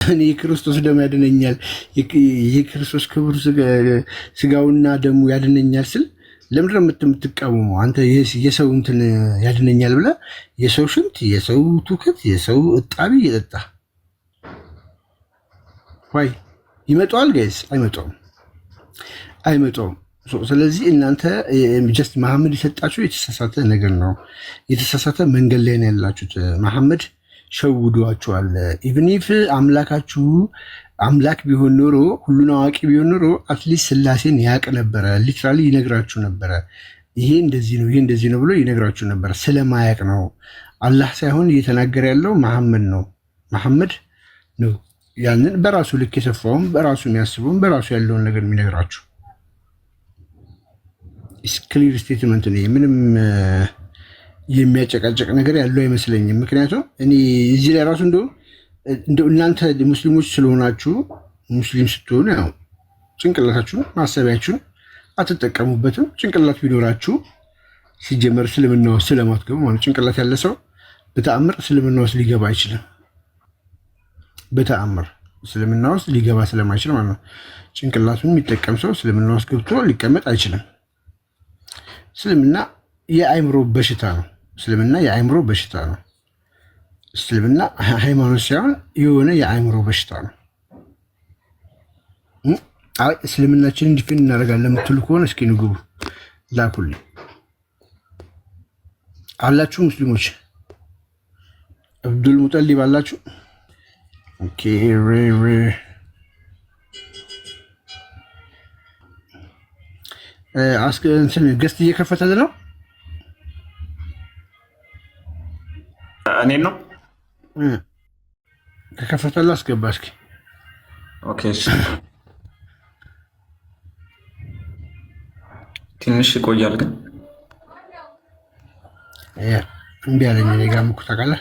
እኔ የክርስቶስ ደም ያድነኛል፣ የክርስቶስ ክቡር ስጋውና ደሙ ያድነኛል ስል ለምንድን ነው የምትቃወመው? አንተ የሰው እንትን ያድነኛል ብለህ የሰው ሽንት፣ የሰው ትውከት፣ የሰው እጣቢ እየጠጣ ወይ ይመጣዋል? ጋይስ አይመጣውም። ስለዚህ እናንተ ጀስት መሐመድ የሰጣችሁ የተሳሳተ ነገር ነው። የተሳሳተ መንገድ ላይ ነው ያላችሁት። መሐመድ ሸውዷችኋል። ኢቭን ኢፍ አምላካችሁ አምላክ ቢሆን ኖሮ ሁሉን አዋቂ ቢሆን ኖሮ አትሊስት ስላሴን ያቅ ነበረ። ሊትራሊ ይነግራችሁ ነበረ። ይሄ እንደዚህ ነው፣ ይሄ እንደዚህ ነው ብሎ ይነግራችሁ ነበረ። ስለማያቅ ነው። አላህ ሳይሆን እየተናገረ ያለው መሐመድ ነው። ያንን በራሱ ልክ የሰፋውን በራሱ የሚያስበውን በራሱ ያለውን ነገር የሚነግራችሁ ክሊር ስቴትመንት ነው። ምንም የሚያጨቃጨቅ ነገር ያለው አይመስለኝም። ምክንያቱም እኔ እዚህ ላይ ራሱ እንደው እናንተ ሙስሊሞች ስለሆናችሁ ሙስሊም ስትሆኑ ያው ጭንቅላታችሁን ማሰቢያችሁን አትጠቀሙበትም። ጭንቅላት ቢኖራችሁ ሲጀመር እስልምና ውስጥ ስለማትገቡ ማለት ጭንቅላት ያለ ሰው በተአምር እስልምና ውስጥ ሊገባ አይችልም። በተአምር እስልምና ውስጥ ሊገባ ስለማይችል ማለት ነው። ጭንቅላቱን የሚጠቀም ሰው እስልምና ውስጥ ገብቶ ሊቀመጥ አይችልም። እስልምና የአእምሮ በሽታ ነው። እስልምና የአእምሮ በሽታ ነው። እስልምና ሃይማኖት ሳይሆን የሆነ የአእምሮ በሽታ ነው። እስልምናችንን ዲፌንድ እናደርጋለን የምትሉ ከሆነ እስኪ ንግቡ ላኩልኝ አላችሁ። ሙስሊሞች አብዱል ሙጠሊብ አላችሁ? ኦኬ ገስት እየከፈተል ነው። እኔን ነው ከከፈተል አስገባ እስኪ። ኦኬ ትንሽ ይቆያል ግን እምቢ አለኝ። እኔ ጋር እኮ ታውቃለህ።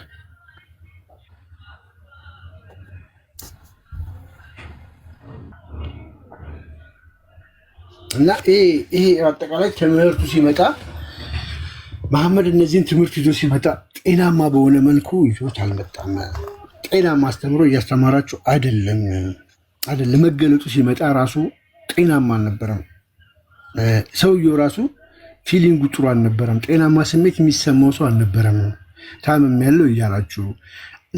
እና ይሄ አጠቃላይ ትምህርቱ ሲመጣ መሐመድ እነዚህን ትምህርት ይዞ ሲመጣ ጤናማ በሆነ መልኩ ይዞት አልመጣም። ጤናማ አስተምሮ እያስተማራችሁ አይደለም። መገለጡ ሲመጣ ራሱ ጤናማ አልነበረም። ሰውየው ራሱ ፊሊንጉ ጥሩ አልነበረም። ጤናማ ስሜት የሚሰማው ሰው አልነበረም። ታምም ያለው እያላችሁ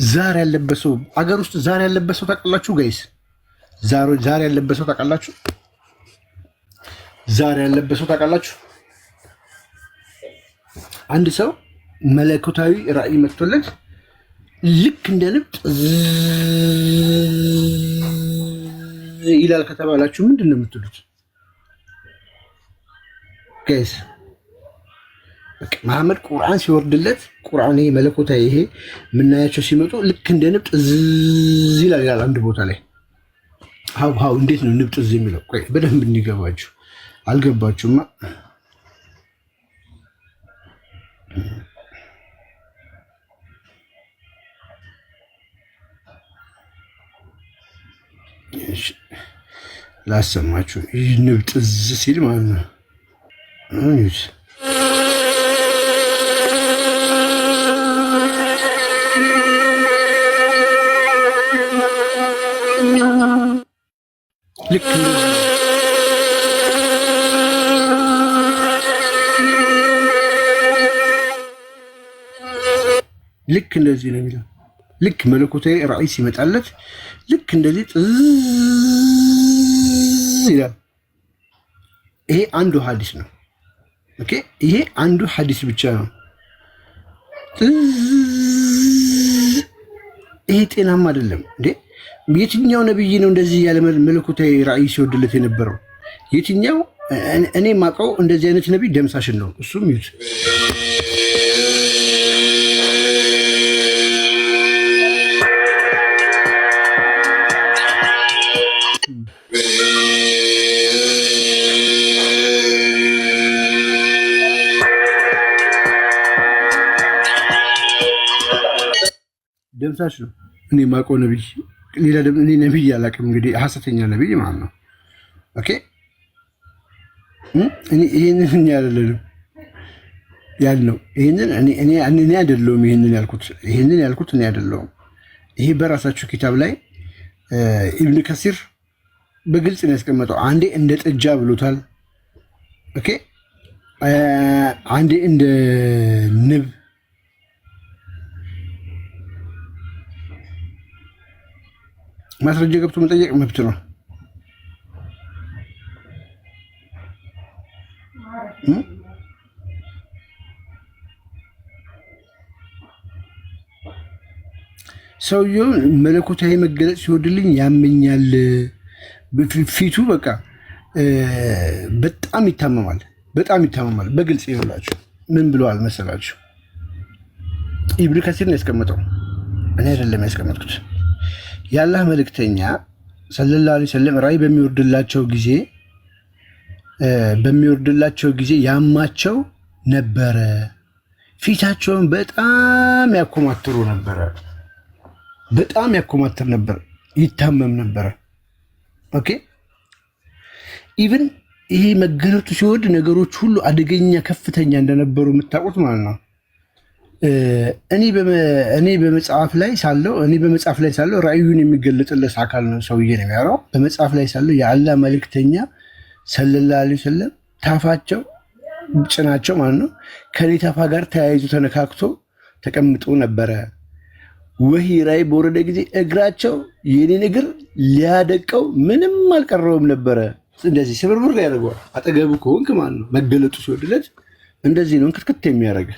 ዛር ያለበት ሰው አገር ውስጥ ዛር ያለበት ሰው ታውቃላችሁ ጋይስ? ዛር ያለበት ሰው ታውቃላችሁ? ዛር ያለበት ሰው ታውቃላችሁ? አንድ ሰው መለኮታዊ ራእይ መጥቶለት ልክ እንደ ንብጥ ይላል ከተባላችሁ ምንድን ነው የምትሉት ጋይስ? መሐመድ ቁርአን ሲወርድለት ቁርአን ይሄ መለኮታዊ ይሄ የምናያቸው ሲመጡ ልክ እንደ ንብጥ ይላል አንድ ቦታ ላይ። ሀው እንዴት ነው ንብጥ የሚለው? ቆይ በደንብ እንዲገባችሁ። አልገባችሁማ? ላሰማችሁ። ይህ ንብጥ ሲል ማለት ነው። ልክ እንደዚህ ነው የሚለው። ልክ መለኮታዊ ራእይ ሲመጣለት ልክ እንደዚህ ይላል። ይሄ አንዱ ሐዲስ ነው። ኦኬ፣ ይሄ አንዱ ሐዲስ ብቻ ነው። ይሄ ጤናማ አይደለም እንዴ! የትኛው ነብይ ነው እንደዚህ ያለ መለኮታዊ ራእይ ሲወድለት የነበረው? የትኛው? እኔ ማውቀው እንደዚህ አይነት ነብይ ደምሳሽን ነው። እሱም ይሁት ደምሳሽ ነው። እኔ ማውቀው ነብይ ሌላ እኔ ነብይ አላውቅም። እንግዲህ ሐሰተኛ ነብይ ማለት ነው። ኦኬ፣ ይሄንን ያለለው ያለው እኔ አይደለሁም። ይሄንን ያልኩት እኔ አይደለሁም። ይሄ በራሳችሁ ኪታብ ላይ ኢብኑ ከሲር በግልጽ ነው ያስቀመጠው። አንዴ እንደ ጥጃ ብሎታል። ኦኬ አንዴ እንደ ንብ ማስረጃ ገብቶ መጠየቅ መብት ነው። ሰውየው መለኮታዊ መገለጽ ሲወድልኝ ያመኛል። ፊቱ በቃ በጣም ይታመማል፣ በጣም ይታመማል። በግልጽ ይላችሁ ምን ብለዋል መሰላችሁ? ኢብኑ ከሲር ነው ያስቀመጠው፣ እኔ አይደለም ያስቀመጥኩት። የአላህ መልእክተኛ ሰለላሁ ዐለይሂ ወሰለም ራእይ በሚወርድላቸው ጊዜ ያማቸው ነበረ። ፊታቸውን በጣም ያኮማትሩ ነበረ፣ በጣም ያኮማትር ነበር፣ ይታመም ነበረ። ኦኬ ኢቭን ይሄ መገለጡ ሲወድ ነገሮች ሁሉ አደገኛ ከፍተኛ እንደነበሩ የምታውቁት ማለት ነው። እኔ በመጽሐፍ ላይ ሳለው ራእዩን የሚገለጥለት አካል ነው ሰውዬ ነው የሚያወራው። በመጽሐፍ ላይ ሳለው የአላህ መልእክተኛ ሰለላሁ ዐለይሂ ወሰለም ታፋቸው ጭናቸው ማለት ነው ከኔ ታፋ ጋር ተያይዞ ተነካክቶ ተቀምጦ ነበረ። ወሂ ራእይ በወረደ ጊዜ እግራቸው የኔን እግር ሊያደቀው ምንም አልቀረውም ነበረ። እንደዚህ ስብርብር ያደርገዋል። አጠገቡ ከሆንክ ማለት ነው መገለጡ ሲወድለት እንደዚህ ነው እንክትክት የሚያደርግ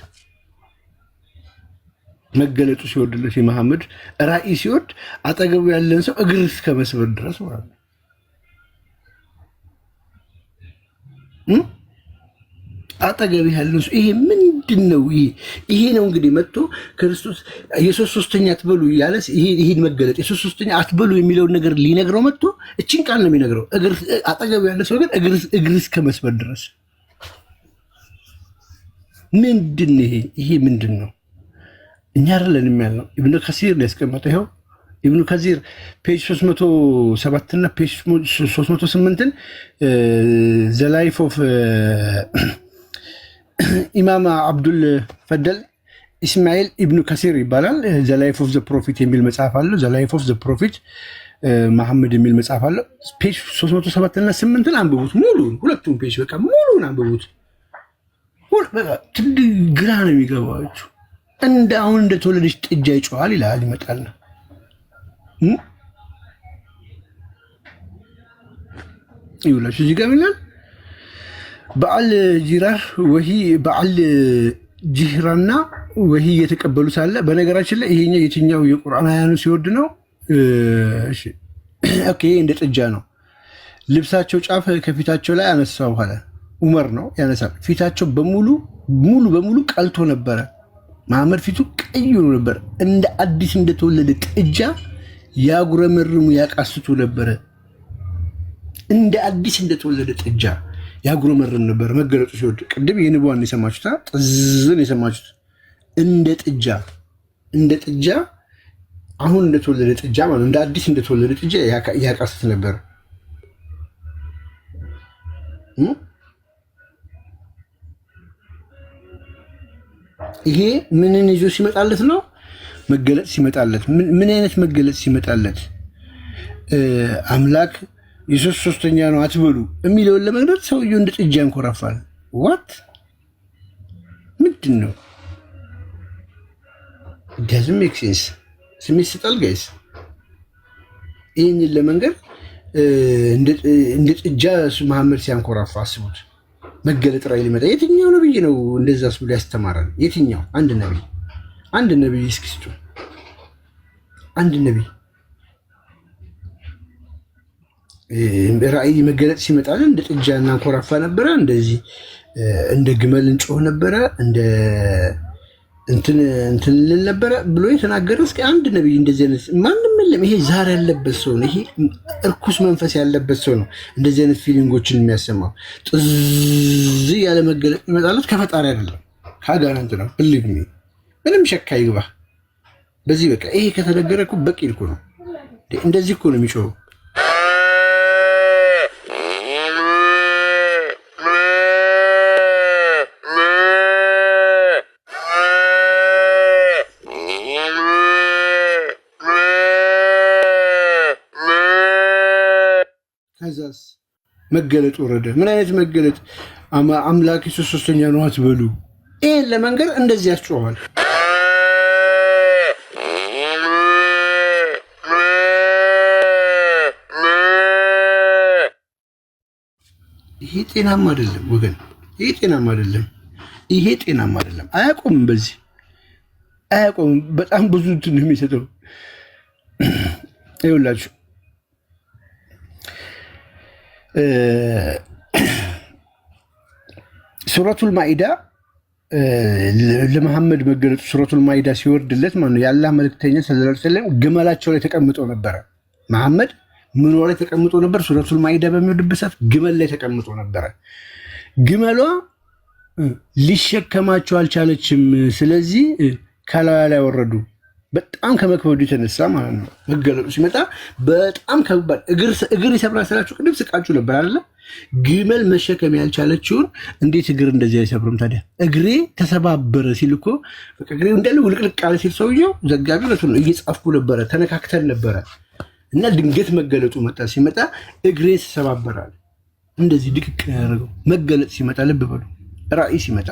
መገለጡ ሲወድለት የመሐመድ ራእይ ሲወድ አጠገቡ ያለን ሰው እግር እስከ መስበር ድረስ ማለት ነው። አጠገብ ያለን ሰው ይሄ ምንድን ነው? ይሄ ነው እንግዲህ መጥቶ ክርስቶስ የሶስት ሶስተኛ አትበሉ ያለስ ይሄን መገለጥ የሶስት ሶስተኛ አትበሉ የሚለውን ነገር ሊነግረው መጥቶ እቺን ቃል ነው የሚነግረው። አጠገቡ ያለ ሰው ግን እግር እስከ መስበር ድረስ ምንድን ነው ይሄ ምንድን ነው? እኛ አይደለንም ያልነው። ኢብኑ ከሲር ነው ያስቀመጠው። ይኸው ኢብኑ ከሲር ፔጅ 307 እና ፔጅ 308ን ዘ ላይፍ ኦፍ ኢማም አብዱል ፈደል ኢስማኤል ኢብኑ ከሲር ይባላል። ዘ ላይፍ ኦፍ ዘ ፕሮፊት የሚል መጽሐፍ አለው። ዘ ላይፍ ኦፍ ዘ ፕሮፊት መሐመድ የሚል መጽሐፍ አለው። ፔጅ 307 እና 8ን አንብቡት። ሙሉን ሁለቱም ፔጅ በቃ ሙሉን አንብቡት። ግራ ነው የሚገባችሁ። እንደ አሁን እንደተወለደች ጥጃ ይጮሃል ይላል። ይመጣልና ይውላችሁ እዚህ ጋር ይላል በዓል ጂራር ወሂ በዓል ጂህራና ወሂ እየተቀበሉ ሳለ፣ በነገራችን ላይ ይሄኛው የትኛው የቁርአን አያኑ ሲወድ ነው? እሺ ኦኬ እንደ ጥጃ ነው። ልብሳቸው ጫፍ ከፊታቸው ላይ አነሳው አለ። ዑመር ነው ያነሳል። ፊታቸው ሙሉ በሙሉ ቀልቶ ነበረ። መሐመድ ፊቱ ቀይ ሆኖ ነበር። እንደ አዲስ እንደተወለደ ጥጃ ያጉረመርሙ ያቃስቱ ነበረ። እንደ አዲስ እንደተወለደ ጥጃ ያጉረመርም ነበር መገለጡ ሲወድ። ቅድም የንቧን የሰማችሁት ጥዝን የሰማችሁት እንደ ጥጃ አሁን እንደተወለደ ጥጃ ማለት እንደ አዲስ እንደተወለደ ጥጃ ያቃስት ነበር። ይሄ ምንን ይዞ ሲመጣለት ነው? መገለጥ ሲመጣለት። ምን አይነት መገለጥ ሲመጣለት? አምላክ የሶስት ሶስተኛ ነው አትበሉ የሚለውን ለመግለጥ ሰውየው እንደ ጥጃ እንኮራፋል። ዋት ምንድን ነው? ዳዝንት ሜክ ሴንስ። ስሜት ይሰጣል ጋይስ። ይህንን ለመንገድ እንደ ጥጃ መሐመድ ሲያንኮራፋ አስቡት። መገለጥ ራእይ ሊመጣ የትኛው ነብይ ነው እንደዛ ብሎ ያስተማረን? የትኛው? አንድ ነብይ እስኪ ስጡ። አንድ ነብይ ራእይ መገለጥ ሲመጣልን እንደ ጥጃ እናንኮራፋ ነበረ፣ እንደዚህ እንደ ግመል እንጮህ ነበረ፣ እንደ እንትን ልል ነበረ ብሎ የተናገረ እስኪ አንድ ነብይ እንደዚህ አይነት ማንም የለም። ይሄ ዛር ያለበት ሰው ነው። ይሄ እርኩስ መንፈስ ያለበት ሰው ነው እንደዚህ አይነት ፊሊንጎችን የሚያሰማው። ጥዝ ያለ መገለጥ ይመጣለት ከፈጣሪ አይደለም ከአጋንንት ነው። ብልግ ምንም ሸካ ይግባ በዚህ በቃ ይሄ ከተነገረ እኮ በቂ እኮ ነው። እንደዚህ እኮ ነው የሚጮኸው። ከዛስ መገለጥ ወረደ። ምን አይነት መገለጥ? አምላክ ሶስተኛ ነው አትበሉ። ይሄን ለመንገር እንደዚህ ያስጮኋል። ይሄ ጤናማ አይደለም ወገን፣ ይሄ ጤናማ አይደለም። ይሄ ጤናማ አይደለም። አያቆምም፣ በዚህ አያቆምም። በጣም ብዙ እንትን ነው የሚሰጠው። ይኸውላችሁ ሱረቱል ማኢዳ ለመሐመድ መገለጡ ሱረቱል ማኢዳ ሲወርድለት ማለት ነው የአላህ መልእክተኛ ሰለላሁ ዐለይሂ ወሰለም ግመላቸው ላይ ተቀምጦ ነበረ። መሐመድ ምኗ ላይ ተቀምጦ ነበር? ሱረቱል ማኢዳ በሚወርድበት ሰዓት ግመል ላይ ተቀምጦ ነበረ። ግመሏ ሊሸከማቸው አልቻለችም። ስለዚህ ከላዩ ላይ ወረዱ። በጣም ከመክበዱ የተነሳ ማለት ነው። መገለጡ ሲመጣ በጣም ከባድ እግር ይሰብራል ስላችሁ ቅድም ስቃችሁ ነበር አይደለ? ግመል መሸከም ያልቻለችውን እንዴት እግር እንደዚህ አይሰብርም ታዲያ? እግሬ ተሰባበረ ሲል እኮ በቃ እግሬ እንዳለ ውልቅልቅ ያለ ሲል ሰውየው ዘጋቢ ነው። እየጻፍኩ ነበረ፣ ተነካክተን ነበረ እና ድንገት መገለጡ መጣ። ሲመጣ እግሬ ተሰባበራል። እንደዚህ ድቅቅ ያደረገው መገለጥ ሲመጣ፣ ልብ በሉ ራእይ ሲመጣ።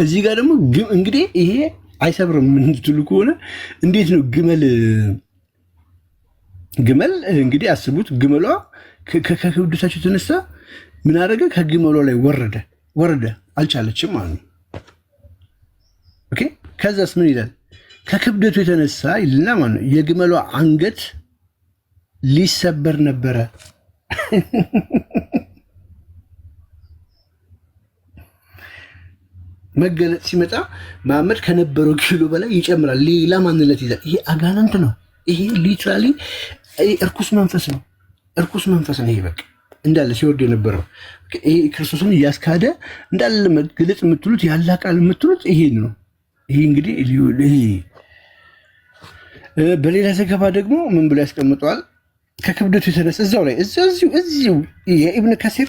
እዚህ ጋር ደግሞ እንግዲህ ይሄ አይሰብርም የምትሉ ከሆነ እንዴት ነው ግመል እንግዲህ አስቡት። ግመሏ ከክብደታቸው የተነሳ ምን አደረገ? ከግመሏ ላይ ወረደ፣ አልቻለችም ማለት ነው። ኦኬ። ከዛስ ምን ይላል? ከክብደቱ የተነሳ ይልና ማለት ነው የግመሏ አንገት ሊሰበር ነበረ። መገለጥ ሲመጣ መሐመድ ከነበረው ኪሎ በላይ ይጨምራል። ሌላ ማንነት ይዛል። ይሄ አጋንንት ነው። ይሄ ሊትራሊ እርኩስ መንፈስ ነው። እርኩስ መንፈስ ነው። ይሄ በቃ እንዳለ ሲወርድ የነበረው ይሄ ክርስቶስን እያስካደ እንዳለ መገለጥ የምትሉት ያላ ቃል የምትሉት ይሄን ነው። ይሄ እንግዲህ ይሄ በሌላ ዘገባ ደግሞ ምን ብሎ ያስቀምጠዋል? ከክብደቱ የተነሳ እዛው ላይ እዚሁ የኢብን ከሲር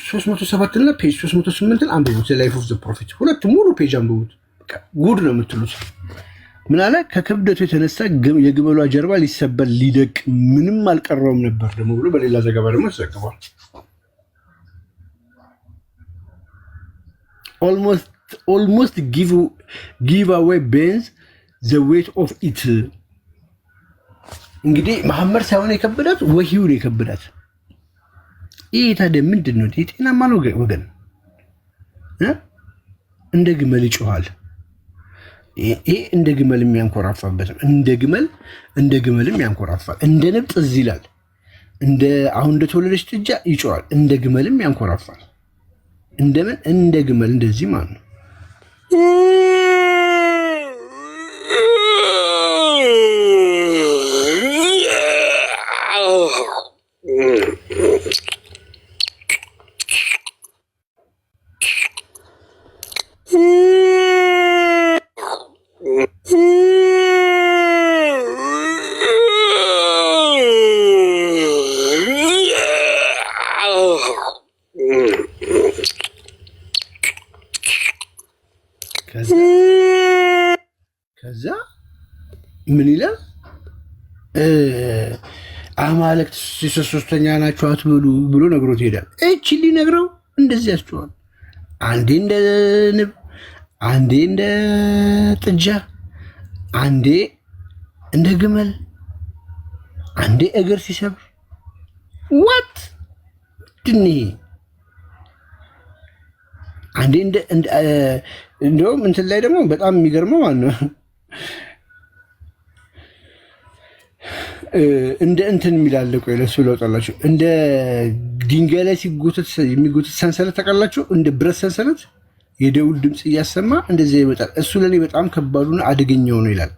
307 እና ፔጅ 308 አንብቡት። ላይፍ ኦፍ ዘ ፕሮፌት ሁለት ሙሉ ፔጅ አንብቡት። ጉድ ነው የምትሉት። ምን አለ? ከክብደቱ የተነሳ የግመሏ ጀርባ ሊሰበር ሊደቅ ምንም አልቀረውም ነበር ደግሞ ብሎ በሌላ ዘገባ ደግሞ ተዘግቧል። ኦልሞስት ጊቭ አዌይ ቤንዝ ዘ ዌት ኦፍ ኢት። እንግዲህ መሐመድ ሳይሆን የከበዳት ወሂውን የከበዳት። ይህ ታዲያ ምንድን ነው? ጤናማ ነው ወገን? እንደ ግመል ይጮሃል። ይሄ እንደ ግመል የሚያንኮራፋበት ነው። እንደ ግመልም ያንኮራፋል። እንደ ንብ ጥዝ ይላል። አሁን እንደተወለደች ጥጃ ይጮሃል። እንደ ግመልም ያንኮራፋል። እንደምን? እንደ ግመል እንደዚህ ማለት ነው። ከዛ ምን ይላል? አማልክት ሶስተኛ ናቸው አትበሉ ብሎ ነግሮት ይሄዳል። እቺ ሊነግረው እንደዚህ ያስጨዋል። አንዴ እንደ ንብ፣ አንዴ እንደ ጥጃ፣ አንዴ እንደ ግመል፣ አንዴ እግር ሲሰብር ዋት ድኔ አንዴ እንደውም እንትን ላይ ደግሞ በጣም የሚገርመው ማለት ነው እንደ እንትን የሚላለ ቆይ ለሱ ለውጣላችሁ እንደ ድንጋይ ላይ የሚጎተት ሰንሰለት ታውቃላችሁ? እንደ ብረት ሰንሰለት የደውል ድምፅ እያሰማ እንደዚህ ይመጣል። እሱ ለእኔ በጣም ከባዱና አደገኛው ነው ይላል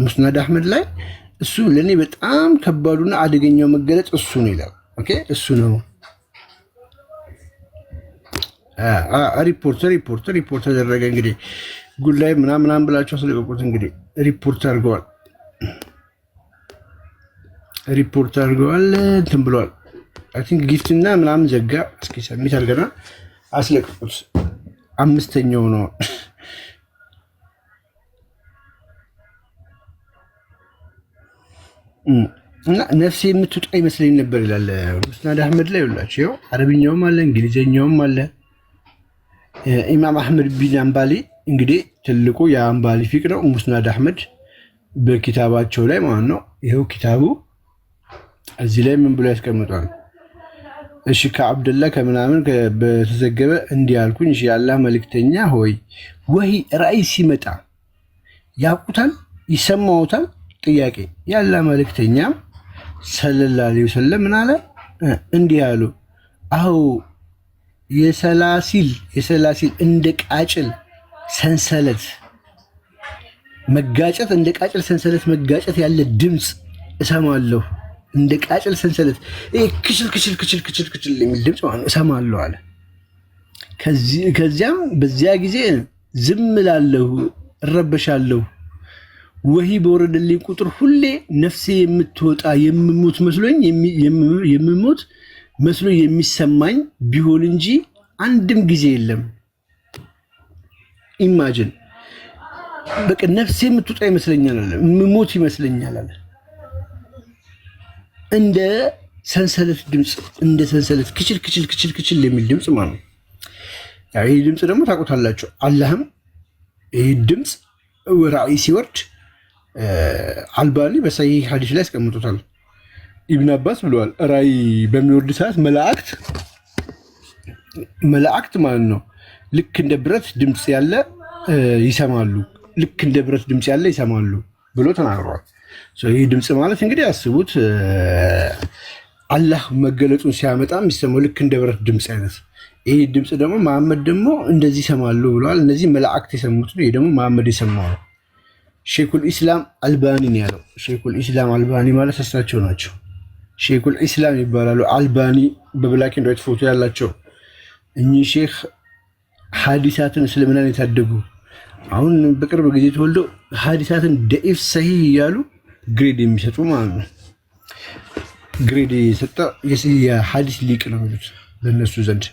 ሙስናድ አህመድ ላይ። እሱ ለእኔ በጣም ከባዱና አደገኛው መገለጥ እሱ ነው ይላል። ኦኬ እሱ ነው። ሪፖርት ተደረገ። እንግዲህ ጉድ ላይ ምናምን ብላችሁ አስለቀቁት። እንግዲህ ሪፖርት አድርገዋል እንትን ብለዋል። አይ ቲንክ ጊፍትና ምናምን ዘጋ። እስኪ ሰሚት አድርገና አስለቀቁት። 5ኛው ነው። እና ነፍሴ የምትወጣ ይመስለኝ ነበር ይላል ሙስናድ አህመድ ላይ ይላችሁ። ይኸው አረብኛውም አለ እንግሊዘኛውም አለ። ኢማም አህመድ ቢን አንባሊ እንግዲህ ትልቁ የአንባሊ ፊቅ ነው። ሙስናድ አህመድ በኪታባቸው ላይ ማለት ነው። ይኸው ኪታቡ እዚህ ላይ ምን ብሎ ያስቀምጧል? እሺ ከአብደላ ከምናምን በተዘገበ እንዲህ አልኩኝ። እሺ የአላህ መልእክተኛ ሆይ ወህይ ራእይ ሲመጣ ያውቁታል፣ ይሰማውታል? ጥያቄ የአላህ መልእክተኛ ሰለላሁ ዐለይሂ ወሰለም ምን አለ? እንዲህ አሉ። አው የሰላሲል እንደ ቃጭል ሰንሰለት መጋጨት፣ እንደ ቃጭል ሰንሰለት መጋጨት ያለ ድምፅ እሰማለሁ። እንደ ቃጭል ሰንሰለት ክችል ክችል ክችል ክችል ክችል የሚል ድምፅ እሰማለሁ አለ። ከዚያም በዚያ ጊዜ ዝም እላለሁ፣ እረበሻለሁ። ወሂ በወረደልኝ ቁጥር ሁሌ ነፍሴ የምትወጣ የምሞት መስሎ የሚሰማኝ ቢሆን እንጂ አንድም ጊዜ የለም። ኢማጅን በቃ ነፍሴ የምትወጣ ይመስለኛል አለ፣ የምሞት ይመስለኛል አለ። እንደ ሰንሰለት ድምፅ፣ እንደ ሰንሰለት ክችል ክችል ክችል ክችል የሚል ድምፅ ማለት ነው። ያው ይህ ድምፅ ደግሞ ታውቁታላችሁ። አላህም ይህ ድምፅ ራእይ ሲወርድ አልባኒ በሰሂህ ሐዲስ ላይ ያስቀምጡታል። ኢብን አባስ ብለዋል፣ ራእይ በሚወርድ ሰዓት መላእክት ማለት ነው ልክ እንደ ብረት ድምፅ ያለ ይሰማሉ፣ ልክ እንደ ብረት ድምፅ ያለ ይሰማሉ ብሎ ተናግረዋል። ይህ ድምፅ ማለት እንግዲህ አስቡት፣ አላህ መገለጹን ሲያመጣ የሚሰማው ልክ እንደ ብረት ድምፅ አይነት። ይህ ድምፅ ደግሞ መሐመድ ደግሞ እንደዚህ ይሰማሉ ብለዋል። እነዚህ መላእክት የሰሙት ነው፣ ይህ ደግሞ መሐመድ የሰማው ነው። ሼኩል ኢስላም አልባኒ ነው ያለው። ሼኩል ኢስላም አልባኒ ማለት እሳቸው ናቸው። ሼኩል ኢስላም ይባላሉ። አልባኒ በብላክ ኤንድ ዋይት ፎቶ ያላቸው እኚህ ሼክ ሐዲሳትን እስልምናን የታደጉ አሁን በቅርብ ጊዜ ተወልደው ሐዲሳትን ደኢፍ ሰሂህ እያሉ ግሬድ የሚሰጡ ማለት ነው። ግሬድ የሰጠ የሐዲስ ሊቅ ነው የሚሉት በእነሱ ዘንድ።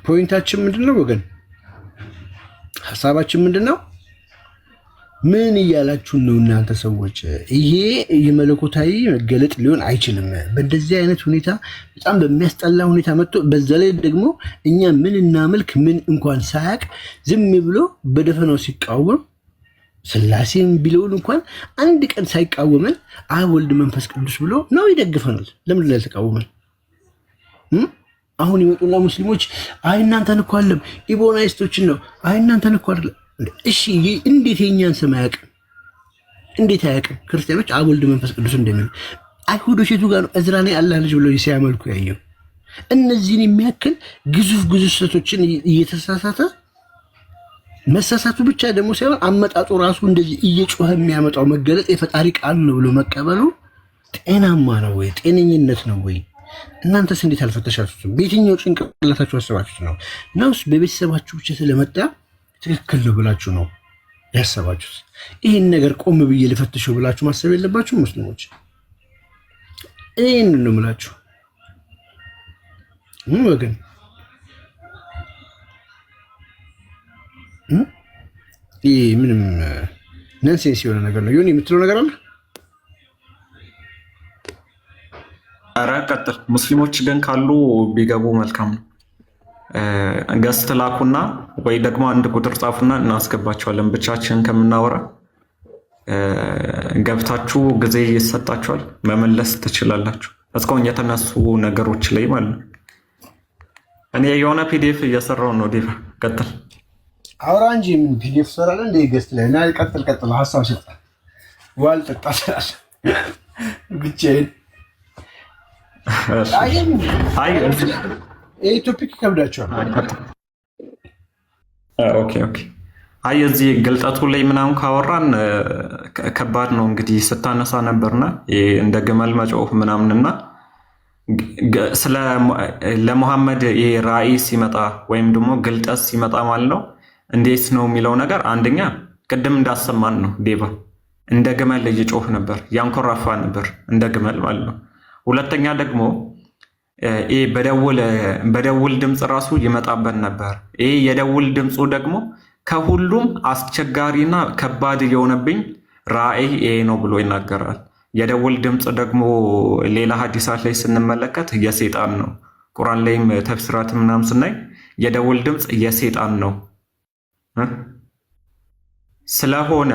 ፖይንታችን ምንድነው ወገን? ሀሳባችን ምንድነው? ምን እያላችሁን ነው እናንተ ሰዎች? ይሄ የመለኮታዊ መገለጥ ሊሆን አይችልም። በእንደዚህ አይነት ሁኔታ በጣም በሚያስጠላ ሁኔታ መጥቶ በዛ ላይ ደግሞ እኛ ምን እናመልክ ምን እንኳን ሳያቅ ዝም ብሎ በደፈናው ሲቃወም ስላሴን ቢለውን እንኳን አንድ ቀን ሳይቃወመን አብ ወልድ መንፈስ ቅዱስ ብሎ ነው ይደግፈናል። ለምን ላይ ተቃወመን? አሁን ይመጡና ሙስሊሞች አይ እናንተን እኮ አለም ኢቦናይስቶችን ነው አይ እናንተን እኮ አይደለም። እሺ እንዴት የኛን ስም አያውቅም? እንዴት አያውቅም? ክርስቲያኖች አብ ወልድ መንፈስ ቅዱስ እንደሚሉ አይሁዶች የቱ ጋር ነው እዝራ ላይ አላህ ልጅ ብለው ሲያመልኩ ያየው? እነዚህን የሚያክል ግዙፍ ስህተቶችን እየተሳሳተ መሳሳቱ ብቻ ደግሞ ሳይሆን አመጣጡ ራሱ እንደዚህ እየጮኸ የሚያመጣው መገለጥ የፈጣሪ ቃል ነው ብሎ መቀበሉ ጤናማ ነው ወይ? ጤነኝነት ነው ወይ? እናንተስ እንዴት አልፈተሻችሁትም? በየትኛው ጭንቅላታችሁ አሰባችሁት ነው? ነውስ በቤተሰባችሁ ብቻ ስለመጣ ትክክል ነው ብላችሁ ነው ያሰባችሁት? ይህን ነገር ቆም ብዬ ልፈትሸው ብላችሁ ማሰብ የለባችሁ ሙስሊሞች። ይህን ነው የምላችሁ ወገን። ይህ ምንም ነንሴንስ የሆነ ነገር ነው። ይሁን የምትለው ነገር አለ? ኧረ ቀጥል። ሙስሊሞች ግን ካሉ ቢገቡ መልካም ነው። ገስት ላኩና ወይ ደግሞ አንድ ቁጥር ጻፉና እናስገባቸዋለን። ብቻችን ከምናወራ ገብታችሁ ጊዜ ይሰጣችኋል፣ መመለስ ትችላላችሁ። እስካሁን የተነሱ ነገሮች ላይ ማለት ነው። እኔ የሆነ ፒዲኤፍ እየሰራው ነው። ዴቫ ቀጥል። አውራ እንጂ ምን ፒዲኤፍ ሰራለ እንደ ገስት ላይ እና ቀጥል ሀሳብ ሰጣ ዋል ጠጣ ሰራለ ብቻዬን። ይህ ቶፒክ ይከብዳቸዋል። ኦኬ አይ እዚህ ግልጠቱ ላይ ምናምን ካወራን ከባድ ነው። እንግዲህ ስታነሳ ነበርና እንደ ግመል መጮህ ምናምንና ለሙሐመድ ይሄ ራእይ ሲመጣ ወይም ደግሞ ግልጠት ሲመጣ ማለት ነው እንዴት ነው የሚለው ነገር አንደኛ ቅድም እንዳሰማን ነው። ዴቫ እንደ ግመል እየጮህ ነበር፣ ያንኮራፋ ነበር እንደ ግመል ማለት ነው። ሁለተኛ ደግሞ ይሄ በደውል ድምፅ ራሱ ይመጣበት ነበር። ይሄ የደውል ድምፁ ደግሞ ከሁሉም አስቸጋሪና ከባድ የሆነብኝ ራእይ ይሄ ነው ብሎ ይናገራል። የደውል ድምፅ ደግሞ ሌላ ሀዲሳት ላይ ስንመለከት የሴጣን ነው። ቁርአን ላይም ተፍሲራት ምናምን ስናይ የደውል ድምፅ የሴጣን ነው ስለሆነ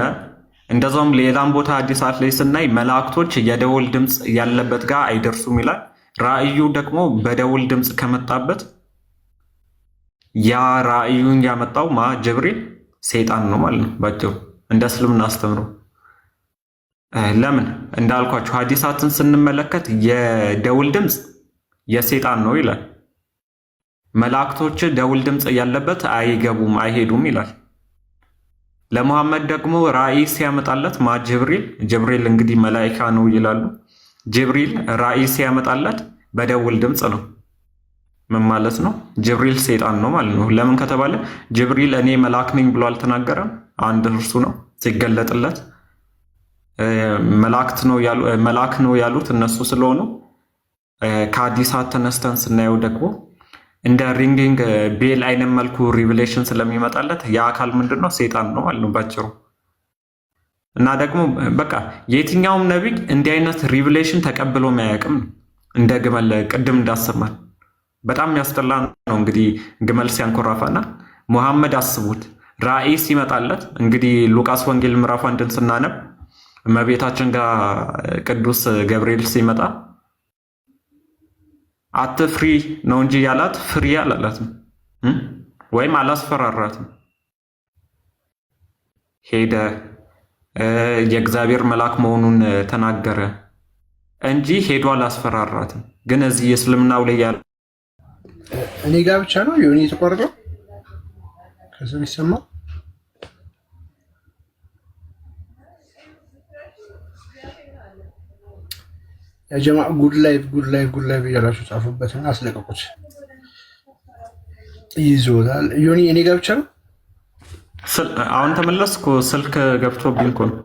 እንደዛውም ሌላም ቦታ ሀዲሳት ላይ ስናይ መላእክቶች የደውል ድምፅ ያለበት ጋር አይደርሱም ይላል። ራእዩ ደግሞ በደውል ድምፅ ከመጣበት ያ ራእዩን ያመጣው ጅብሪል ሴጣን ነው ማለት ነው ባጭሩ እንደ እስልምና አስተምሮ። ለምን እንዳልኳችሁ ሀዲሳትን ስንመለከት የደውል ድምፅ የሴጣን ነው ይላል። መላእክቶች ደውል ድምፅ ያለበት አይገቡም አይሄዱም ይላል። ለሙሐመድ ደግሞ ራእይ ሲያመጣለት ጅብሪል እንግዲህ መላኢካ ነው ይላሉ። ጅብሪል ራእይ ሲያመጣለት በደውል ድምፅ ነው። ምን ማለት ነው? ጅብሪል ሴጣን ነው ማለት ነው። ለምን ከተባለ ጅብሪል እኔ መልአክ ነኝ ብሎ አልተናገረም። አንድ እርሱ ነው ሲገለጥለት መልአክ ነው ያሉት እነሱ ስለሆኑ ከሀዲሳት ተነስተን ስናየው ደግሞ እንደ ሪንጊንግ ቤል አይነት መልኩ ሪቪሌሽን ስለሚመጣለት የአካል ምንድን ነው? ሴጣን ነው ማለት ነው ባጭሩ። እና ደግሞ በቃ የትኛውም ነቢይ እንዲህ አይነት ሪቪሌሽን ተቀብሎ ማያውቅም ነው። እንደ ግመል ቅድም እንዳሰማን በጣም የሚያስጠላ ነው እንግዲህ ግመል ሲያንኮራፋና ሙሐመድ አስቡት ራእይ ሲመጣለት እንግዲህ ሉቃስ ወንጌል ምዕራፍ 1ን ስናነብ እመቤታችን ጋር ቅዱስ ገብርኤል ሲመጣ አትፍሪ ነው እንጂ ያላት ፍሪ አላላትም፣ ወይም አላስፈራራትም። ሄደ የእግዚአብሔር መልአክ መሆኑን ተናገረ እንጂ ሄዶ አላስፈራራትም። ግን እዚህ የእስልምናው ላይ ያለ እኔ ጋር ብቻ ነው የሆነ የተቆረጠው ከዚህ ይሰማ የጀማ ጉድ ላይቭ እያላችሁ ጻፉበትና አስለቀቁት። ይዞታል ዮኒ እኔ ጋር ብቻ ነው። አሁን ተመለስኩ። ስልክ ገብቶብኝ እኮ ነው።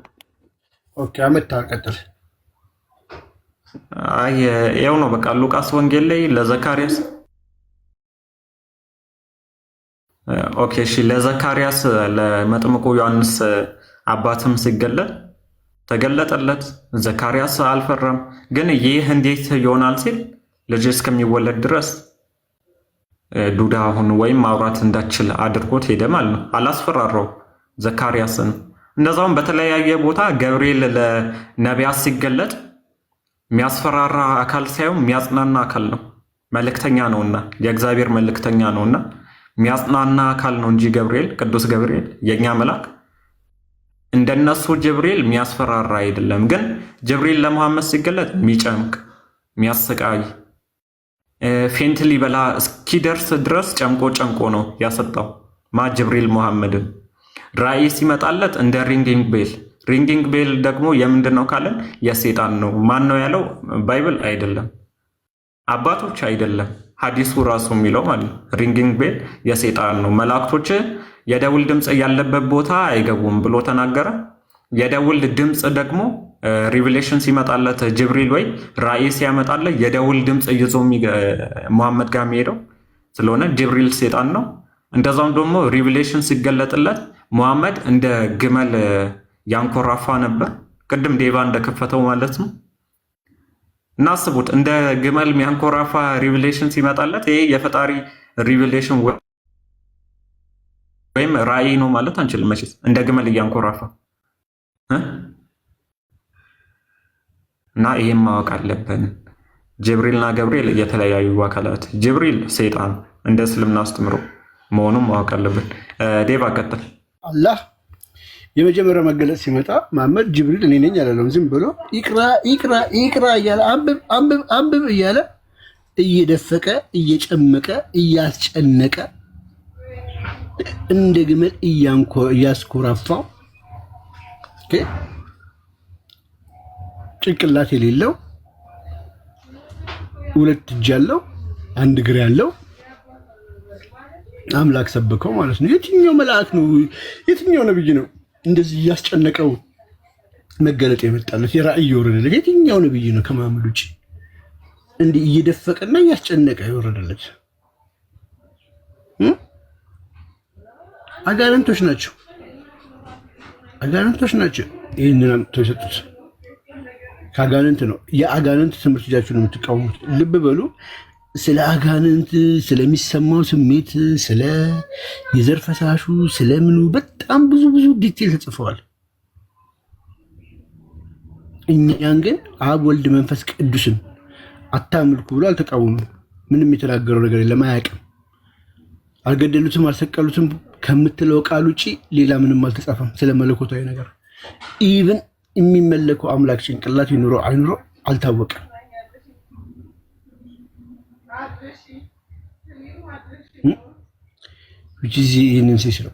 ኦኬ አመጣ ቀጥል። አይ ያው ነው በቃ ሉቃስ ወንጌል ላይ ለዘካርያስ ኦኬ እሺ፣ ለዘካርያስ ለመጥምቁ ዮሐንስ አባትም ተገለጠለት። ዘካርያስ አልፈራም። ግን ይህ እንዴት ይሆናል ሲል ልጅ እስከሚወለድ ድረስ ዱዳ አሁን ወይም ማውራት እንዳችል አድርጎት ሄደ ማለት ነው። አላስፈራራው ዘካርያስን። እንደዛውም በተለያየ ቦታ ገብርኤል ለነቢያት ሲገለጥ የሚያስፈራራ አካል ሳይሆን የሚያጽናና አካል ነው። መልእክተኛ ነውና የእግዚአብሔር መልእክተኛ ነውና የሚያጽናና አካል ነው እንጂ ገብርኤል ቅዱስ ገብርኤል የኛ መልአክ እንደነሱ ጅብሪል የሚያስፈራራ አይደለም። ግን ጅብሪል ለሙሐመድ ሲገለጥ የሚጨምቅ የሚያሰቃይ ፌንት ሊበላ እስኪደርስ ድረስ ጨምቆ ነው ያሰጣው ጅብሪል ሙሐመድን። ራእይ ሲመጣለት እንደ ሪንጊንግ ቤል ደግሞ የምንድን ነው ካለን የሴጣን ነው። ማን ነው ያለው? ባይብል አይደለም፣ አባቶች አይደለም፣ ሐዲሱ ራሱ የሚለው ማለት ነው። ሪንጊንግ ቤል የሴጣን ነው። መላእክቶች የደውል ድምፅ ያለበት ቦታ አይገቡም ብሎ ተናገረ። የደውል ድምፅ ደግሞ ሪቪሌሽን ሲመጣለት ጅብሪል ወይ ራእይ ሲያመጣለት የደውል ድምፅ ይዞ ሙሐመድ ጋር የሚሄደው ስለሆነ ጅብሪል ሴጣን ነው። እንደዛውም ደግሞ ሪቪሌሽን ሲገለጥለት ሙሐመድ እንደ ግመል ያንኮራፋ ነበር። ቅድም ዴባ እንደከፈተው ማለት ነው። እናስቡት እንደ ግመል የሚያንኮራፋ ሪቪሌሽን ሲመጣለት ይሄ የፈጣሪ ሪቪሌሽን ወይም ራእይ ነው ማለት አንችልም መቼስ እንደ ግመል እያንኮራፋ እና ይሄን ማወቅ አለብን። ጅብሪልና ገብርኤል የተለያዩ አካላት፣ ጅብሪል ሴጣን እንደ እስልምና አስተምሮ መሆኑን ማወቅ አለብን። ዴባ ቀጥል። አላህ የመጀመሪያው መገለጽ ሲመጣ መሐመድ ጅብሪል እኔ ነኝ አላለም። ዝም ብሎ ይቅራ እያለ አንብብ እያለ እየደፈቀ እየጨመቀ እያስጨነቀ እንደ ግመል እያስኮራፋው ጭንቅላት የሌለው ሁለት እጅ ያለው አንድ እግር ያለው አምላክ ሰበከው ማለት ነው። የትኛው መልአክ ነው? የትኛው ነብይ ነው እንደዚህ እያስጨነቀው መገለጥ የመጣለት የራእይ የወረደለት? የትኛው ነብይ ነው ከመሐመድ ውጭ እንዲህ እየደፈቀና እያስጨነቀ የወረደለት? አጋንንቶች ናቸው። ይህንን አምጥተው የሰጡት ከአጋንንት ነው። የአጋንንት ትምህርት ይዛችሁ ነው የምትቃወሙት። ልብ በሉ። ስለ አጋንንት ስለሚሰማው ስሜት፣ ስለ የዘር ፈሳሹ፣ ስለምኑ በጣም ብዙ ዲቴል ተጽፈዋል። እኛን ግን አብ ወልድ መንፈስ ቅዱስን አታምልኩ ብሎ አልተቃወሙም። ምንም የተናገረው ነገር የለም። አያውቅም። አልገደሉትም፣ አልሰቀሉትም ከምትለው ቃል ውጭ ሌላ ምንም አልተጻፈም ስለ መለኮታዊ ነገር። ኢቭን የሚመለከው አምላክ ጭንቅላት ይኑሮ አይኑሮ አልታወቀም። ይህንን ሴስ ነው።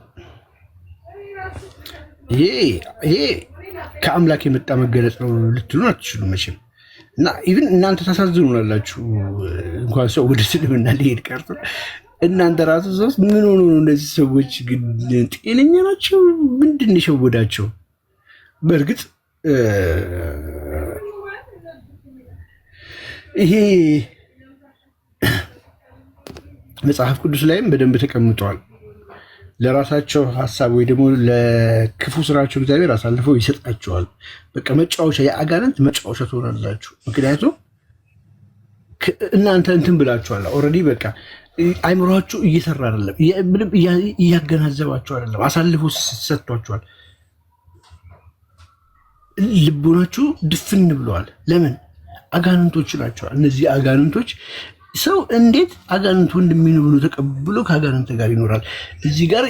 ይሄ ከአምላክ የመጣ መገለጽ ነው ልትሉ አትችሉም መቼም። እና ኢቭን እናንተ ታሳዝኑናላችሁ። እንኳን ሰው ወደ ስልምና ሊሄድ ቀርቶ እናንተ ራሱ ሰው ምን ሆኖ ነው? እነዚህ ሰዎች ግን ጤነኛ ናቸው? ምንድን የሸወዳቸው? በእርግጥ ይሄ መጽሐፍ ቅዱስ ላይም በደንብ ተቀምጠዋል። ለራሳቸው ሀሳብ ወይ ደግሞ ለክፉ ስራቸው እግዚአብሔር አሳልፈው ይሰጣቸዋል። በቃ መጫወቻ፣ የአጋንንት መጫወቻ ትሆናላችሁ። ምክንያቱም እናንተ እንትን ብላችኋል ኦልሬዲ። በቃ አይምሯችሁ እየሰራ አይደለም፣ ምንም እያገናዘባችሁ አይደለም፣ አሳልፎ ሰጥቷችኋል። ልቡናችሁ ድፍን ብለዋል። ለምን? አጋንንቶች ናቸዋል። እነዚህ አጋንንቶች ሰው እንዴት አጋንንት ወንድሜ ነው ብሎ ተቀብሎ ከአጋንንት ጋር ይኖራል? እዚህ ጋር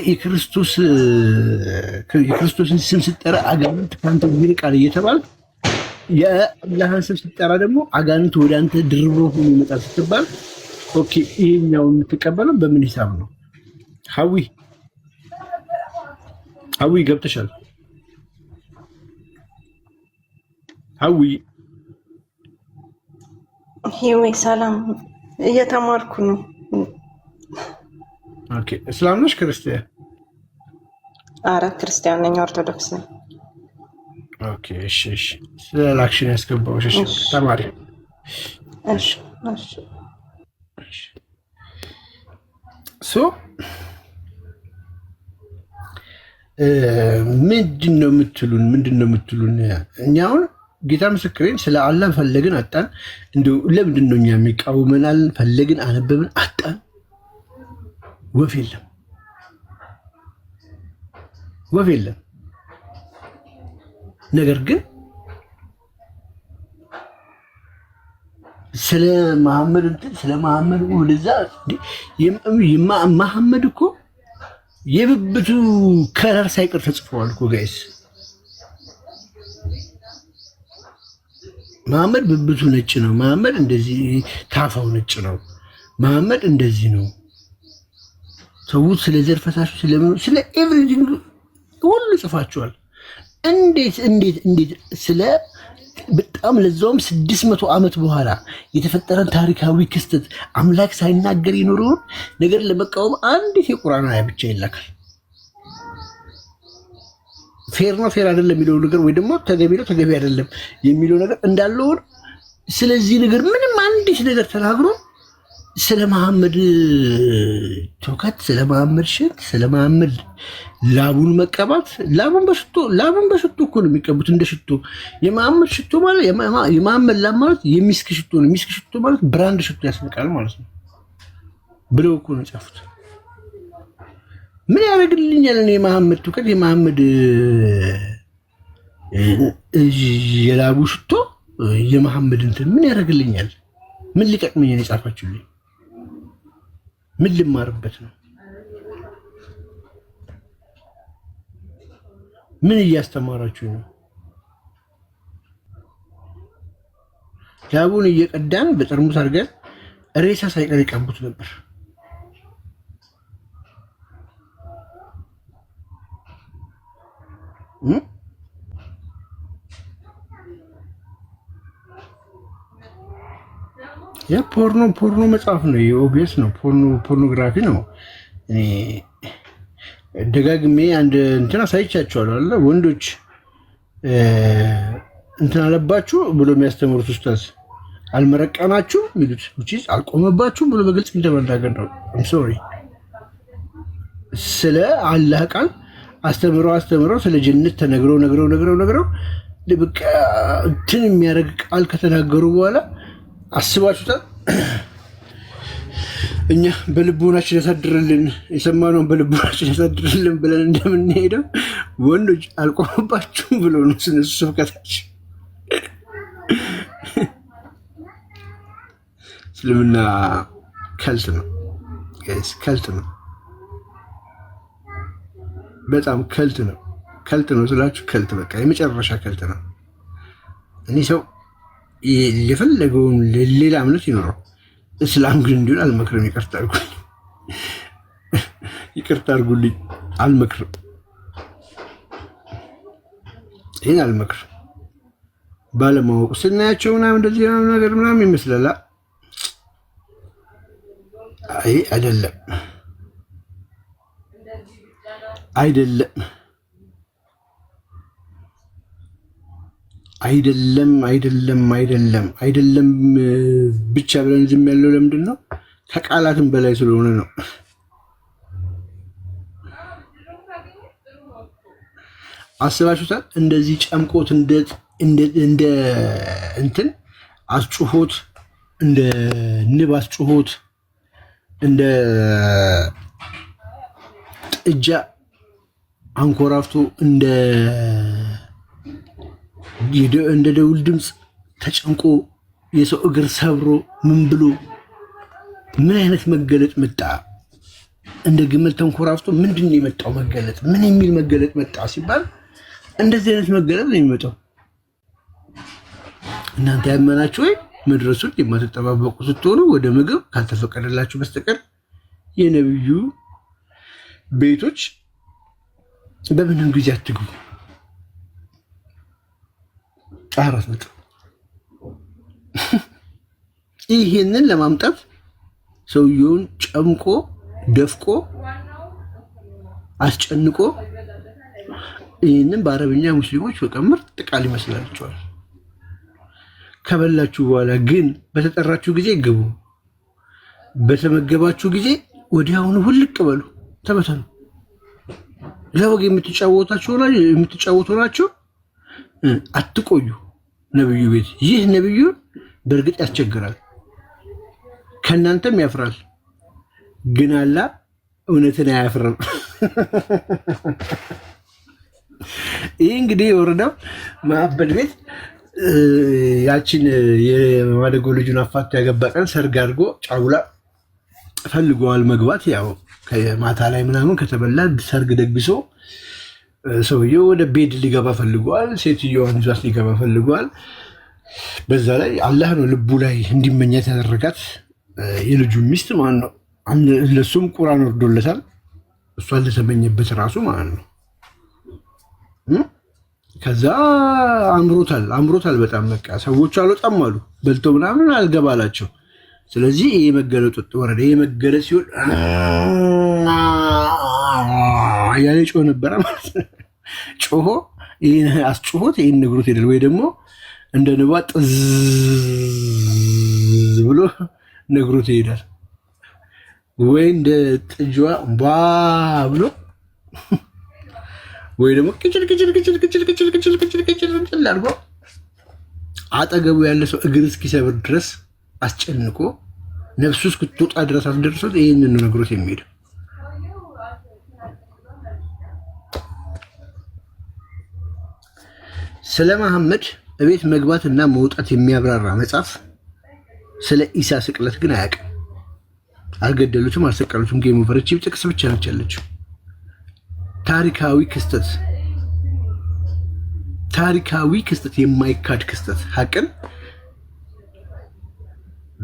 የክርስቶስን ስም ስጠራ አጋንንት ከአንተ ይርቃል እየተባለ የአላህን ስም ስጠራ ደግሞ አጋንንት ወደ አንተ ድርቦ ሆኖ ይመጣል ስትባል፣ ኦኬ ይሄኛው የምትቀበለው በምን ሂሳብ ነው? ሀዊ ገብተሻል? ሀዊ ይሄ ሰላም እየተማርኩ ነው። ኦኬ እስላም ነሽ ክርስቲያን? አረ ክርስቲያን ነኝ፣ ኦርቶዶክስ ነኝ። ኦኬ እሺ ስለ ላክሽን ያስገባው እሺ ተማሪ እሺ ሶ ምንድነው የምትሉን? እኛውን ጌታ ምስክሬን ስለ አላህ ፈለግን አጣን። እንደው ለምንድን ነው እኛ የሚቃወመናል? ፈለግን አነበብን አጣን። ወፍ የለም። ነገር ግን ስለ መሐመድ ወደዛ መሐመድ እኮ የብብቱ ከለር ሳይቀር ተጽፈዋል እኮ ጋይስ። መሐመድ ብብቱ ነጭ ነው። መሐመድ እንደዚህ ታፋው ነጭ ነው። መሐመድ እንደዚህ ነው። ሰው ስለ ዘር ፈሳሹ ስለ ኤቭሪቲንግ ሁሉ ጽፋቸዋል። እንዴት ስለ በጣም ለዛውም 600 ዓመት በኋላ የተፈጠረን ታሪካዊ ክስተት አምላክ ሳይናገር የኖረውን ነገር ለመቃወም አንዲት የቁርአን አያ ብቻ ይላካል። ፌር ነው ፌር አይደለም የሚለው ነገር ወይ ደግሞ ተገቢ ነው ተገቢ አይደለም የሚለው ነገር እንዳለው፣ ስለዚህ ነገር ምንም አንዲት ነገር ተናግሮ ስለ መሐመድ ትውከት፣ ስለ መሐመድ ሽት፣ ስለ መሐመድ ላቡን መቀባት፣ ላቡን በሽቶ እኮ ነው የሚቀቡት እንደ ሽቶ። የመሐመድ ሽቶ ማለት የመሐመድ ላብ ማለት የሚስክ ሽቶ ነው። የሚስክ ሽቶ ማለት ብራንድ ሽቶ ያስነቃል ማለት ነው ብለው እኮ ነው የጻፉት። ምን ያደርግልኛል እኔ የመሐመድ ትውከት፣ የመሐመድ የላቡ ሽቶ፣ የመሐመድ እንትን ምን ያደርግልኛል? ምን ሊጠቅመኝ ነው የጻፋችሁልኝ? ምን ልማርበት ነው? ምን እያስተማራችሁ ነው? ላቡን እየቀዳን በጠርሙስ አድርገን ሬሳ ሳይቀር ይቀቡት ነበር። ያ ፖርኖ መጽሐፍ ነው። የኦቢኤስ ነው። ፖርኖግራፊ ነው። እኔ ደጋግሜ አንድ እንትን አሳይቻቸዋለሁ አለ ወንዶች እንትን አለባችሁ ብሎ የሚያስተምሩት ኡስታዝ አልመረቀናችሁ የሚሉት ውጪ አልቆመባችሁም ብሎ በግልጽ እንደመናገር ነው። ሶሪ ስለ አላህ ቃል አስተምረው ስለ ጀነት ነግረው በቃ እንትን የሚያደርግ ቃል ከተናገሩ በኋላ አስባችሁታል? እኛ በልቦናችን ያሳድርልን የሰማነውን በልቦናችን ያሳድርልን ብለን እንደምንሄደው ወንዶች አልቆመባችሁም ብሎ ነው ስነሱ ስብከታችን። እስልምና ከልት ነው፣ ከልት ነው፣ በጣም ከልት ነው። ከልት ነው ስላችሁ ከልት በቃ የመጨረሻ ከልት ነው። እኔ ሰው የፈለገውን ሌላ እምነት ይኖረው እስላም ግን እንዲሆን አልመክርም። ይቅርታ አድርጉልኝ፣ አልመክርም። ይህን አልመክርም። ባለማወቁ ስናያቸው ምናምን እንደዚህ ነገር ምናምን ይመስላል። አይ አይደለም፣ አይደለም፣ አይደለም፣ አይደለም፣ አይደለም፣ አይደለም ብቻ ብለን ዝም ያለው ለምንድን ነው? ከቃላትም በላይ ስለሆነ ነው። አስባችሁታል? እንደዚህ ጨምቆት እንደ እንትን አስጩሆት፣ እንደ ንብ አስጩሆት፣ እንደ ጥጃ አንኮራፍቶ እንደ ደውል ድምፅ ተጨንቆ የሰው እግር ሰብሮ ምን ብሎ ምን አይነት መገለጥ መጣ? እንደ ግመል ተንኮራፍቶ ምንድን ነው የመጣው መገለጥ? ምን የሚል መገለጥ መጣ ሲባል እንደዚህ አይነት መገለጥ ነው የሚመጣው። እናንተ ያመናችሁ ወይ መድረሱን የማትጠባበቁ ስትሆኑ ወደ ምግብ ካልተፈቀደላችሁ በስተቀር የነብዩ ቤቶች በምንም ጊዜ አትግቡ። አራት ነጥብ። ይህንን ለማምጣት ሰውየውን ጨምቆ ደፍቆ አስጨንቆ ይህንን በአረብኛ ሙስሊሞች በቃ ምርጥ ቃል ይመስላቸዋል። ከበላችሁ በኋላ ግን በተጠራችሁ ጊዜ ግቡ፣ በተመገባችሁ ጊዜ ወዲያውኑ ውልቅ በሉ፣ ተበተኑ። ለወግ የምትጫወቱ ናቸው፣ አትቆዩ ነብዩ ቤት። ይህ ነብዩ በእርግጥ ያስቸግራል፣ ከእናንተም ያፍራል፣ ግን አላህ እውነትን አያፍርም። ይህ እንግዲህ የወረደው ማዕበል ቤት ያችን የማደጎ ልጁን አፋቶ ያገባ ቀን ሰርግ አድርጎ ጫጉላ ፈልገዋል መግባት። ያው ከማታ ላይ ምናምን ከተበላ ሰርግ ደግሶ ሰውየው ወደ ቤድ ሊገባ ፈልገዋል። ሴትዮዋን ይዟት ሊገባ ፈልገዋል። በዛ ላይ አላህ ነው ልቡ ላይ እንዲመኛት ያደረጋት የልጁ ሚስት ማለት ነው። ለሱም ቁርአን ወርዶለታል፣ እሷን ለተመኘበት ራሱ ማለት ነው። ከዛ አምሮታል በጣም በቃ ሰዎቹ አልወጣም አሉ፣ በልቶ ምናምን አልገባላቸው። ስለዚህ ይሄ መገለጥ ወረደ። ይሄ መገለጥ ሲሆን ያለ ጮህ ነበረ ማለት ነው። ጮሆ ይሄን አስጮሆት ይሄን ነግሮት ሄደል። ወይ ደግሞ እንደ ንባ ጥዝ ብሎ ነግሮት ይሄዳል። ወይ እንደ ጥጃዋ ባ ብሎ ወይ ደግሞ ቅጭል አድርጎ አጠገቡ ያለ ሰው እግር እስኪሰብር ድረስ አስጨንቆ ነፍሱ እስክትወጣ ድረስ አስደርሶት ይህንን ነግሮት የሚሄደው። ስለ መሐመድ እቤት መግባት እና መውጣት የሚያብራራ መጽሐፍ ስለ ኢሳ ስቅለት ግን አያውቅም። አልገደሉትም፣ አልሰቀሉትም። ጌም ኦቨር። እቺ ጥቅስ ብቻ ነች ያለችው። ታሪካዊ ክስተት የማይካድ ክስተት ሀቅን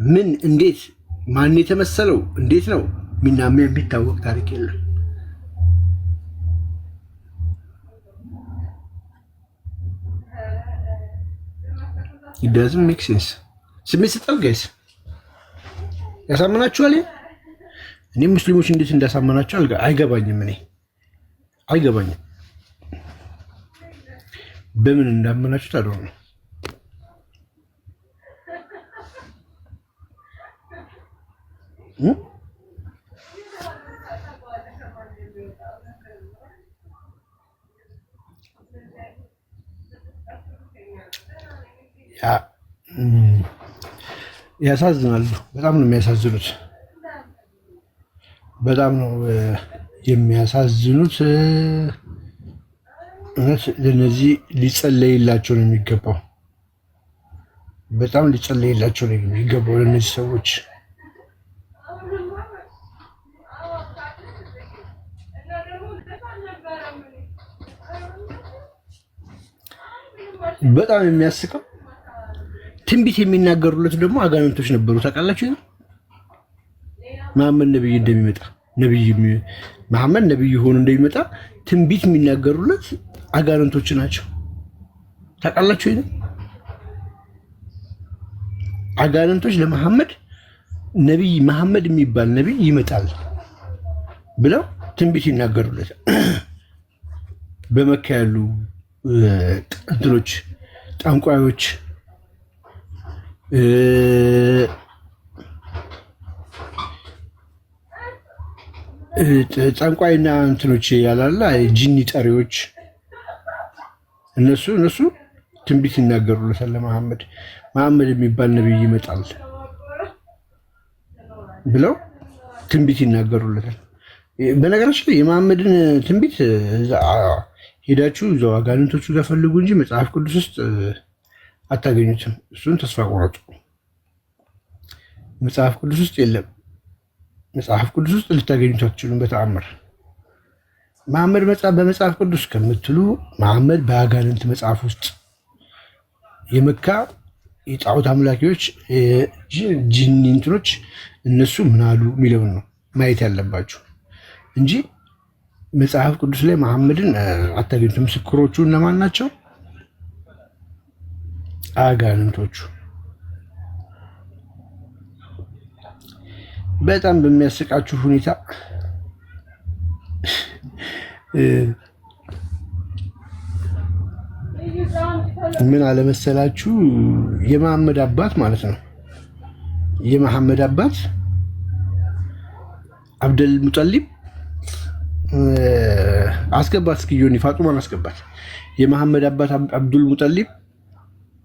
ምን እንዴት ማን የተመሰለው እንዴት ነው ሚናሚያ የሚታወቅ ታሪክ የለም። it doesn't make sense። ስሜት ስጠው ጋይስ ያሳምናችኋል። እኔ ሙስሊሞች እንዴት እንዳሳመናቸው አይገባኝም። አይገባኝም በምን እንዳመናችሁ ታዲያ ነው። ያሳዝናሉ። በጣም ነው የሚያሳዝኑት። በጣም ነው የሚያሳዝኑት። እውነት ለነዚህ ሊጸለይላቸው ነው የሚገባው። በጣም ሊጸለይላቸው ነው የሚገባው ለነዚህ ሰዎች። በጣም የሚያስቀው ትንቢት የሚናገሩለት ደግሞ አጋንንቶች ነበሩ። ታውቃላችሁ መሐመድ ነብይ እንደሚመጣ መሐመድ ነብይ ሆኖ እንደሚመጣ ትንቢት የሚናገሩለት አጋንንቶች ናቸው። ታውቃላችሁ አጋንንቶች ለመሐመድ ነብይ መሐመድ የሚባል ነብይ ይመጣል ብለው ትንቢት ይናገሩለት። በመካ ያሉ እንትኖች ጠንቋዮች ጠንቋይና እንትኖች ያላላ ጂኒ ጠሪዎች እነሱ ትንቢት ይናገሩለታል ለመሐመድ። መሐመድ የሚባል ነብይ ይመጣል ብለው ትንቢት ይናገሩለታል። በነገራችን ላይ የመሐመድን ትንቢት ሄዳችሁ እዛው አጋንንቶቹ ጋር ፈልጉ እንጂ መጽሐፍ ቅዱስ ውስጥ አታገኙትም። እሱን ተስፋ ቆረጡ። መጽሐፍ ቅዱስ ውስጥ የለም። መጽሐፍ ቅዱስ ውስጥ ልታገኙት አትችሉም በተአምር። መሐመድ በመጽሐፍ ቅዱስ ከምትሉ መሐመድ በአጋንንት መጽሐፍ ውስጥ የመካ የጣዖት አምላኪዎች ጂኒ እንትኖች እነሱ ምን አሉ የሚለውን ነው ማየት ያለባችሁ እንጂ መጽሐፍ ቅዱስ ላይ መሐመድን አታገኙት። ምስክሮቹ እነማን ናቸው? አጋንንቶቹ። በጣም በሚያስቃችሁ ሁኔታ ምን አለመሰላችሁ፣ የመሐመድ አባት ማለት ነው የመሐመድ አባት አብደል ሙጠሊብ አስገባት። እስኪ ዮኒ ፋጡማን አስገባት። የመሐመድ አባት አብዱል ሙጠሊብ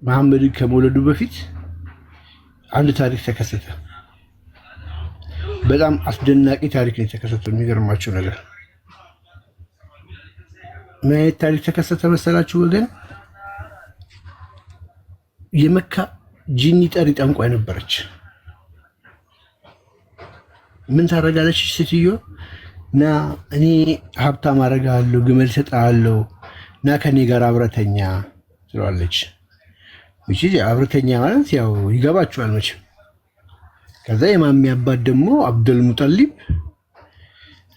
መሐመድን ከመውለዱ በፊት አንድ ታሪክ ተከሰተ። በጣም አስደናቂ ታሪክ ነው የተከሰተው። የሚገርማችሁ ነገር ምን አይነት ታሪክ ተከሰተ መሰላችሁ ወገን? የመካ ጂኒ ጠሪ ጠንቋይ ነበረች። ምን ታደርጋለች ሴትዮ? ና እኔ ሀብታም አደርግሃለሁ፣ ግመል እሰጥሃለሁ፣ ና ከኔ ጋር አብረተኛ ትለዋለች። አብረተኛ ማለት ያው ይገባችኋል መቼም። ከዛ የማሚ አባት ደግሞ አብዱል ሙጠሊብ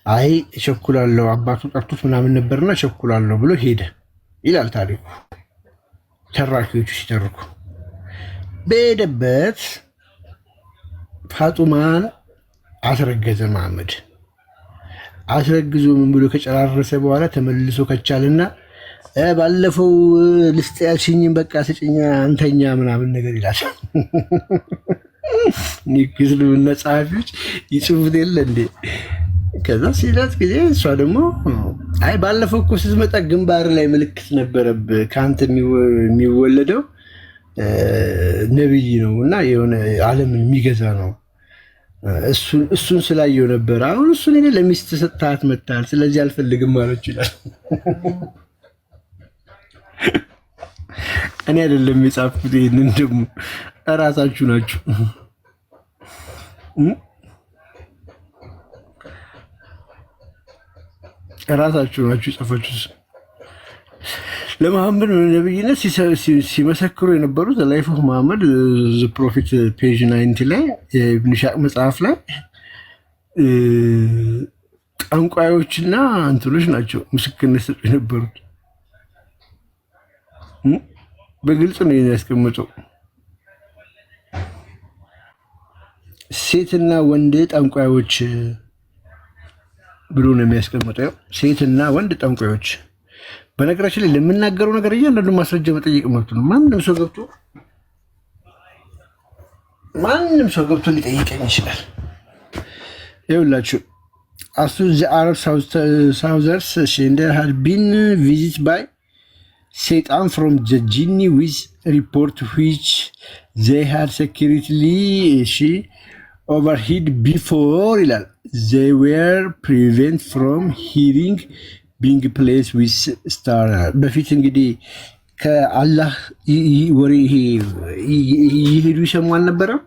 አይ እቸኩላለሁ፣ አባቱ ጠርቶት ምናምን ነበርና እቸኩላለሁ ብሎ ሄደ ይላል ታሪኩ፣ ተራኪዎቹ ሲተርኩ። በሄደበት ፋጡማን አስረገዘ መሐመድ። አስረግዞ ምን ብሎ ከጨራረሰ በኋላ ተመልሶ ከቻልና ባለፈው ልስጥ ያልሽኝም በቃ ስጭኛ አንተኛ ምናምን ነገር ይላል። እስልምና ጸሐፊዎች ይጽፉት የለ እንዴ? ከዛ ሲላት ጊዜ እሷ ደግሞ አይ ባለፈው እኮ ስትመጣ ግንባር ላይ ምልክት ነበረብህ፣ ከአንተ የሚወለደው ነብይ ነው እና የሆነ ዓለምን የሚገዛ ነው፣ እሱን ስላየው ነበር። አሁን እሱን እኔ ለሚስት ሰጥታት መታል፣ ስለዚህ አልፈልግም ማለት ይችላል። እኔ አይደለም የጻፍኩት፣ ይሄንን ደግሞ እራሳችሁ ናችሁ። እራሳችሁ ናችሁ የጻፋችሁት። ለመሐመድ ነብይነት ሲመሰክሩ የነበሩት ላይፍ ኦፍ መሐመድ ዘ ፕሮፌት ፔጅ 90 ላይ የኢብን ሻቅ መጽሐፍ ላይ ጠንቋዮችና እንትኖች ናቸው ምስክርነት ሰጡ የነበሩት። በግልጽ ነው ያስቀመጠው። ሴትና ወንድ ጠንቋዮች ብሎ ነው የሚያስቀምጠው። ሴትና ወንድ ጠንቋዮች። በነገራችን ላይ ለምናገረው ነገር እያንዳንዱ ማስረጃ መጠየቅ መብቱ ነው። ማንም ሰው ገብቶ ሊጠይቀኝ ይችላል። ይኸውላችሁ አሱ ዘ አረብ ሳውዘርስ ሼንደር ሃድ ቢን ቪዚት ባይ Satan from the genie with report which they had secretly overheard before ይላል they were prevent from hearing being placed with star በፊት እንግዲህ ከአላህ ወሬ ይሄዱ ይሰሙ አልነበረም።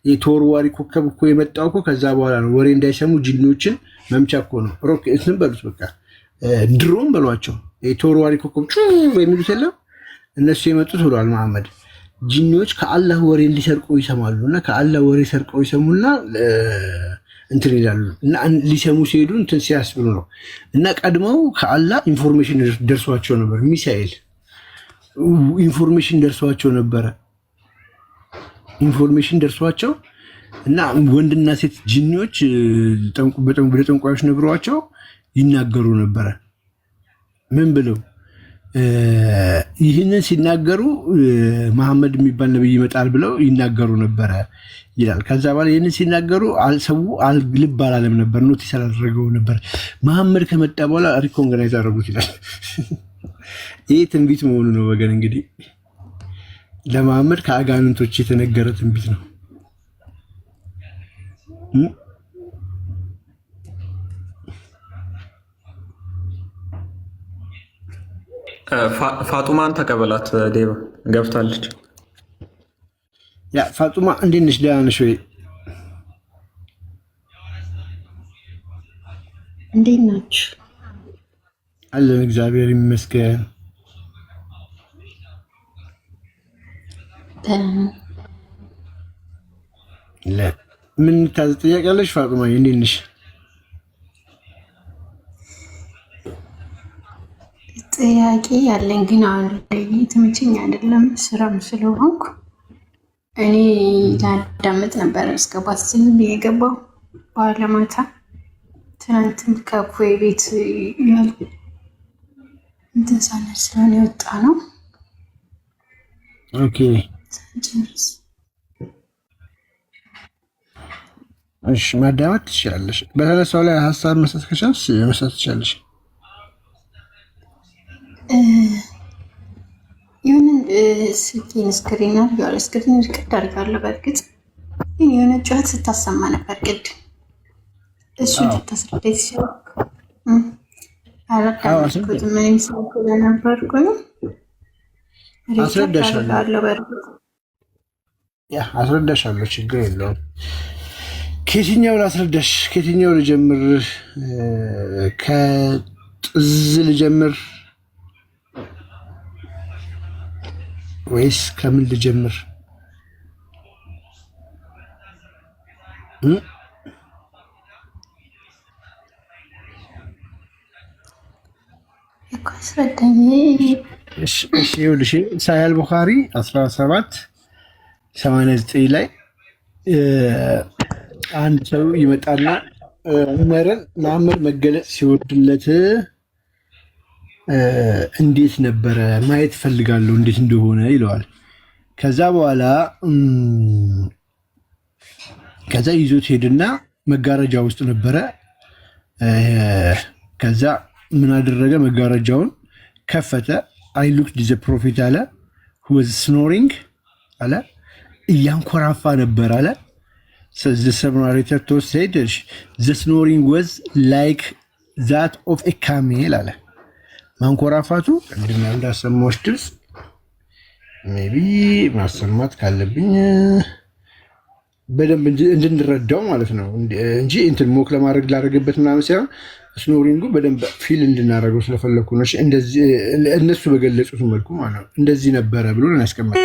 የተወርዋሪ ኮከብ እኮ የመጣው እኮ ከዛ በኋላ ነው። ወሬ እንዳይሰሙ ጂኒዎችን መምቻ እኮ ነው። ሮኬትን በሉት በቃ ድሮም በሏቸው። የተወርዋሪ ኮከብ የሚሉት የለም እነሱ የመጡት ብሏል መሐመድ። ጂኒዎች ከአላህ ወሬ ሊሰርቁ ይሰማሉ እና ከአላህ ወሬ ሰርቀው ይሰሙና እንትን ይላሉ እና ሊሰሙ ሲሄዱ እንትን ሲያስብሉ ነው እና ቀድመው ከአላህ ኢንፎርሜሽን ደርሷቸው ነበር። ሚሳኤል ኢንፎርሜሽን ደርሷቸው ነበረ። ኢንፎርሜሽን ደርሷቸው እና ወንድና ሴት ጂኒዎች በጠንቋዮች ነግሯቸው ይናገሩ ነበረ። ምን ብለው ይህንን ሲናገሩ መሐመድ የሚባል ነብይ ይመጣል ብለው ይናገሩ ነበረ ይላል። ከዛ በኋላ ይህንን ሲናገሩ ሰው ልብ አላለም ነበር፣ ኖቲስ አላደረገው ነበር። መሐመድ ከመጣ በኋላ ሪኮግናይዝ አደረጉት ይላል። ይህ ትንቢት መሆኑ ነው ወገን። እንግዲህ ለመሐመድ ከአጋንንቶች የተነገረ ትንቢት ነው። ፋጡማን ተቀበላት። ዴባ ገብታለች። ያ ፋጡማ እንዴት ነሽ? ደህና ነሽ ወይ? እንዴት ናችሁ? አለን እግዚአብሔር ይመስገን። ምን ታዝ ጥያቄ አለሽ ፋጡማ? እንዴት ነሽ? ጥያቄ ያለኝ ግን አሁን ላይ ትምችኝ አይደለም፣ ስራም ስለሆንኩ እኔ ላዳምጥ ነበር እስከባት ስል የገባው ባለማታ ትናንትም ከኩዌ ቤት ያል እንትን ሳነር ስለሆነ የወጣ ነው። ኦኬ እሺ፣ ማዳመጥ ትችላለሽ። በተነሳው ላይ ሀሳብ መስጠት ከቻልሽ መስጠት ትችላለሽ። የሆነ ስልኬን ስክሪን አድርጋለ ስክሪን ሪከርድ አድርጋለሁ። በእርግጥ ግን የሆነ ጩኸት ስታሰማ ነበር ቅድም። እሱ ልታስረዳ ይችላል። አላዳመጥኩትም። ምንም ስለነበርኩኝ አስረዳሻለሁ። አስረዳሻለሁ፣ ችግር የለውም። ከየትኛው ላስረዳሽ? ከየትኛው ልጀምር? ከጥዝ ልጀምር ወይስ ከምን ልጀምር? ይኸውልሽ ሳሂህ ቡኻሪ 1789 ላይ አንድ ሰው ይመጣና ዑመርን መሐመድ መገለጽ ሲወድለት እንዴት ነበረ ማየት ፈልጋለሁ እንዴት እንደሆነ ይለዋል። ከዛ በኋላ ከዛ ይዞት ሄድና መጋረጃ ውስጥ ነበረ። ከዛ ምን አደረገ? መጋረጃውን ከፈተ። አይ ሉክድ ዘ ፕሮፌት አለ who was snoring አለ እያንኮራፋ ነበር አለ። the narrator said the snoring was like that of a camel አለ። ማንኮራፋቱ እንድና እንዳሰማዎች ድምፅ ሜቢ ማሰማት ካለብኝ በደንብ እንድንረዳው ማለት ነው እንጂ እንትን ሞክ ለማድረግ ላደረገበት ምናምን ሳይሆን ስኖሪንጉ በደንብ ፊል እንድናደርገው ስለፈለኩ ነው። እንደዚህ እነሱ በገለጹት መልኩ ማለት ነው እንደዚህ ነበረ ብሎ ነው ያስቀመጠው።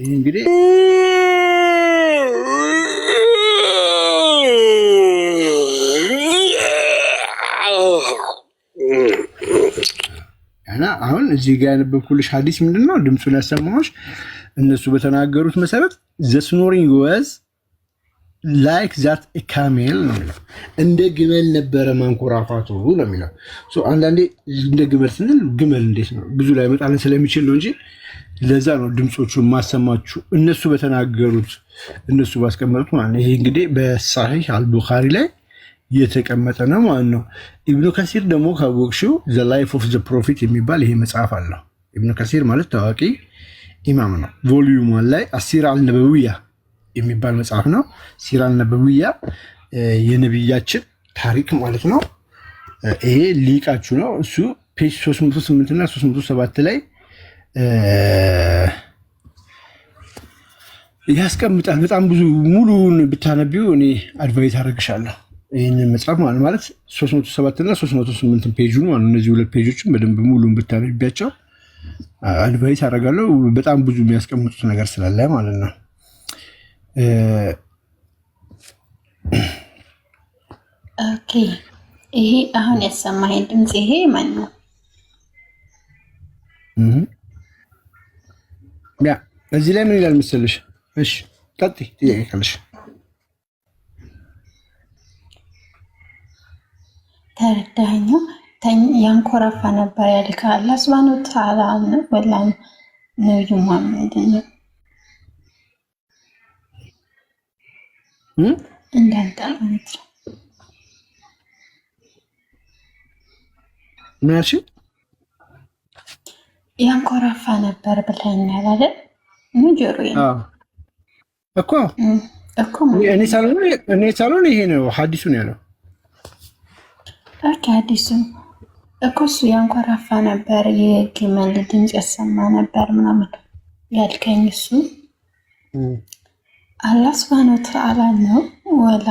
እንግዲህ እና አሁን እዚህ ጋር ያነበብኩልሽ ሐዲስ ምንድነው? ድምፁን ያሰማሁሽ እነሱ በተናገሩት መሰረት the snoring was like that a camel ነው የሚለው። እንደ ግመል ነበረ ማንኮራፋቱ ነው የሚለው። አንዳንዴ እንደ ግመል ስንል ግመል እንዴት ነው ብዙ ላይ መጣልን ስለሚችል ነው እንጂ ለዛ ነው ድምፆቹ ማሰማችሁ እነሱ በተናገሩት እነሱ ባስቀመጡት ማለት ነው። ይሄ እንግዲህ በሳሂህ አልቡኻሪ ላይ የተቀመጠ ነው ማለት ነው። ኢብኑ ከሲር ደግሞ ካወቅሽው ዘ ላይፍ ኦፍ ዘ ፕሮፊት የሚባል ይሄ መጽሐፍ አለው። ኢብኑ ከሲር ማለት ታዋቂ ኢማም ነው። ቮሊዩም 1 ላይ አሲራ አልነበዊያ የሚባል መጽሐፍ ነው። ሲራ አልነበዊያ የነብያችን ታሪክ ማለት ነው። ይሄ ሊቃችሁ ነው። እሱ ፔጅ 308 እና 307 ላይ ያስቀምጣል። በጣም ብዙ ሙሉውን ብታነቢው እኔ አድቫይስ አደርግሻለሁ። ይህንን መጽሐፍ ማለት 307 እና 308 ፔጁ ነው። እነዚህ ሁለት ፔጆችን በደንብ ሙሉን ብታነቢያቸው አድቫይስ አደርጋለሁ። በጣም ብዙ የሚያስቀምጡት ነገር ስላለ ማለት ነው። ኦኬ፣ ይሄ አሁን ያሰማኸኝ ድምፅ ይሄ ማን ነው? ያ እዚህ ላይ ምን ይላል መሰለሽ? እሺ ቀጥይ፣ ጥያቄ ካለሽ። ተረዳኸኝ? ያንኮራፋ ነበር ያልከ አላህ ሱብሃነሁ ወተዓላ ነው ወላ ነብዩ መሐመድ ነው? እንዳንተ ማለት ነው። ማሺ ያንኮራፋ ነበር ብለኛል አይደል? ሙጆሪ እኮ እኔ ሳልሆን ይሄ ነው ሐዲሱ ነው ያለው። ኦኬ፣ ሐዲሱ እኮ እሱ ያንኮራፋ ነበር፣ የግመል ድምፅ ያሰማ ነበር ምናምን ያልከኝ እሱ አላህ ሱብሃነሁ ወተዓላ ነው ወላ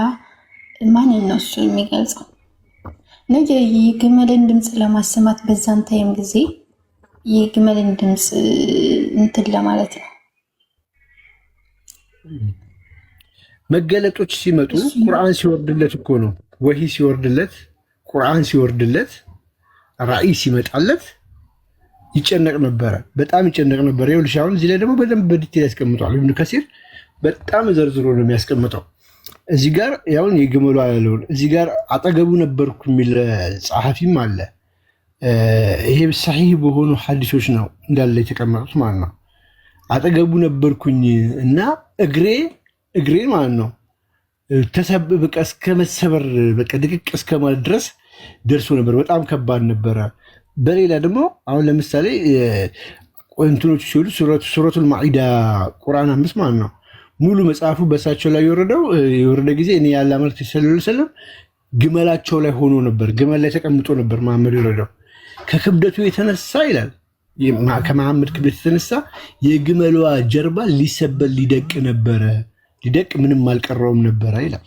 ማን ነው እሱ የሚገልጸው? ነገ የግመልን ድምፅ ለማሰማት በዛን ታይም ጊዜ የግመልን ድምፅ እንትን ለማለት ነው። መገለጦች ሲመጡ ቁርአን ሲወርድለት እኮ ነው። ወሂ ሲወርድለት፣ ቁርአን ሲወርድለት፣ ራእይ ሲመጣለት ይጨነቅ ነበረ። በጣም ይጨነቅ ነበር። ይኸውልሽ አሁን እዚህ ላይ ደግሞ በደንብ በዲቴል ያስቀምጠዋል ኢብኑ ከሲር በጣም ዘርዝሮ ነው የሚያስቀምጠው። እዚህ ጋር ያውን የግመሉ አላለውን እዚህ ጋር አጠገቡ ነበርኩ የሚል ጸሐፊም አለ። ይሄ ሰሒህ በሆኑ ሐዲሶች ነው እንዳለ የተቀመጡት ማለት ነው። አጠገቡ ነበርኩኝ እና እግሬ ማለት ነው በቃ እስከ መሰበር በቃ ድቅቅ እስከ ማለት ድረስ ደርሶ ነበር። በጣም ከባድ ነበረ። በሌላ ደግሞ አሁን ለምሳሌ እንትኖቹ ሲወዱ ሱረቱል ማኢዳ ቁርአን 5 ማለት ነው ሙሉ መጽሐፉ በሳቸው ላይ የወረደ ጊዜ እኔ ያለ መልክት ሰለላሁ ዐለይሂ ወሰለም ግመላቸው ላይ ሆኖ ነበር። ግመል ላይ ተቀምጦ ነበር መሐመድ የወረደው። ከክብደቱ የተነሳ ይላል ከመሐመድ ክብደት የተነሳ የግመሏ ጀርባ ሊሰበል ሊደቅ ነበረ። ሊደቅ ምንም አልቀረውም ነበረ ይላል።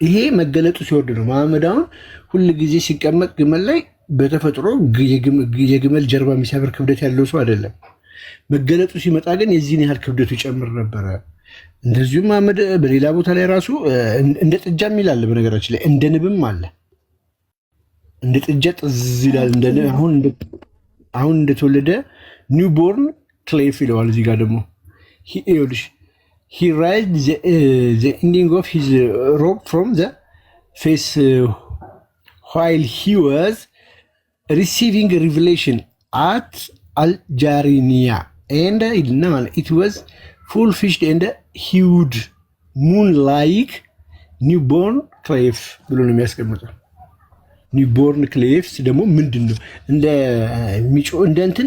ይሄ መገለጡ ሲወርድ ነው። መሐመድ አሁን ሁል ጊዜ ሲቀመጥ ግመል ላይ በተፈጥሮ የግመል ጀርባ የሚሰብር ክብደት ያለው ሰው አይደለም። መገለጡ ሲመጣ ግን የዚህን ያህል ክብደቱ ይጨምር ነበረ። እንደዚሁም መሐመድ በሌላ ቦታ ላይ ራሱ እንደ ጥጃም ይላል። በነገራችን ላይ እንደ ንብም አለ። እንደ ጥጃ ጥዝ ይላል። አሁን እንደተወለደ ኒውቦርን ክሌፍ ይለዋል። እዚህ ጋር ደግሞ ይኸውልሽ he raised the ending of his robe from the face while he was receiving revelation at Al-Jariniya and it was full-fished and huge moon-like newborn calf ብሎ ነው የሚያስቀምጠው። ኒውቦርን ክሌፍስ ደግሞ ምንድን ነው?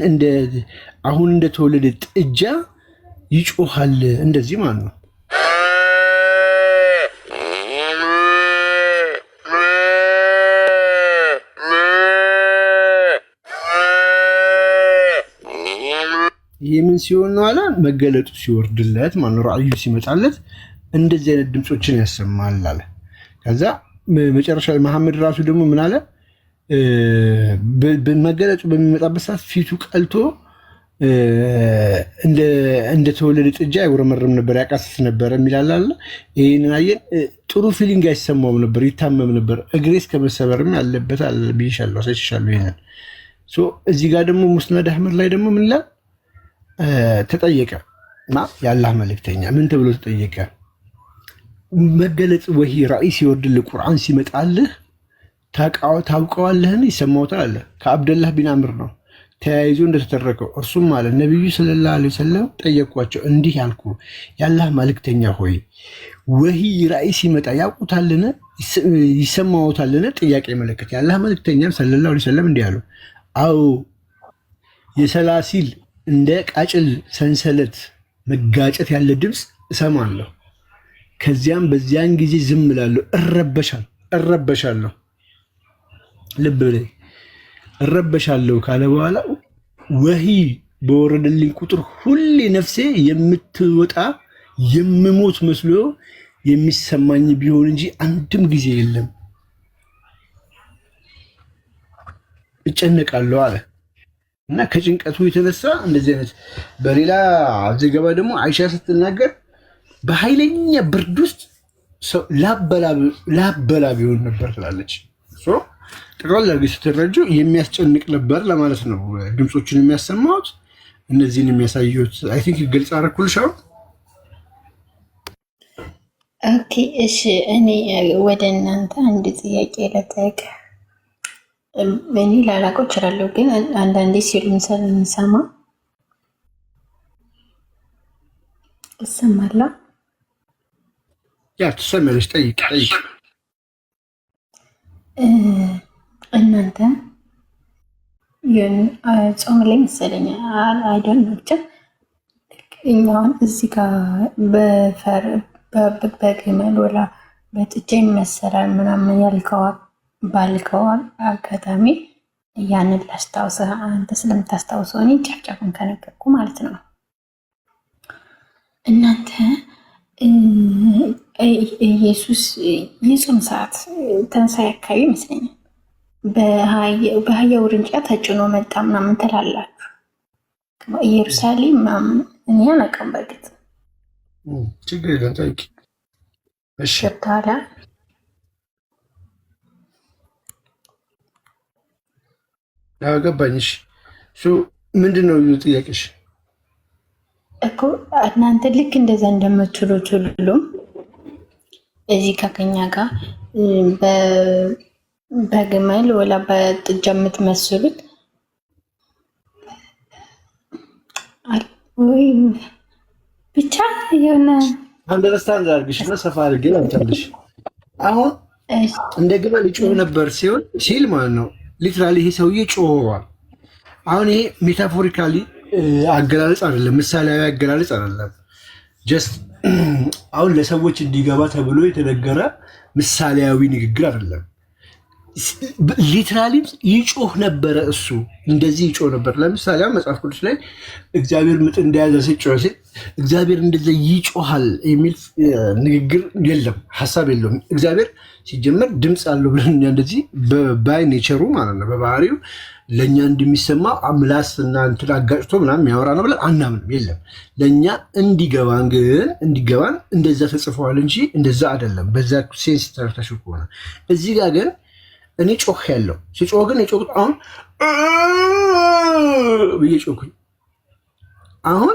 እንደ አሁን እንደተወለደ ጥጃ ይጮሃል እንደዚህ ማለት ነው። ይህ ምን ሲሆን ነው አለ? መገለጡ ሲወርድለት ማለት ነው። ራእዩ ሲመጣለት እንደዚህ አይነት ድምፆችን ያሰማል አለ። ከዛ መጨረሻ ላይ መሐመድ ራሱ ደግሞ ምን አለ? መገለጡ በሚመጣበት ሰዓት ፊቱ ቀልቶ እንደተወለደ ጥጃ አይወረመረም ነበር፣ ያቃስት ነበር የሚላል አለ። ይህንን አየን። ጥሩ ፊሊንግ አይሰማውም ነበር፣ ይታመም ነበር። እግሬ እስከ መሰበርም ያለበት አለ ብዬሻለሁ፣ አሳይሻለሁ። ይሄንን እዚህ ጋር ደግሞ ሙስነድ አህመድ ላይ ደግሞ ምን ይላል? ተጠየቀ የአላህ መልእክተኛ ምን ተብሎ ተጠየቀ? መገለጽ ወሂ ራእይ ሲወርድልህ ቁርአን ሲመጣልህ ታውቀዋለህን? ይሰማውታል አለ። ከአብደላህ ቢን አምር ነው። ተያይዞ እንደተተረከው እርሱም ማለት ነቢዩ ሰለላሁ ዐለይሂ ወሰለም ጠየቋቸው፣ እንዲህ ያልኩ የአላህ መልእክተኛ ሆይ ወሂይ ራእይ ሲመጣ ያውቁታልን? ይሰማዎታልን? ጥያቄ መለከት። የአላህ መልእክተኛም ሰለላሁ ዐለይሂ ወሰለም እንዲህ አሉ፣ አዎ የሰላሲል እንደ ቃጭል ሰንሰለት መጋጨት ያለ ድምፅ እሰማለሁ። ከዚያም በዚያን ጊዜ ዝም እላለሁ፣ እረበሻለሁ። ልብ በለኝ፣ እረበሻለሁ ካለ በኋላ ወሂይ በወረደልኝ ቁጥር ሁሌ ነፍሴ የምትወጣ የምሞት መስሎ የሚሰማኝ ቢሆን እንጂ አንድም ጊዜ የለም እጨነቃለሁ አለ እና ከጭንቀቱ የተነሳ እንደዚህ አይነት። በሌላ ዘገባ ደግሞ አይሻ ስትናገር በኃይለኛ ብርድ ውስጥ ላበላ ቢሆን ነበር ትላለች። ጠቅላላ አድርገሽ ስትረጁ የሚያስጨንቅ ነበር ለማለት ነው። ድምፆችን የሚያሰማሁት እነዚህን የሚያሳዩት አይ ቲንክ ግልጽ አደረኩልሽ። ኦኬ እሺ፣ እኔ ወደ እናንተ አንድ ጥያቄ ልጠይቅ። እኔ ላላውቀው እችላለሁ፣ ግን አንዳንዴ ሲሉን ስለምሰማ እሰማለሁ። ያ ትሰሚያለሽ? ጠይቅ። እናንተ ጾም ላይ መሰለኝ አይደል? ብቻ እኛውን እዚህ ጋር በግመል ወላ በጥጃ ይመሰላል ምናምን ያልከዋል ባልከዋል አጋጣሚ ያንን ላስታውሰህ፣ አንተ ስለምታስታውሰው እኔ ጫፍጫፉን ከነገርኩ ማለት ነው። እናንተ ኢየሱስ የጾም ሰዓት ተንሳይ አካባቢ ይመስለኛል በአህያ ውርንጫ ተጭኖ መጣ ምናምን ትላላችሁ። ኢየሩሳሌም ምናምን እኔ አላውቅም በእርግጥ ችግር የለም ጠይቂ። እሺ ገብቶሃል? ገባኝ። እሺ ምንድን ነው ጥያቄሽ? እኮ እናንተ ልክ እንደዛ እንደምትሉት ሁሉም እዚህ ከኛ ጋር በግመል ወላ በጥጃ የምትመስሉት ወይ ብቻ የሆነ አንደርስታንድ አድርግሽ እና ሰፋ አድርጌ ላምጣልሽ። አሁን እንደ ግመል ይጮህ ነበር ሲል ማለት ነው። ሊትራሊ ይሄ ሰውዬ ጮኸዋል። አሁን ይሄ ሜታፎሪካሊ አገላለጽ አይደለም፣ ምሳሌያዊ አገላለጽ አይደለም። ጀስት አሁን ለሰዎች እንዲገባ ተብሎ የተነገረ ምሳሌያዊ ንግግር አይደለም። ሊትራሊ ይጮህ ነበረ። እሱ እንደዚህ ይጮህ ነበር። ለምሳሌ መጽሐፍ ቅዱስ ላይ እግዚአብሔር ምጥ እንደያዘ ሲጮህ ሲል እግዚአብሔር እንደዚ ይጮሃል የሚል ንግግር የለም፣ ሀሳብ የለውም። እግዚአብሔር ሲጀመር ድምፅ አለው ብለን እኛ እንደዚህ ባይ ኔቸሩ ማለት ነው በባህሪው ለእኛ እንደሚሰማ ምላስ እና እንትን አጋጭቶ ምናምን የሚያወራ ነው ብለን አናምንም። የለም ለእኛ እንዲገባን እንደዛ ተጽፈዋል እንጂ እንደዛ አይደለም። በዛ ሴንስ ተረተሽ ከሆነ እዚህ ጋር ግን እኔ ጮህ ያለው ሲጮህ ግን የጮህ አሁን ብዬ ጮህኩኝ። አሁን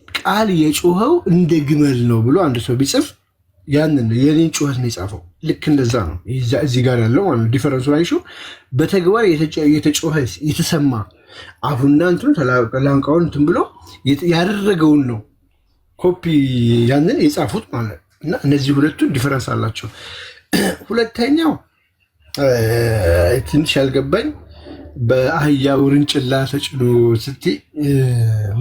ቃል የጮኸው እንደ ግመል ነው ብሎ አንድ ሰው ቢጽፍ ያንን የኔን ጩኸት ነው የጻፈው። ልክ እንደዛ ነው እዚህ ጋር ያለው ማለት ነው። ዲፈረንሱ ላይሹ በተግባር የተጮኸ የተሰማ አፉና እንትኑ ተላንቃውን እንትን ብሎ ያደረገውን ነው ኮፒ ያንን የጻፉት ማለት እና እነዚህ ሁለቱ ዲፈረንስ አላቸው። ሁለተኛው ትንሽ ያልገባኝ በአህያ ውርንጭላ ተጭኖ ስትይ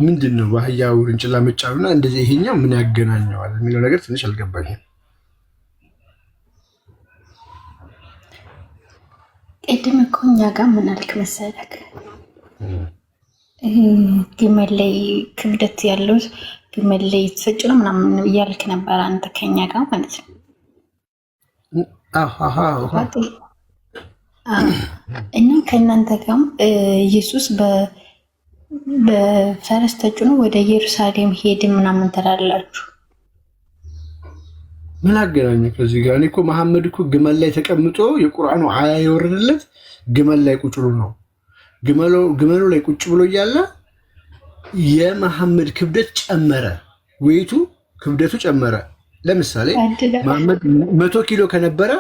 ምንድን ነው በአህያ ውርንጭላ መጫኑና እንደዚህ ይሄኛው ምን ያገናኘዋል የሚለው ነገር ትንሽ አልገባኝም። ቅድም እኮ እኛ ጋር ምን አልክ መሰለክ፣ ግመል ላይ ክብደት ያለው ግመል ላይ ተጭኖ ምናምን እያልክ ነበር አንተ ከኛ ጋር ማለት ነው። እና ከእናንተ ጋርም ኢየሱስ በፈረስ ተጭኖ ወደ ኢየሩሳሌም ሄድ ምናምን ትላላችሁ። ምን አገናኘ ከዚህ ጋር? እኔ እኮ መሐመድ እኮ ግመል ላይ ተቀምጦ የቁርአኑ አያ የወረደለት ግመል ላይ ቁጭ ብሎ ነው። ግመሉ ላይ ቁጭ ብሎ እያለ የመሐመድ ክብደት ጨመረ፣ ክብደቱ ጨመረ። ለምሳሌ መሐመድ 100 ኪሎ ከነበረ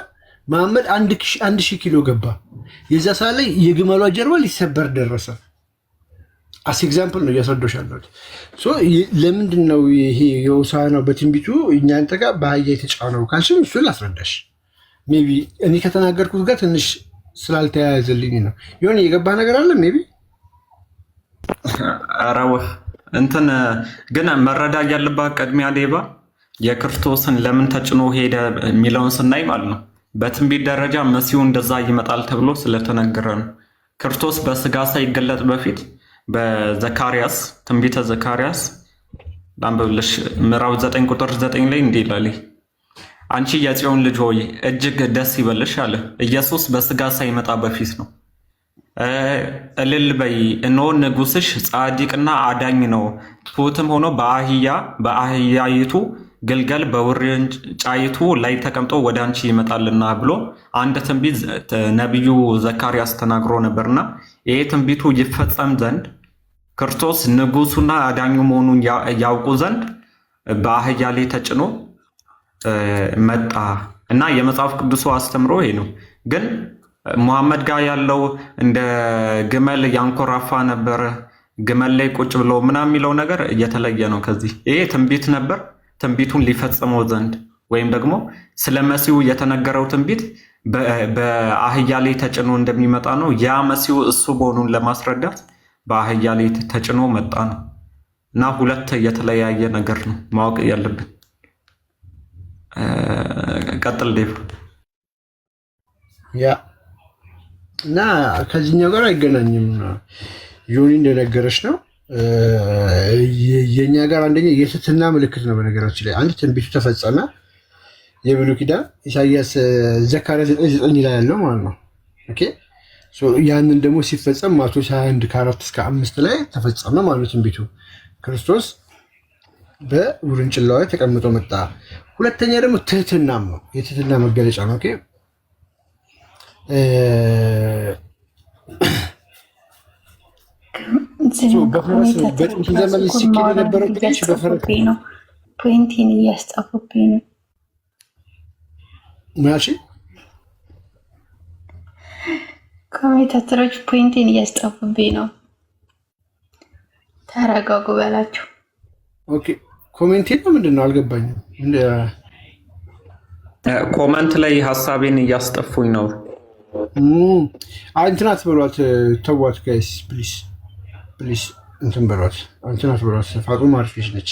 መሐመድ 1000 ኪሎ ገባ። የዛ ሰዓት ላይ የግመሏ ጀርባ ሊሰበር ደረሰ። አስ ኤግዛምፕል ነው እያስረዳሁሽ ያለሁት። ለምንድን ነው ይሄ የሆሳዕናው በትንቢቱ እናንተ ጋር በአህያ የተጫነው ካልሽኝ እሱን ላስረዳሽ። ሜይ ቢ እኔ ከተናገርኩት ጋር ትንሽ ስላልተያያዘልኝ ነው። የሆነ የገባ ነገር አለ ሜይ ቢ ረውህ እንትን ግን መረዳት ያለባት ቅድሚያ ሌባ የክርስቶስን ለምን ተጭኖ ሄደ የሚለውን ስናይ ማለት ነው በትንቢት ደረጃ መሲሁ እንደዛ ይመጣል ተብሎ ስለተነገረ ነው። ክርስቶስ በስጋ ሳይገለጥ በፊት በዘካርያስ ትንቢተ ዘካርያስ ላንብብልሽ ምዕራፍ 9 ቁጥር 9 ላይ እንዲህ ይላል፣ አንቺ የጽዮን ልጅ ሆይ እጅግ ደስ ይበልሽ አለ። ኢየሱስ በስጋ ሳይመጣ በፊት ነው። እልል በይ እነሆ ንጉሥሽ ጻድቅና አዳኝ ነው፣ ትሑትም ሆኖ በአህያይቱ ግልገል በውርንጫይቱ ላይ ተቀምጦ ወደ አንቺ ይመጣልና ብሎ አንድ ትንቢት ነቢዩ ዘካርያስ ተናግሮ ነበርና ይሄ ትንቢቱ ይፈጸም ዘንድ ክርስቶስ ንጉሱና አዳኙ መሆኑን ያውቁ ዘንድ በአህያ ላይ ተጭኖ መጣ እና የመጽሐፍ ቅዱሱ አስተምሮ ይሄ ነው። ግን ሙሐመድ ጋር ያለው እንደ ግመል ያንኮራፋ ነበረ፣ ግመል ላይ ቁጭ ብሎ ምናምን የሚለው ነገር እየተለየ ነው ከዚህ። ይሄ ትንቢት ነበር። ትንቢቱን ሊፈጽመው ዘንድ ወይም ደግሞ ስለ መሲሁ የተነገረው ትንቢት በአህያ ላይ ተጭኖ እንደሚመጣ ነው። ያ መሲሁ እሱ መሆኑን ለማስረዳት በአህያ ላይ ተጭኖ መጣ ነው እና ሁለት የተለያየ ነገር ነው ማወቅ ያለብን። ቀጥል ዴቭ። ያ እና ከዚህኛው ጋር አይገናኝም። ዮኒ እንደነገረች ነው የኛ ጋር አንደኛ የትህትና ምልክት ነው። በነገራችን ላይ አንድ ትንቢቱ ተፈጸመ። የብሉይ ኪዳን ኢሳይያስ ዘካርያስ 9:9 ላይ ያለው ማለት ነው። ኦኬ ያንን ደግሞ ሲፈጸም ማቴዎስ 21 4-5 ላይ ተፈጸመ ማለት ነው ትንቢቱ። ክርስቶስ በውርንጭላው ላይ ተቀምጦ መጣ። ሁለተኛ ደግሞ ትህትናም ነው፣ የትህትና መገለጫ ነው። ኦኬ በጥንት ዘመን ሲኬድ የነበረው ነው። ፖይንቲን እያስጠፉብኝ ነው። ማሺ ኮሜንታተሮች ፖይንቲን እያስጠፉብኝ ነው። ተረጋጉ በላቸው። ኦኬ ኮሜንት ነው ምንድን ነው አልገባኝም። ኮመንት ላይ ሀሳቤን እያስጠፉኝ ነው። እንትን አትበሏት፣ ተዋት ጋይስ ፕሊስ ፕሊስ እንትን በሏት፣ እንትን አትበሏት። ፋጡማ አሪፍ ነች።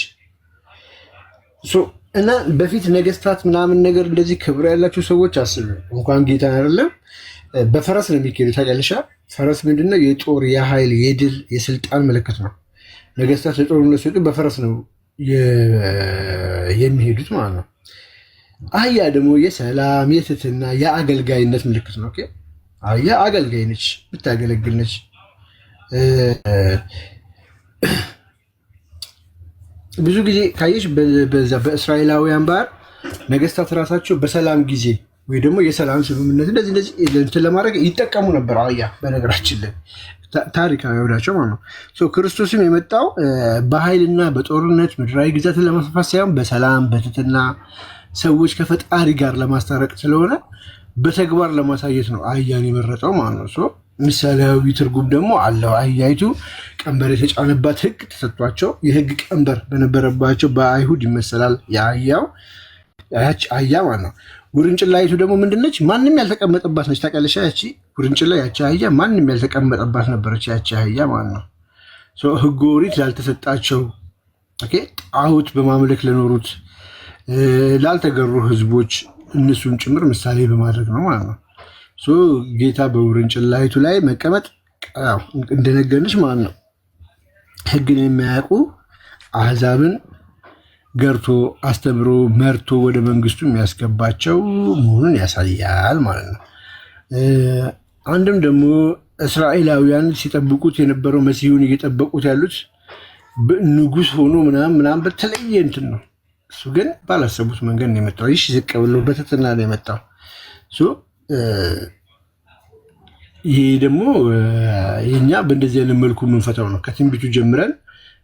እና በፊት ነገስታት ምናምን ነገር እንደዚህ ክብር ያላቸው ሰዎች አስብ እንኳን ጌታን አይደለም በፈረስ ነው የሚካሄዱ። ታውቂያለሽ? ፈረስ ምንድነው? የጦር የኃይል የድል የስልጣን ምልክት ነው። ነገስታት ለጦርነት ሲወጡ በፈረስ ነው የሚሄዱት ማለት ነው። አህያ ደግሞ የሰላም የትህትና የአገልጋይነት ምልክት ነው። ኦኬ አህያ አገልጋይ ነች፣ ብታገለግል ነች። ብዙ ጊዜ ካየሽ በዛ በእስራኤላውያን ባህር ነገስታት ራሳቸው በሰላም ጊዜ ወይ ደግሞ የሰላም ስምምነት እንደዚህ እንትን ለማድረግ ይጠቀሙ ነበር አህያ። በነገራችን ላይ ታሪካዊ ወዳቸው ማለት ነው። ክርስቶስም የመጣው በኃይልና በጦርነት ምድራዊ ግዛትን ለማስፋፋት ሳይሆን በሰላም በትህትና ሰዎች ከፈጣሪ ጋር ለማስታረቅ ስለሆነ በተግባር ለማሳየት ነው አህያን የመረጠው ማለት ነው። ምሳሌያዊ ትርጉም ደግሞ አለው። አህያይቱ ቀንበር የተጫነባት ሕግ ተሰጥቷቸው የሕግ ቀንበር በነበረባቸው በአይሁድ ይመሰላል የአህያው አህያ ማለት ነው። ውርንጭላይቱ ደግሞ ምንድነች? ማንም ያልተቀመጠባት ነች። ታውቂያለሽ? ያቺ ውርንጭላ ያቺ አህያ ማንም ያልተቀመጠባት ነበረች ያቺ አህያ ማለት ነው። ሕገ ኦሪት ላልተሰጣቸው ጣዖት በማምለክ ለኖሩት ላልተገሩ ህዝቦች እነሱን ጭምር ምሳሌ በማድረግ ነው ማለት ነው። ጌታ በውርንጭላይቱ ላይ መቀመጥ እንደነገርንሽ ማለት ነው ህግን የሚያውቁ አህዛብን ገርቶ አስተምሮ መርቶ ወደ መንግስቱ የሚያስገባቸው መሆኑን ያሳያል ማለት ነው። አንድም ደግሞ እስራኤላውያን ሲጠብቁት የነበረው መሲሁን እየጠበቁት ያሉት ንጉስ ሆኖ ምናምን በተለየ እንትን ነው። እሱ ግን ባላሰቡት መንገድ ነው የመጣው። ይህ ዝቅ ብሎ በትህትና ነው የመጣው። ይሄ ደግሞ የኛ በእንደዚህ አይነት መልኩ የምንፈታው ነው። ከትንቢቱ ጀምረን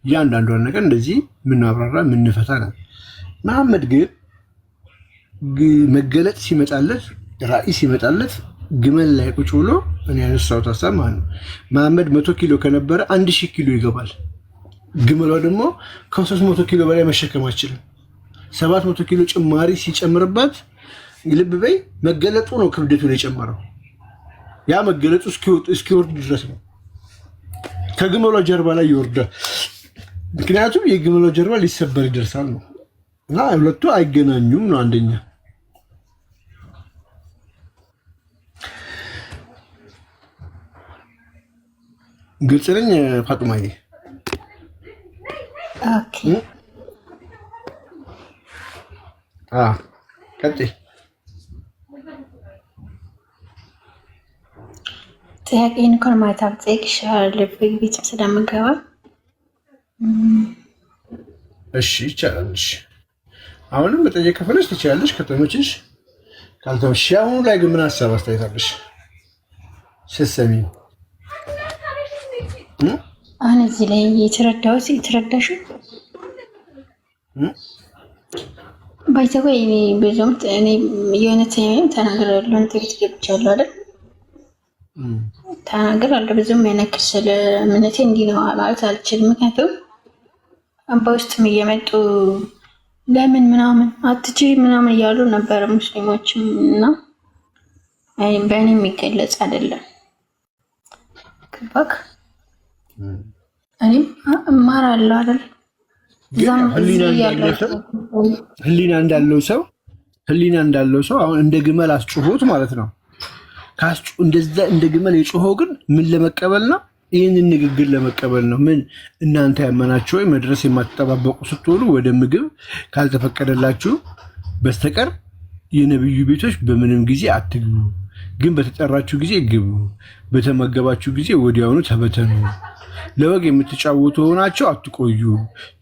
እያንዳንዷን ነገር እንደዚህ የምናብራራ የምንፈታ ነው። መሐመድ ግን መገለጥ ሲመጣለት ራእይ ሲመጣለት ግመል ላይ ቁጭ ብሎ እኔ ያነሳሁት ሀሳብ ማለት ነው። መሐመድ 100 ኪሎ ከነበረ 1000 ኪሎ ይገባል። ግመሏ ደግሞ ከ300 ኪሎ በላይ መሸከም አይችልም። 700 ኪሎ ጭማሪ ሲጨምርባት ልብ በይ መገለጡ ነው ክብደቱን የጨመረው። ያ መገለጡ እስኪወርድ ድረስ ነው። ከግመሏ ጀርባ ላይ ይወርዳል። ምክንያቱም የግመሏ ጀርባ ሊሰበር ይደርሳል ነው እና ሁለቱ አይገናኙም ነው አንደኛ። ግልጽ ነኝ ፋጡማዬ? ኦኬ ቀጥይ። ጥያቄን እንኳን ማታ ብጠይቅ ይሻላል ቤትም ስለምገባ። እሺ ይቻላል። እሺ አሁንም መጠየቅ ከፈለሽ ትችላለሽ፣ ከተመችሽ። ካልተመችሽ አሁኑ ላይ ግን ምን ሀሳብ አስተያየት አለሽ ስትሰሚ? አሁን እዚህ ላይ የተረዳሽው ባይዘው እኔ ብዙም እኔ የእውነት ተናግራለሁ። አንተ ቤት ገብቻለሁ አይደል? ተናግራለሁ። ብዙም ያነክር ስለ እምነቴ እንዲህ ነው ማለት አልችልም። ምክንያቱም በውስጥም እየመጡ ለምን ምናምን አትችይ ምናምን እያሉ ነበር ሙስሊሞችም እና በእኔ የሚገለጽ አይደለም። ክባክ እኔም እማራለሁ አይደል? ህሊና እንዳለው ሰው አሁን እንደ ግመል አስጮሆት ማለት ነው። እንደዛ እንደ ግመል የጮኸው ግን ምን ለመቀበል ነው? ይህንን ንግግር ለመቀበል ነው። ምን እናንተ ያመናችሁ ወይ መድረስ የማትጠባበቁ ስትሆኑ ወደ ምግብ ካልተፈቀደላችሁ በስተቀር የነብዩ ቤቶች በምንም ጊዜ አትግቡ፣ ግን በተጠራችሁ ጊዜ ግቡ፣ በተመገባችሁ ጊዜ ወዲያውኑ ተበተኑ፣ ለወግ የምትጫወቱ ሆናችሁ አትቆዩ።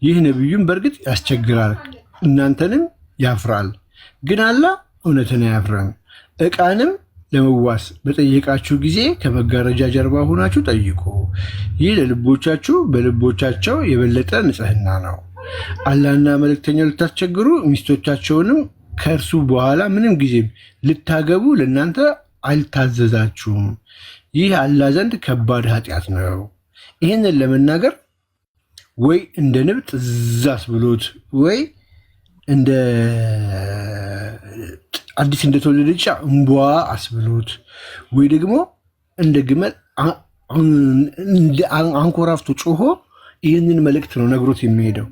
ይህ ነብዩን በእርግጥ ያስቸግራል፣ እናንተንም ያፍራል፣ ግን አላህ እውነትን አያፍርም። ዕቃንም ለመዋስ በጠየቃችሁ ጊዜ ከመጋረጃ ጀርባ ሆናችሁ ጠይቁ። ይህ ለልቦቻችሁ በልቦቻቸው የበለጠ ንጽህና ነው። አላህና መልእክተኛው ልታስቸግሩ ሚስቶቻቸውንም ከእርሱ በኋላ ምንም ጊዜም ልታገቡ ለእናንተ አልታዘዛችሁም። ይህ አላህ ዘንድ ከባድ ኃጢአት ነው። ይህንን ለመናገር ወይ እንደ ንብ ጥዛስ ብሎት ወይ እንደ አዲስ እንደተወለደች እንቧ አስብሎት ወይ ደግሞ እንደ ግመል አንኮራፍቶ ጮሆ ይህንን መልእክት ነው ነግሮት የሚሄደው።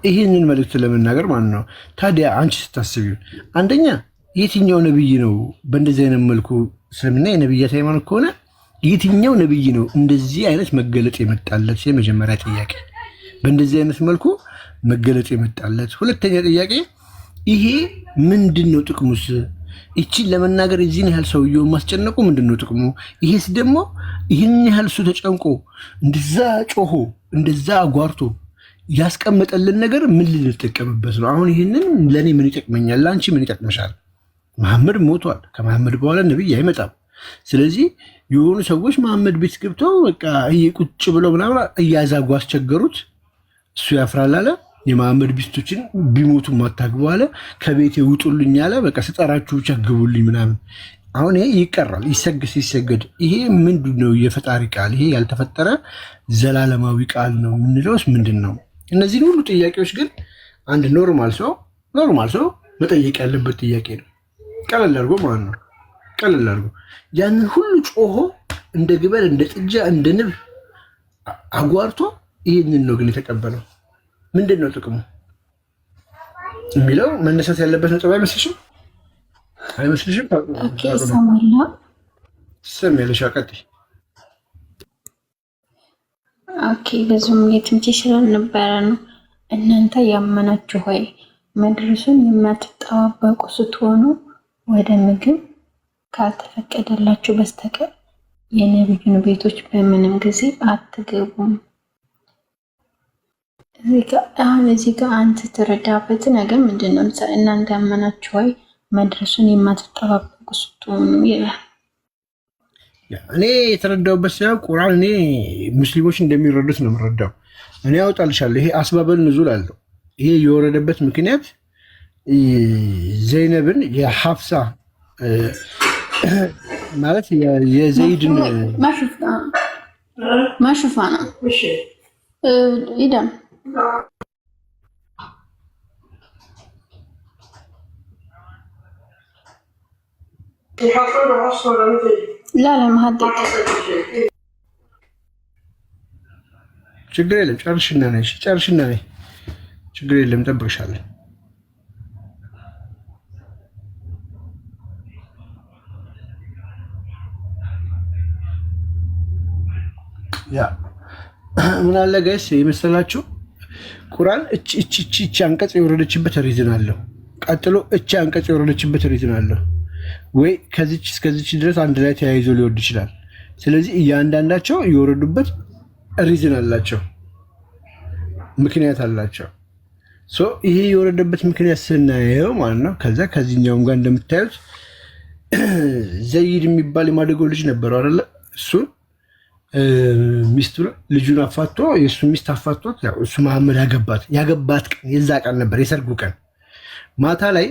ይህንን መልእክት ለመናገር ማለት ነው። ታዲያ አንቺ ስታስቢው አንደኛ የትኛው ነብይ ነው በእንደዚህ አይነት መልኩ እስልምና የነብያት ሃይማኖት ከሆነ የትኛው ነብይ ነው እንደዚህ አይነት መገለጥ የመጣለት? የመጀመሪያ ጥያቄ በእንደዚህ አይነት መልኩ መገለጥ የመጣለት። ሁለተኛ ጥያቄ ይሄ ምንድን ነው ጥቅሙስ? ይቺን ለመናገር የዚህን ያህል ሰውየው ማስጨነቁ ምንድን ነው ጥቅሙ? ይሄስ ደግሞ ይህን ያህል እሱ ተጨንቆ እንደዛ ጮሆ እንደዛ አጓርቶ ያስቀመጠልን ነገር ምን ልንጠቀምበት ነው? አሁን ይህንን ለእኔ ምን ይጠቅመኛል? ለአንቺ ምን ይጠቅመሻል? መሐመድ ሞቷል። ከመሐመድ በኋላ ነብይ አይመጣም። ስለዚህ የሆኑ ሰዎች መሐመድ ቤት ገብተው በቃ ቁጭ ብለው ምናምን እያዛጉ አስቸገሩት። እሱ ያፍራል አለ። የመሐመድ ሚስቶችን ቢሞቱ ማታግቡ አለ። ከቤት ውጡልኝ አለ። በቃ ስጠራችሁ ብቻ ግቡልኝ ምናምን። አሁን ይሄ ይቀራል። ሲሰገድ ይሄ ምንድን ነው? የፈጣሪ ቃል ይሄ ያልተፈጠረ ዘላለማዊ ቃል ነው የምንለውስ ምንድን ነው? እነዚህን ሁሉ ጥያቄዎች ግን አንድ ኖርማል ሰው መጠየቅ ያለበት ጥያቄ ነው። ቀለል አድርጎ ማለት ነው። ቀለል አድርጎ ያንን ሁሉ ጮሆ እንደ ግመል እንደ ጥጃ እንደ ንብ አጓርቶ ይህንን ነው ግን የተቀበለው። ምንድን ነው ጥቅሙ የሚለው መነሳት ያለበት ነጥብ አይመስልሽም? ስም ያለሽ ቀጥይ። ብዙም የትምቼ ስላልነበረ ነው። እናንተ ያመናችሁ ሆይ መድረሱን የማትጠባበቁ ስትሆኑ ወደ ምግብ ካልተፈቀደላችሁ በስተቀር የነብዩን ቤቶች በምንም ጊዜ አትገቡም። እዚህ ጋር አንተ ተረዳበት ነገር ምንድን ነው? እናንተ ያመናችሁ ሆይ መድረሱን የማትጠባበቁ ስትሆኑ ይላል። እኔ የተረዳሁበት ሳይሆን ቁርአን እኔ ሙስሊሞች እንደሚረዱት ነው የምረዳው። እኔ ያወጣልሻለሁ። ይሄ አስባበል ንዙል አለው። ይሄ የወረደበት ምክንያት ዘይነብን የሐፍሳ ማለት የዘይድን ما شفنا إذا لا لا ما هديت ችግር የለም ጨርሽና ነሽ ጨርሽና ነሽ ችግር የለም ጠብቅሻለሁ ያ ምን አለ ጋይስ የመሰላችሁ ቁርአን እቺ አንቀጽ የወረደችበት ሪዝን አለው ቀጥሎ እቺ አንቀጽ የወረደችበት ሪዝን አለው ወይ ከዚች እስከዚች ድረስ አንድ ላይ ተያይዞ ሊወርድ ይችላል ስለዚህ እያንዳንዳቸው የወረዱበት ሪዝን አላቸው ምክንያት አላቸው ሶ ይሄ የወረደበት ምክንያት ስናየው ማለት ነው ከዚህኛውም ጋር እንደምታዩት ዘይድ የሚባል የማደጎ ልጅ ነበረው አይደለ እሱን ሚስቱ ልጁን አፋቶ የሱ ሚስት አፋቶት ያው እሱ መሐመድ ያገባት ቀን የዛ ቀን ነበር የሰርጉ ቀን ማታ ላይ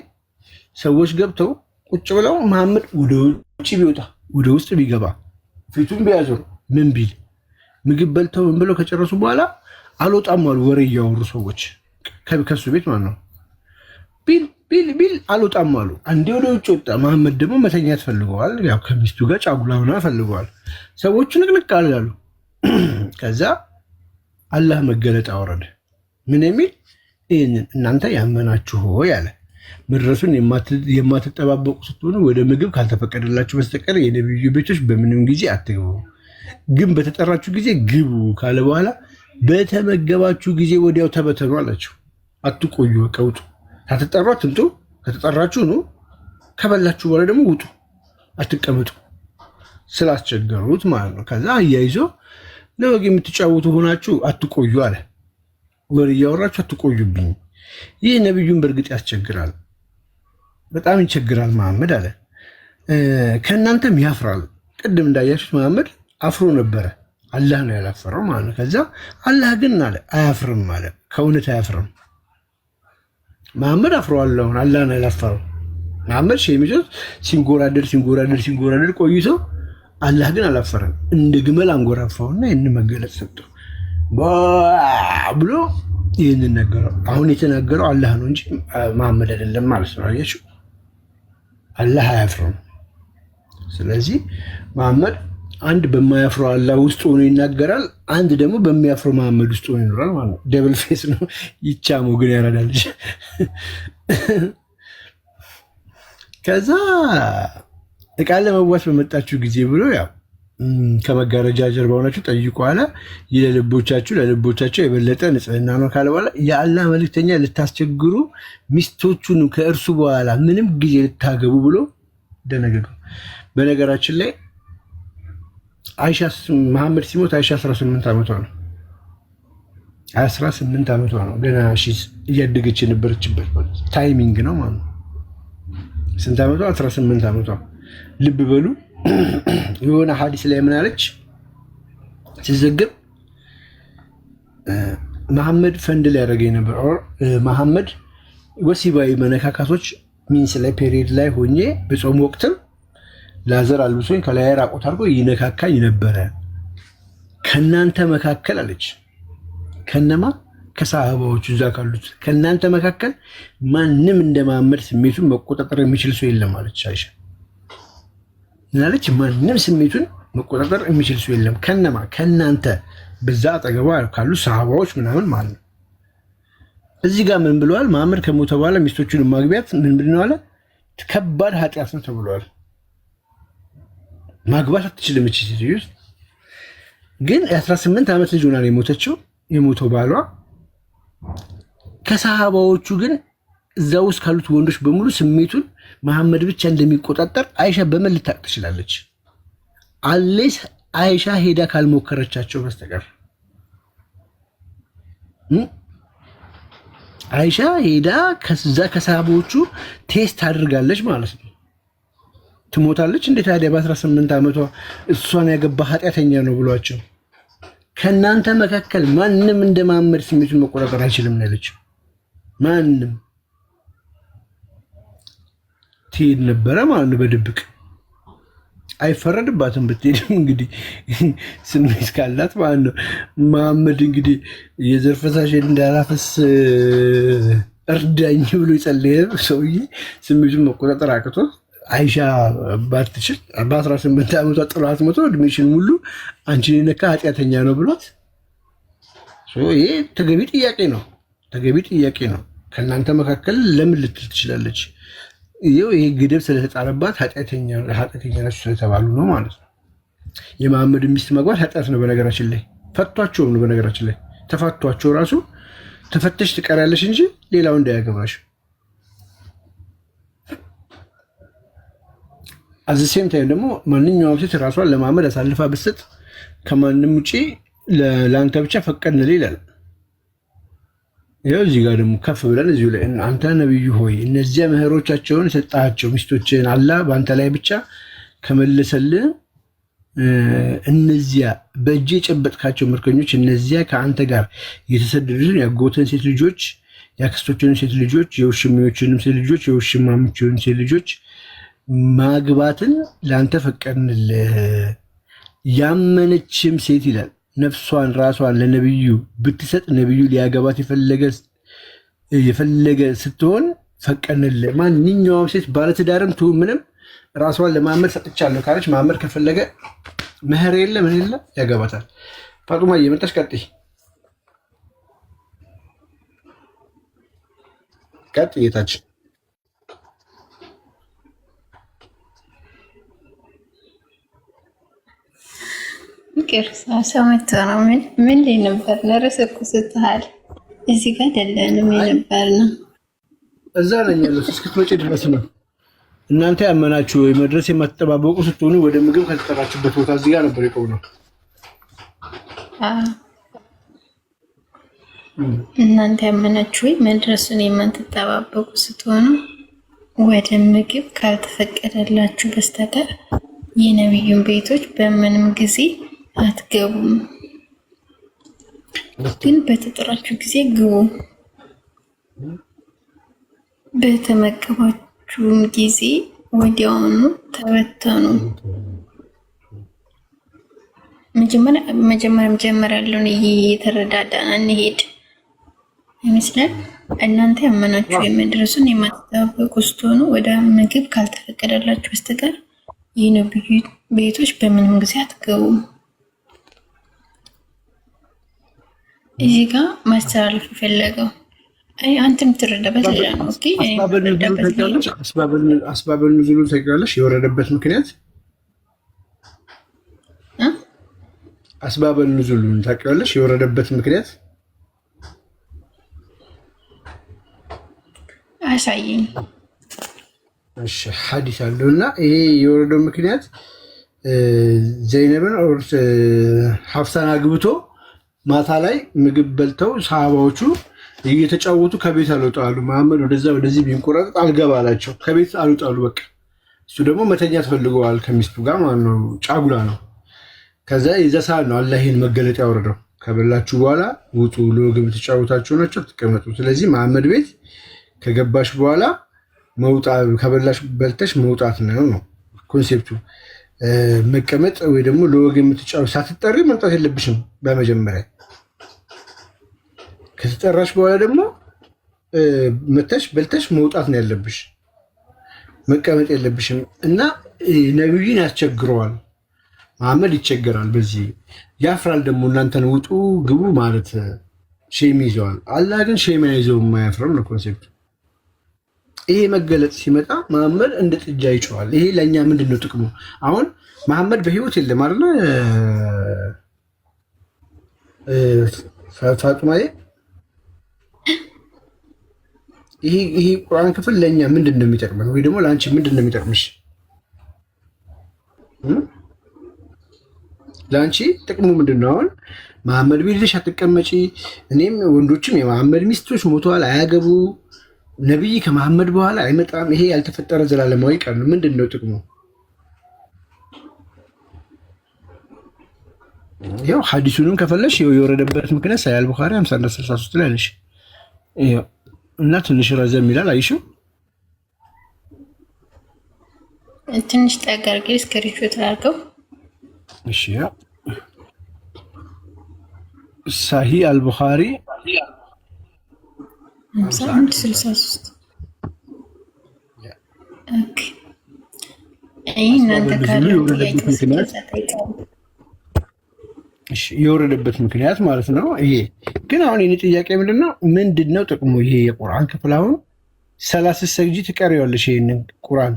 ሰዎች ገብተው ቁጭ ብለው መሐመድ ወደ ውጭ ቢወጣ ወደ ውስጥ ቢገባ ፊቱን ቢያዞር ምን ቢል ምግብ በልተው ምን ብለው ከጨረሱ በኋላ አልወጣም አሉ ወሬ እያወሩ ሰዎች ከሱ ቤት ማለት ነው ቢል አልወጣም አሉ አንዴ ወደ ውጭ ወጣ መሐመድ ደግሞ መተኛት ፈልገዋል ያው ከሚስቱ ጋር ጫጉላውና ፈልገዋል ሰዎቹ ንቅንቅ አሉ ከዛ አላህ መገለጥ አወረደ ምን የሚል ይሄንን እናንተ ያመናችሁ ሆይ አለ መድረሱን የማትጠባበቁ ስትሆኑ ወደ ምግብ ካልተፈቀደላችሁ በስተቀር የነብዩ ቤቶች በምንም ጊዜ አትግቡ ግን በተጠራችሁ ጊዜ ግቡ ካለ በኋላ በተመገባችሁ ጊዜ ወዲያው ተበተኑ አላችሁ አትቆዩ ቀውጡ ከተጠሩ አትምጡ ከተጠራችሁ ነው ከበላችሁ በኋላ ደግሞ ውጡ አትቀመጡ ስላስቸገሩት ማለት ነው ከዛ አያይዞ ለወግ የምትጫወቱ ሆናችሁ አትቆዩ አለ ወሬ እያወራችሁ አትቆዩብኝ ይህ ነብዩን በእርግጥ ያስቸግራል በጣም ይቸግራል መሐመድ አለ ከእናንተም ያፍራል ቅድም እንዳያችሁት መሐመድ አፍሮ ነበረ አላህ ነው ያላፈረው ማለት ነው ከዛ አላህ ግን አለ አያፍርም አለ ከእውነት አያፍርም መሐመድ አፍሯል አላህ ነው ያላፈረው መሐመድ ሸሚዞት ሲንጎራደር ቆይቶ አላህ ግን አላፈረም እንደ ግመል አንጎራፋውና ይህን መገለጽ ሰጠው ብሎ ይህንን ነገረው አሁን የተናገረው አላህ ነው እንጂ መሐመድ አይደለም ማለት ነው አያችሁ አላህ አያፍርም ስለዚህ መሐመድ አንድ በማያፍረው አላህ ውስጥ ሆኖ ይናገራል አንድ ደግሞ በሚያፍረው መሐመድ ውስጥ ሆኖ ይኖራል ማለት ነው ደብል ፌስ ነው ይቻሙ ግን ያራዳል ከዛ እቃ ለመዋስ በመጣችሁ ጊዜ ብሎ ያው ከመጋረጃ ጀርባ ሆናችሁ ጠይቁ አለ ለልቦቻቸው የበለጠ ንጽህና ነው ካለ በኋላ የአላህ መልእክተኛ ልታስቸግሩ ሚስቶቹን ከእርሱ በኋላ ምንም ጊዜ ልታገቡ ብሎ ደነገገው በነገራችን ላይ አይሻ መሐመድ ሲሞት አይሻ 18 ዓመቷ ነው 18 ዓመቷ ነው ገና እያደገች የነበረችበት ታይሚንግ ነው ማለት ነው ስንት ዓመቷ 18 ዓመቷ ልብ በሉ የሆነ ሐዲስ ላይ ምን አለች ሲዘግብ መሐመድ ፈንድ ላይ ያደረገኝ ነበር መሐመድ ወሲባዊ መነካካቶች ሚንስ ላይ ፔሪድ ላይ ሆኜ በጾም ወቅትም ላዘር አልብሶኝ ከላይ ራቆት አድርጎ ይነካካኝ ነበረ ከናንተ መካከል አለች ከነማ ከሳሃባዎቹ እዛ ካሉት ከናንተ መካከል ማንም እንደ መሐመድ ስሜቱን መቆጣጠር የሚችል ሰው የለም አለች አይሻ ምናለች ማንም ስሜቱን መቆጣጠር የሚችል ሰው የለም ከነማ ከናንተ በዛ አጠገቧ ካሉ ሳሃባዎች ምናምን ማለት ነው እዚህ ጋር ምን ብለዋል መሐመድ ከሞተ በኋላ ሚስቶቹን ማግቢያት ምን ብለው አለ ከባድ ኃጢአት ነው ተብሏል ማግባት አትችልም እቺ ሴትዮ ግን የ18 ዓመት ልጅ ሆና ነው የሞተው ባሏ ከሳሃባዎቹ ግን እዛ ውስጥ ካሉት ወንዶች በሙሉ ስሜቱን መሐመድ ብቻ እንደሚቆጣጠር አይሻ በምን ልታውቅ ትችላለች አለስ አይሻ ሄዳ ካልሞከረቻቸው በስተቀር አይሻ ሄዳ ከሳሃባዎቹ ቴስት አድርጋለች ማለት ነው ትሞታለች እንዴ ታዲያ በ18 ዓመቷ እሷን ያገባ ኃጢአተኛ ነው ብሏቸው ከናንተ መካከል ማንም እንደ መሐመድ ስሜቱን መቆጣጠር አይችልም ያለች ማንም ትሄድ ነበረ ማለት ነው በድብቅ። አይፈረድባትም ብትሄድም እንግዲህ ስሜት ካላት ማለት ነው። መሐመድ እንግዲህ የዘር ፈሳሽ እንዳላፈስ እርዳኝ ብሎ የጸለየ ሰውዬ ስሜቱን መቆጣጠር አቅቶት አይሻ ባትችል በ18 ዓመቷ ጥሏት መቶ እድሜሽን ሙሉ አንቺን የነካ ኃጢአተኛ ነው ብሏት። ይሄ ተገቢ ጥያቄ ነው፣ ተገቢ ጥያቄ ነው። ከእናንተ መካከል ለምን ልትል ትችላለች? ይኸው ይሄ ገደብ ስለተጣለባት ኃጢአተኛ ናችሁ ስለተባሉ ነው ማለት ነው። የመሐመድ ሚስት መግባት ኃጢአት ነው በነገራችን ላይ፣ ፈቷቸውም ነው በነገራችን ላይ። ተፋቷቸው ራሱ ተፈተሽ ትቀሪያለሽ እንጂ ሌላው እንዳያገባሽ። አዘሴም ታይም ደግሞ ማንኛውም ሴት ራሷን ለመሐመድ አሳልፋ ብትሰጥ ከማንም ውጭ ለአንተ ብቻ ፈቀድንልህ ይላል። ይኸው እዚህ ጋር ደግሞ ከፍ ብለን እዚሁ ላይ አንተ ነቢዩ ሆይ እነዚያ መህሮቻቸውን የሰጣቸው ሚስቶችን አላህ በአንተ ላይ ብቻ ከመለሰልህ እነዚያ በእጅ የጨበጥካቸው ምርኮኞች እነዚያ ከአንተ ጋር የተሰደዱትን ያጎትን ሴት ልጆች፣ የአክስቶችንም ሴት ልጆች፣ የውሽሚዎችንም ሴት ልጆች፣ የውሽማሞችንም ሴት ልጆች ማግባትን ለአንተ ፈቀድንልህ። ያመነችም ሴት ይላል ነፍሷን ራሷን ለነቢዩ ብትሰጥ ነቢዩ ሊያገባት የፈለገ ስትሆን ፈቀድንልህ። ማንኛውም ሴት ባለትዳርም ትሁን ምንም ራሷን ለመሐመድ ሰጥቻለሁ ካለች መሐመድ ከፈለገ መህር የለ ምን የለ ያገባታል። ፋጡማ እየመጣች ቀጥይ የታችን ቅርሳ ሰመቶ ነው። ምን ላይ ነበር? ለርዕስ እኮ ስትሃል እዚህ ጋር አይደለንም የነበር ነው። እዛ ነኝ ያለው እስክትመጪ ድረስ ነው። እናንተ ያመናችሁ ወይ መድረስ የማትጠባበቁ ስትሆኑ ወደ ምግብ ከተጠራችሁበት ቦታ እዚህ ጋር ነበር የቆምነው። እናንተ ያመናችሁ ወይ መድረሱን የማትጠባበቁ ስትሆኑ ወደ ምግብ ካልተፈቀደላችሁ በስተቀር የነቢዩን ቤቶች በምንም ጊዜ አትገቡም። ግን በተጠራችሁ ጊዜ ግቡ። በተመገባችሁም ጊዜ ወዲያውኑ ተበተኑ። መጀመሪያ ያለውን እየተረዳዳን እንሄድ ይመስላል። እናንተ ያመናችሁ የመድረሱን የማትጠባበቁ ስትሆኑ ወደ ምግብ ካልተፈቀደላችሁ በስተቀር የነቢዩ ቤቶች በምንም ጊዜ አትገቡም። እዚህ ጋር ማስተላለፍ የፈለገው አንተም ትረዳበት ሌላ ነው። አስባበል ኑዙሉን ታውቂዋለሽ? የወረደበት ምክንያት አስባበል ኑዙሉን ታውቂዋለሽ? የወረደበት ምክንያት አሳየኝ። እሺ ሐዲስ አለው እና ይሄ የወረደው ምክንያት ዘይነብን ሐፍሳን አግብቶ ማታ ላይ ምግብ በልተው ሰሃባዎቹ እየተጫወቱ ከቤት አልወጣሉ። መሐመድ ወደዛ ወደዚህ ቢንቆራጠጥ አልገባ አላቸው። ከቤት አልወጣሉ። በቃ እሱ ደግሞ መተኛ ተፈልገዋል ከሚስቱ ጋር ማለት ነው። ጫጉላ ነው። ከዛ የዛ ሰዓት ነው አላህ ይሄን መገለጥ ያወረደው። ከበላችሁ በኋላ ውጡ፣ ለወገብ የተጫወታችሁ ናቸው ተቀመጡ። ስለዚህ መሐመድ ቤት ከገባሽ በኋላ መውጣት፣ ከበላሽ በልተሽ መውጣት ነው ኮንሴፕቱ። መቀመጥ ወይ ደግሞ ለወገብ የምትጫወት ሳትጠሪ መምጣት የለብሽም። በመጀመሪያ ከተጠራሽ በኋላ ደግሞ መተሽ በልተሽ መውጣት ነው ያለብሽ፣ መቀመጥ የለብሽም። እና ነቢዩን ያስቸግረዋል። መሐመድ ይቸገራል። በዚህ ያፍራል። ደግሞ እናንተን ውጡ ግቡ ማለት ሼም ይዘዋል። አላህ ግን ሼም አይዘውም፣ አያፍርም ነው ኮንሴፕቱ። ይሄ መገለጥ ሲመጣ መሐመድ እንደ ጥጃ ይጮሃል። ይሄ ለእኛ ምንድን ነው ጥቅሙ? አሁን መሐመድ በህይወት የለም አይደለ? ፋጡማዬ ይሄ ቁርአን ክፍል ለእኛ ምንድን ነው የሚጠቅመን? ወይ ደግሞ ለአንቺ ምንድን ነው የሚጠቅምሽ? ለአንቺ ጥቅሙ ምንድን ነው? አሁን መሐመድ ቤትሽ አትቀመጪ። እኔም ወንዶችም የመሐመድ ሚስቶች ሞተዋል፣ አያገቡ። ነቢይ ከመሐመድ በኋላ አይመጣም። ይሄ ያልተፈጠረ ዘላለማዊ ቃል ነው። ምንድን ነው ጥቅሙ? ያው ሐዲሱንም ከፈለሽ የወረደበት ምክንያት ሳያል ቡኻሪ 5163 ላይ ነሽ እና ትንሽ ረዘም ይላል። አይሽው ትንሽ ጠጋር ግን ስክሪንሾት አድርገው። እሺ ሳሂህ አልቡኻሪ 5163 ኦኬ። እናንተ ካለው የወረደበት ምክንያት ማለት ነው። ይሄ ግን አሁን የኔ ጥያቄ ምንድነው ጥቅሙ? ይሄ የቁርአን ክፍል አሁን 30 ሰግጂ ትቀሪዋለሽ። ይሄንን ቁርአን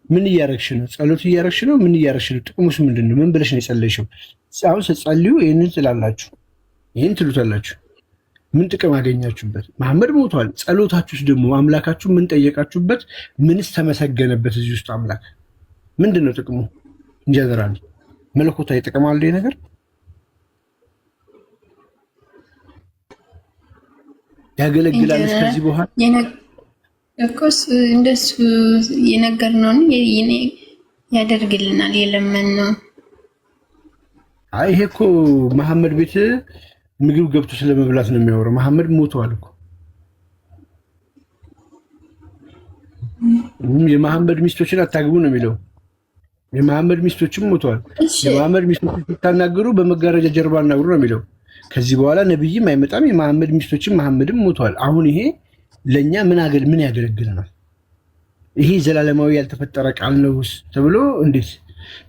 ምን እያረግሽ ነው? ጸሎት እያረግሽ ነው? ምን እያረግሽ ነው? ጥቅሙስ ምንድነው? ምን ብለሽ ነው የጸለይሽው? አሁን ስትጸልዩ ይሄንን ትላላችሁ፣ ይሄን ትሉታላችሁ። ምን ጥቅም አገኛችሁበት? መሐመድ ሞቷል። ጸሎታችሁስ ደግሞ አምላካችሁ ምን ጠየቃችሁበት? ምንስ ተመሰገነበት? እዚህ ውስጥ አምላክ ምንድነው ጥቅሙ? እንጀራል መለኮታዊ ጥቅም አለው ይሄ ነገር ያገለግላል። ከዚህ በኋላ እኮስ እንደሱ የነገርነውን ያደርግልናል የለመን ነው። አይ ይሄ እኮ መሐመድ ቤት ምግብ ገብቶ ስለመብላት ነው የሚያወራው። መሐመድ ሞቷል እኮ። የመሐመድ ሚስቶችን አታግቡ ነው የሚለው። የመሐመድ ሚስቶችም ሞቷል። የመሐመድ ሚስቶችን ስታናግሩ በመጋረጃ ጀርባ አናግሩ ነው የሚለው። ከዚህ በኋላ ነብይም አይመጣም። የመሐመድ ሚስቶችም መሐመድም ሞቷል። አሁን ይሄ ለኛ ምን ያገለግለናል? ይሄ ዘላለማዊ ያልተፈጠረ ቃል ነው ተብሎ እንዴት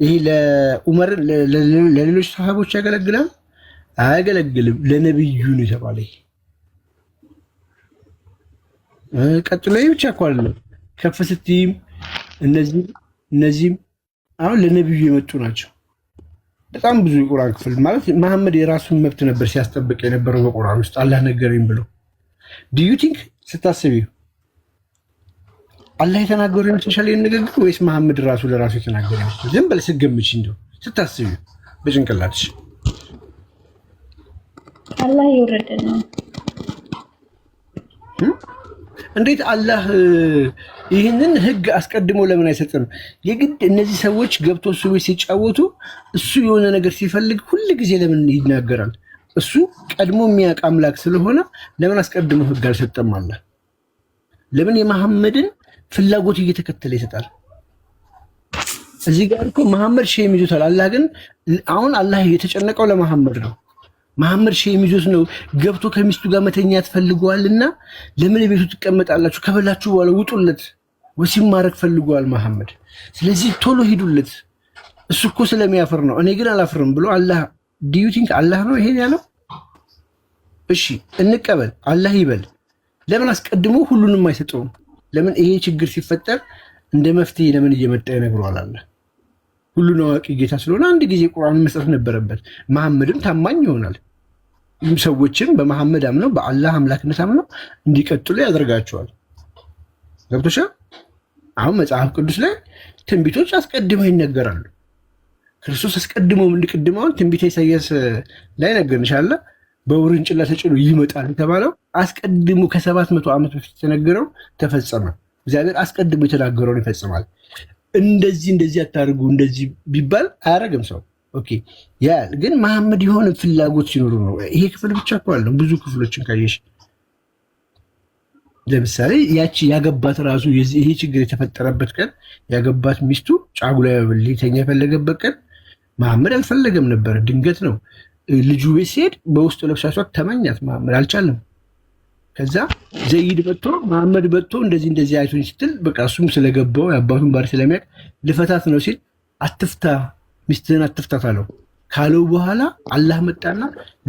ይሄ ለዑመር ለሌሎች ሰሃቦች ያገለግላል? አያገለግልም። ለነብዩ ነው የተባለ። ቀጥሎ ብቻ እኮ አይደለም ከፍ ስትይም እነዚህም አሁን ለነብዩ የመጡ ናቸው። በጣም ብዙ የቁርአን ክፍል ማለት መሐመድ የራሱን መብት ነበር ሲያስጠብቅ የነበረው በቁርአን ውስጥ አላህ ነገረኝ ብሎ ዱ ዩ ቲንክ ስታስቢው አላህ የተናገረው ይመስልሻል ንግግር ወይስ መሐመድ ራሱ ለራሱ የተናገረው ይመስልሻል? ዝም ብለሽ ስትገምቺ እንደው ስታስቢው በጭንቅላትሽ አላህ የወረደ ነው። እንዴት አላህ ይህንን ህግ አስቀድሞ ለምን አይሰጥም? የግድ እነዚህ ሰዎች ገብቶ እሱ ቤት ሲጫወቱ እሱ የሆነ ነገር ሲፈልግ ሁል ጊዜ ለምን ይናገራል? እሱ ቀድሞ የሚያውቅ አምላክ ስለሆነ ለምን አስቀድሞ ህግ አልሰጠም? አላህ ለምን የመሐመድን ፍላጎት እየተከተለ ይሰጣል? እዚህ ጋር እኮ መሐመድ ሼም ይዞታል። አላህ ግን አሁን አላህ የተጨነቀው ለመሐመድ ነው። መሐመድ ሼም ይዞት ነው ገብቶ ከሚስቱ ጋር መተኛት ፈልጓልና ለምን ቤቱ ትቀመጣላችሁ? ከበላችሁ በኋላ ውጡለት። ወሲብ ማድረግ ፈልጓል መሐመድ። ስለዚህ ቶሎ ሂዱለት። እሱ እኮ ስለሚያፍር ነው። እኔ ግን አላፍርም ብሎ አላህ ዱ ዩ ቲንክ አላህ ነው ይሄን ያለው? እሺ እንቀበል፣ አላህ ይበል። ለምን አስቀድሞ ሁሉንም አይሰጠውም? ለምን ይሄ ችግር ሲፈጠር እንደ መፍትሄ ለምን እየመጣ ይነግረዋል? አላህ ሁሉን አዋቂ ጌታ ስለሆነ አንድ ጊዜ ቁርአን መስጠት ነበረበት። መሐመድም ታማኝ ይሆናል። ሰዎችም በመሐመድ አምነው በአላህ አምላክነት አምነው እንዲቀጥሉ ያደርጋቸዋል። ገብቶሻል? አሁን መጽሐፍ ቅዱስ ላይ ትንቢቶች አስቀድመው ይነገራሉ። ክርስቶስ አስቀድመው እንድቅድመውን ትንቢተ ኢሳይያስ ላይ ነገርንሻለ። በውርንጭላ ተጭኖ ይመጣል የተባለው አስቀድሞ ከ700 ዓመት በፊት የተነገረው ተፈጸመ። እግዚአብሔር አስቀድሞ የተናገረውን ይፈጽማል። እንደዚህ አታርጉ እንደዚህ ቢባል አያረግም ሰው። ኦኬ ያ ግን መሐመድ የሆነ ፍላጎት ሲኖሩ ነው። ይሄ ክፍል ብቻ እኮ አለው። ብዙ ክፍሎችን ካየሽ ለምሳሌ ያቺ ያገባት ራሱ ይሄ ችግር የተፈጠረበት ቀን ያገባት ሚስቱ ጫጉላ ሊተኛ የፈለገበት ቀን መሐመድ አልፈለገም ነበር። ድንገት ነው ልጁ ቤት ሲሄድ በውስጡ ለብሳሷት ተመኛት። መሐመድ አልቻለም። ከዛ ዘይድ መጥቶ መሐመድ መጥቶ እንደዚህ አይቶኝ ስትል በቃ እሱም ስለገባው የአባቱን ባሪ ስለሚያውቅ ልፈታት ነው ሲል አትፍታ ሚስትህን አትፍታት አለው። ካለው በኋላ አላህ መጣና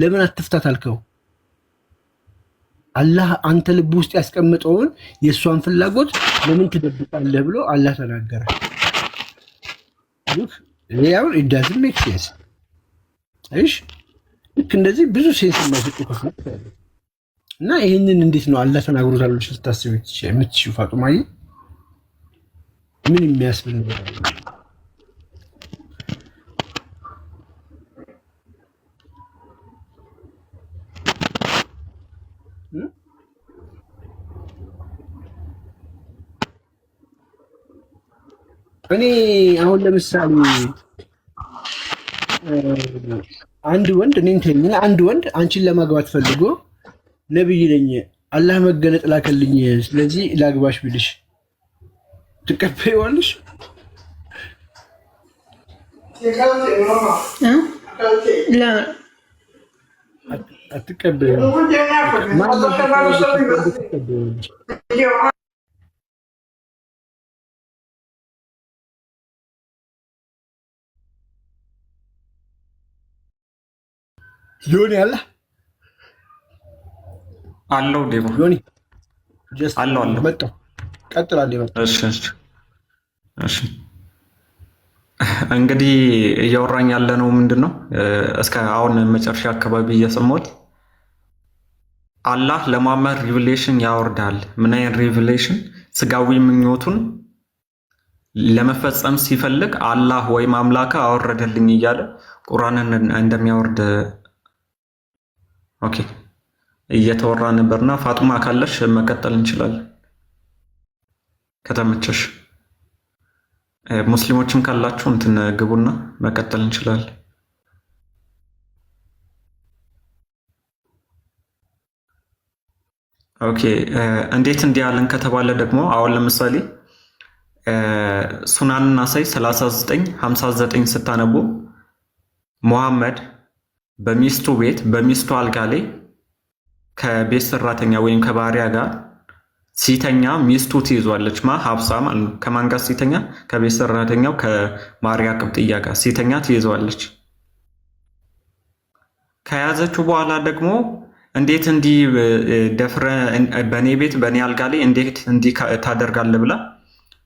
ለምን አትፍታት አልከው? አላህ አንተ ልብ ውስጥ ያስቀመጠውን የእሷን ፍላጎት ለምን ትደብቃለህ ብሎ አላህ ተናገረ። ያው ኢዳዝ ሜክ ሴንስ። እሺ ልክ እንደዚህ ብዙ ሴንስ የማይሰጡ ክፍሎች አሉ። እና ይህንን እንዴት ነው አላህ ተናግሮታል ብለሽ ልታስቢ የምትችይው? ፋጡማዬ ምን የሚያስብል ነገር አለ? እኔ አሁን ለምሳሌ አንድ ወንድ አንቺን ለማግባት ፈልጎ ነብይ ነኝ አላህ መገለጥ ላከልኝ ስለዚህ ላግባሽ ቢልሽ ትቀበይዋለሽ? አትቀበይም። ዮኒ አለ አለው ዴቦ ዮኒ አለው መጣሁ። ቀጥላል። እሺ እንግዲህ እያወራኝ ያለ ነው ምንድን ነው? እስከ አሁን መጨረሻ አካባቢ እየሰማሁት አላህ ለሙሐመድ ሪቪሌሽን ያወርዳል። ምን አይነት ሪቪሌሽን? ስጋዊ ምኞቱን ለመፈጸም ሲፈልግ አላህ ወይም አምላክ አወረደልኝ እያለ ቁርአንን እንደሚያወርድ ኦኬ እየተወራ ነበርና ፋጡማ ካለሽ መቀጠል እንችላለን ከተመቸሽ። ሙስሊሞችም ካላችሁ እንትን ግቡና መቀጠል እንችላለን። ኦኬ እንዴት እንዲህ ያለን ከተባለ ደግሞ አሁን ለምሳሌ ሱናን ናሳይ 39:59 ስታነቡ ሙሐመድ በሚስቱ ቤት በሚስቱ አልጋ ላይ ከቤት ሰራተኛ ወይም ከባሪያ ጋር ሲተኛ ሚስቱ ትይዟለች። ሀብሳ ማለት ነው። ከማን ጋር ሲተኛ? ከቤት ሰራተኛው ከማርያ ቅብጥያ ጋር ሲተኛ ትይዘዋለች። ከያዘችው በኋላ ደግሞ እንዴት እንዲህ ደፍረ በእኔ ቤት በእኔ አልጋ ላይ እንዴት እንዲህ ታደርጋለህ ብላ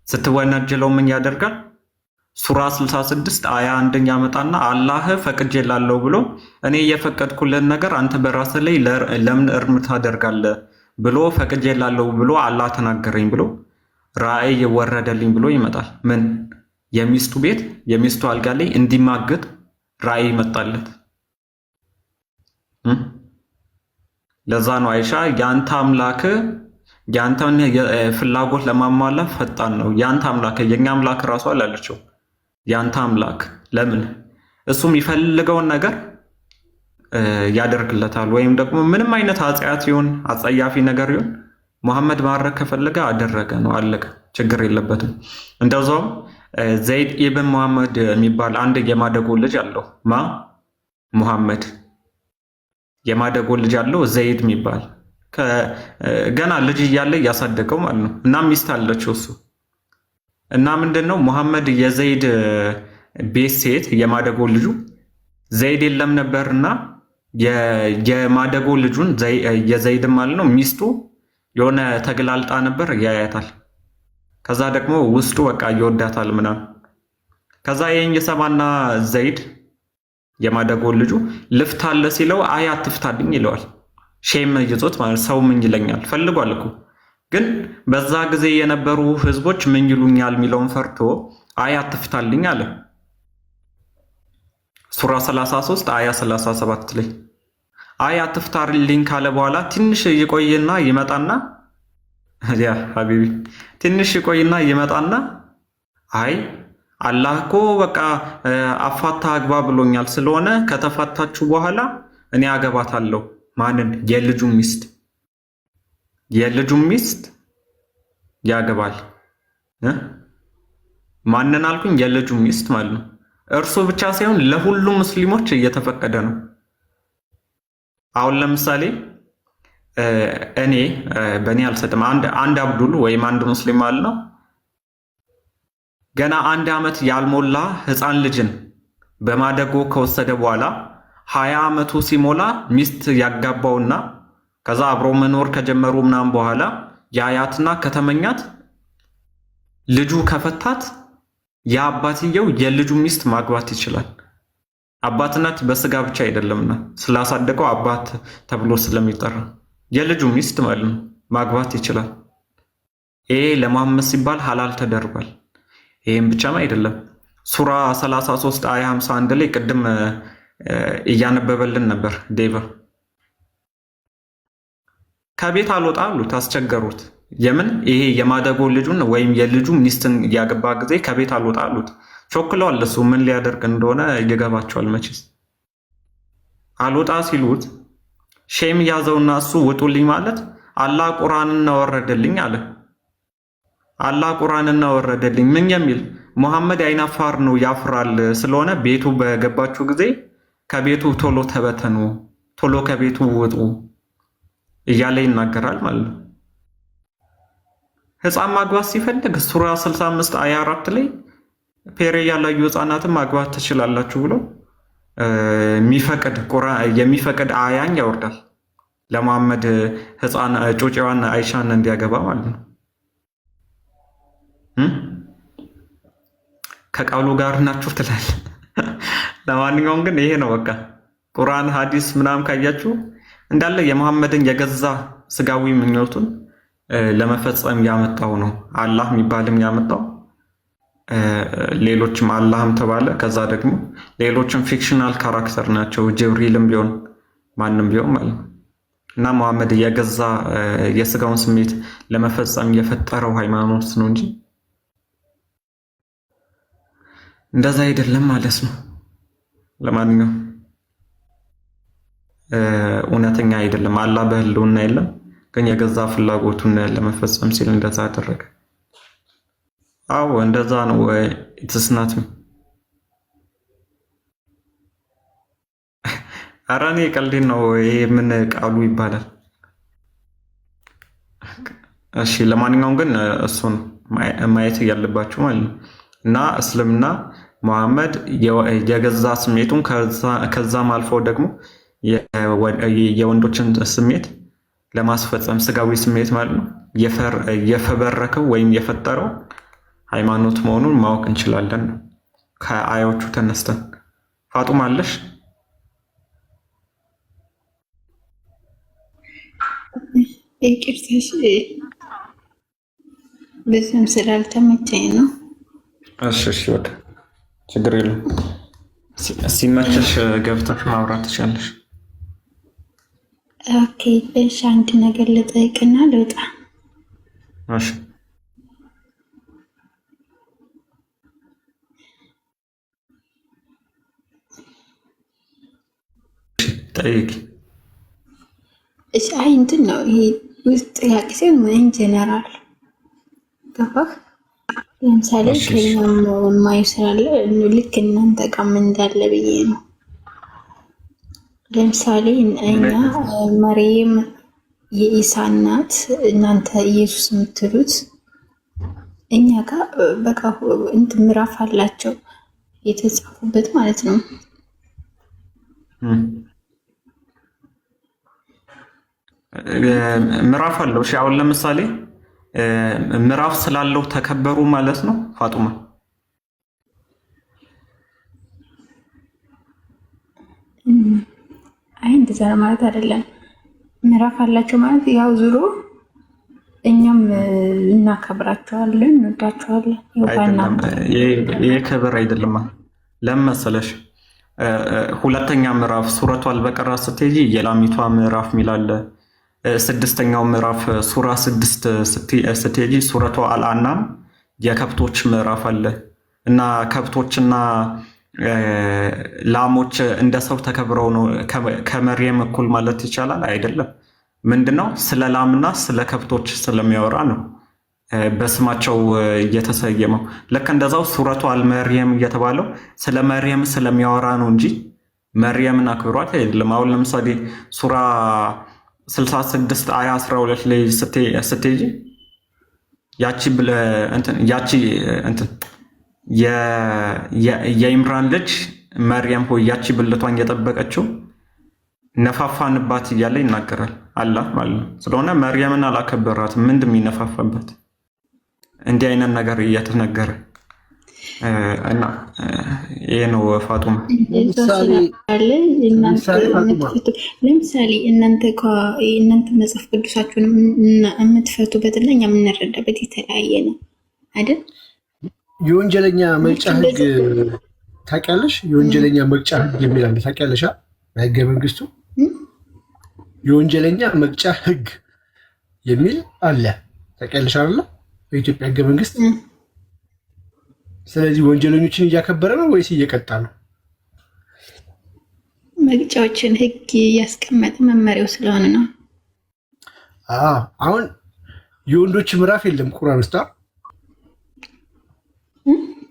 ስትወነጀለው ምን ያደርጋል? ሱራ 66 አያ 1 ያመጣና አላህ ፈቅጄላለሁ ብሎ እኔ የፈቀድኩልን ነገር አንተ በራስህ ላይ ለምን እርም ታደርጋለህ ብሎ ፈቅጄላለሁ ብሎ አላህ ተናገረኝ ብሎ ራእይ ወረደልኝ ብሎ ይመጣል። ምን የሚስቱ ቤት የሚስቱ አልጋ ላይ እንዲማግጥ ራእይ ይመጣለት። ለዛ ነው አይሻ ያንተ አምላክ ያንተን ፍላጎት ለማሟላት ፈጣን ነው። ያንተ አምላክ የኛ አምላክ ራሱ አላለችው። ያንተ አምላክ ለምን እሱ የሚፈልገውን ነገር ያደርግለታል። ወይም ደግሞ ምንም አይነት ኃጢአት ይሁን አጸያፊ ነገር ይሁን መሐመድ ማድረግ ከፈለገ አደረገ ነው፣ አለቀ። ችግር የለበትም። እንደዛውም ዘይድ ኢብን መሐመድ የሚባል አንድ የማደጎ ልጅ አለው። ሙሐመድ የማደጎ ልጅ አለው ዘይድ የሚባል ገና ልጅ እያለ እያሳደገው ማለት ነው። እና ሚስት አለችው እሱ እና ምንድነው ሙሐመድ የዘይድ ቤት ሴት የማደጎ ልጁ ዘይድ የለም ነበርና የማደጎ ልጁን የዘይድ ማለት ነው ሚስቱ የሆነ ተግላልጣ ነበር ያያታል። ከዛ ደግሞ ውስጡ በቃ ይወዳታል ምናምን። ከዛ ይሄን የሰማና ዘይድ የማደጎ ልጁ ልፍታለ ሲለው አይ አትፍታልኝ ይለዋል። ሼም ይዞት ማለት ሰው ምን ይለኛል ፈልጓል እኮ ግን በዛ ጊዜ የነበሩ ህዝቦች ምን ይሉኛል የሚለውን ፈርቶ አይ አትፍታልኝ አለ። ሱራ 33 አያ 37 ላይ አይ አትፍታልኝ ካለ በኋላ ትንሽ ይቆይና ይመጣና ያ ሀቢቢ ትንሽ ይቆይና ይመጣና አይ አላህ እኮ በቃ አፋታ አግባ ብሎኛል፣ ስለሆነ ከተፋታችሁ በኋላ እኔ አገባታለሁ። ማንን? የልጁን ሚስት ያገባል። ማንን አልኩኝ? የልጁን ሚስት ማለት ነው። እርሱ ብቻ ሳይሆን ለሁሉም ሙስሊሞች እየተፈቀደ ነው። አሁን ለምሳሌ እኔ በእኔ አልሰጥም። አንድ አብዱል ወይም አንድ ሙስሊም ማለት ነው ገና 1 ዓመት ያልሞላ ህፃን ልጅን በማደጎ ከወሰደ በኋላ 20 ዓመቱ ሲሞላ ሚስት ያጋባውና ከዛ አብሮ መኖር ከጀመሩ ምናምን በኋላ ያያትና ከተመኛት ልጁ ከፈታት የአባትየው የልጁ ሚስት ማግባት ይችላል። አባትነት በስጋ ብቻ አይደለምና ስላሳደገው አባት ተብሎ ስለሚጠራ የልጁ ሚስት ማለት ነው ማግባት ይችላል። ይሄ ለመሐመድ ሲባል ሐላል ተደርጓል። ይሄም ብቻም አይደለም። ሱራ 33 አያ 51 ላይ ቅድም እያነበበልን ነበር ዴቫ። ከቤት አልወጣ አሉት፣ አስቸገሩት። የምን ይሄ የማደጎ ልጁን ወይም የልጁ ሚስትን ያገባ ጊዜ ከቤት አልወጣ አሉት። ቾክለዋል። እሱ ምን ሊያደርግ እንደሆነ ይገባቸዋል መቼስ። አልወጣ ሲሉት ሼም ያዘውና እሱ ውጡልኝ ማለት አላህ ቁርአንን አወረደልኝ አለ። አላህ ቁርአንን አወረደልኝ ምን የሚል ሙሐመድ አይናፋር ነው ያፍራል፣ ስለሆነ ቤቱ በገባችሁ ጊዜ ከቤቱ ቶሎ ተበተኑ፣ ቶሎ ከቤቱ ውጡ እያለ ይናገራል ማለት ነው። ህፃን ማግባት ሲፈልግ ሱራ 65 አያ 4 ላይ ፔሬ ያላዩ ህፃናትን ማግባት ትችላላችሁ ብሎ የሚፈቅድ አያን ያወርዳል ለመሐመድ ህፃን ጮጬዋን አይሻን እንዲያገባ ማለት ነው። ከቃሉ ጋር ናችሁ ትላል። ለማንኛውም ግን ይሄ ነው በቃ ቁርአን ሐዲስ ምናምን ካያችሁ እንዳለ የመሐመድን የገዛ ስጋዊ ምኞቱን ለመፈጸም ያመጣው ነው። አላህ የሚባልም ያመጣው ሌሎችም አላህም ተባለ። ከዛ ደግሞ ሌሎችም ፊክሽናል ካራክተር ናቸው፣ ጅብሪልም ቢሆን ማንም ቢሆን ማለት ነው። እና መሐመድ የገዛ የስጋውን ስሜት ለመፈጸም የፈጠረው ሃይማኖት ነው እንጂ እንደዛ አይደለም ማለት ነው። ለማንኛውም እውነተኛ አይደለም። አላህ በህልውና የለም፣ ግን የገዛ ፍላጎቱን ለመፈጸም ሲል እንደዛ አደረገ። አዎ እንደዛ ነው። ኢትስናትም ኧረ እኔ ቀልዴን ነው። ይሄ ምን ቃሉ ይባላል? እሺ ለማንኛውም ግን እሱን ማየት ያለባችሁ ማለት ነው። እና እስልምና መሐመድ የገዛ ስሜቱን ከዛም አልፎ ደግሞ የወንዶችን ስሜት ለማስፈጸም ስጋዊ ስሜት ማለት ነው የፈበረከው ወይም የፈጠረው ሃይማኖት መሆኑን ማወቅ እንችላለን ከአያዎቹ ተነስተን። ፋጡማ አለሽ? ይቅርታሽ በስም ስላልተመቸኝ ነው። እሺ በቃ ችግር የለም። ሲመቸሽ ገብተሽ ማውራት ትችላለሽ። ኦኬ እሺ፣ አንድ ነገር ልጠይቅና ልውጣ። እሺ ጠይቂ። እሺ አይ እንትን ነው ይሄ ውስጥ ጥያቄ ሲሆን ምን ጀነራል ገባህ? ለምሳሌ ከኛም ማየው ስላለ ልክ እናንተ ጋም እንዳለ ብዬ ነው። ለምሳሌ እኛ መርየም የኢሳ እናት እናንተ ኢየሱስ የምትሉት እኛ ጋር በቃ እንትን ምዕራፍ አላቸው የተጻፉበት ማለት ነው። ምዕራፍ አለው። እሺ አሁን ለምሳሌ ምዕራፍ ስላለው ተከበሩ ማለት ነው ፋጡማ? አይ እንደዛ ማለት አይደለም። ምዕራፍ አላቸው ማለት ያው ዙሮ እኛም እናከብራቸዋለን፣ እንወዳቸዋለን። ይሄ ክብር አይደለም። ለምን መሰለሽ? ሁለተኛ ምዕራፍ ሱረቱ አልበቀራ ስትሄጂ የላሚቷ ምዕራፍ ሚላለ፣ ስድስተኛው ምዕራፍ ሱራ 6 ስትሄጂ ሱረቱ አልአናም የከብቶች ምዕራፍ አለ እና ከብቶችና ላሞች እንደ ሰው ተከብረው ነው ከመርየም እኩል ማለት ይቻላል? አይደለም። ምንድነው? ስለ ላምና ስለ ከብቶች ስለሚያወራ ነው በስማቸው እየተሰየመው። ልክ እንደዛው ሱረቱ አልመርየም እየተባለው ስለ መርየም ስለሚያወራ ነው እንጂ መርየምን አክብሯት አይደለም። አሁን ለምሳሌ ሱራ 66 አያ 12 ላይ ስትሄጂ የኢምራን ልጅ መርየም ሆይ ያቺ ብልቷን የጠበቀችው ነፋፋንባት እያለ ይናገራል አላህ ማለት ነው። ስለሆነ መርየምን አላከበራትም። ምንድን የሚነፋፋበት? እንዲህ አይነት ነገር እየተነገረ እና ይሄ ነው ፋጡማ። ለምሳሌ እናንተ መጽሐፍ ቅዱሳችሁን የምትፈቱበትና እኛ የምንረዳበት የተለያየ ነው አይደል? የወንጀለኛ መቅጫ ህግ ታውቂያለሽ? የወንጀለኛ መቅጫ ህግ የሚል አለ ታውቂያለሽ? በህገ መንግስቱ የወንጀለኛ መቅጫ ህግ የሚል አለ ታውቂያለሽ አይደል? በኢትዮጵያ ህገ መንግስት። ስለዚህ ወንጀለኞችን እያከበረ ነው ወይስ እየቀጣ ነው? መቅጫዎችን ህግ እያስቀመጠ መመሪያው ስለሆነ ነው። አሁን የወንዶች ምዕራፍ የለም ቁርአን ውስጥ።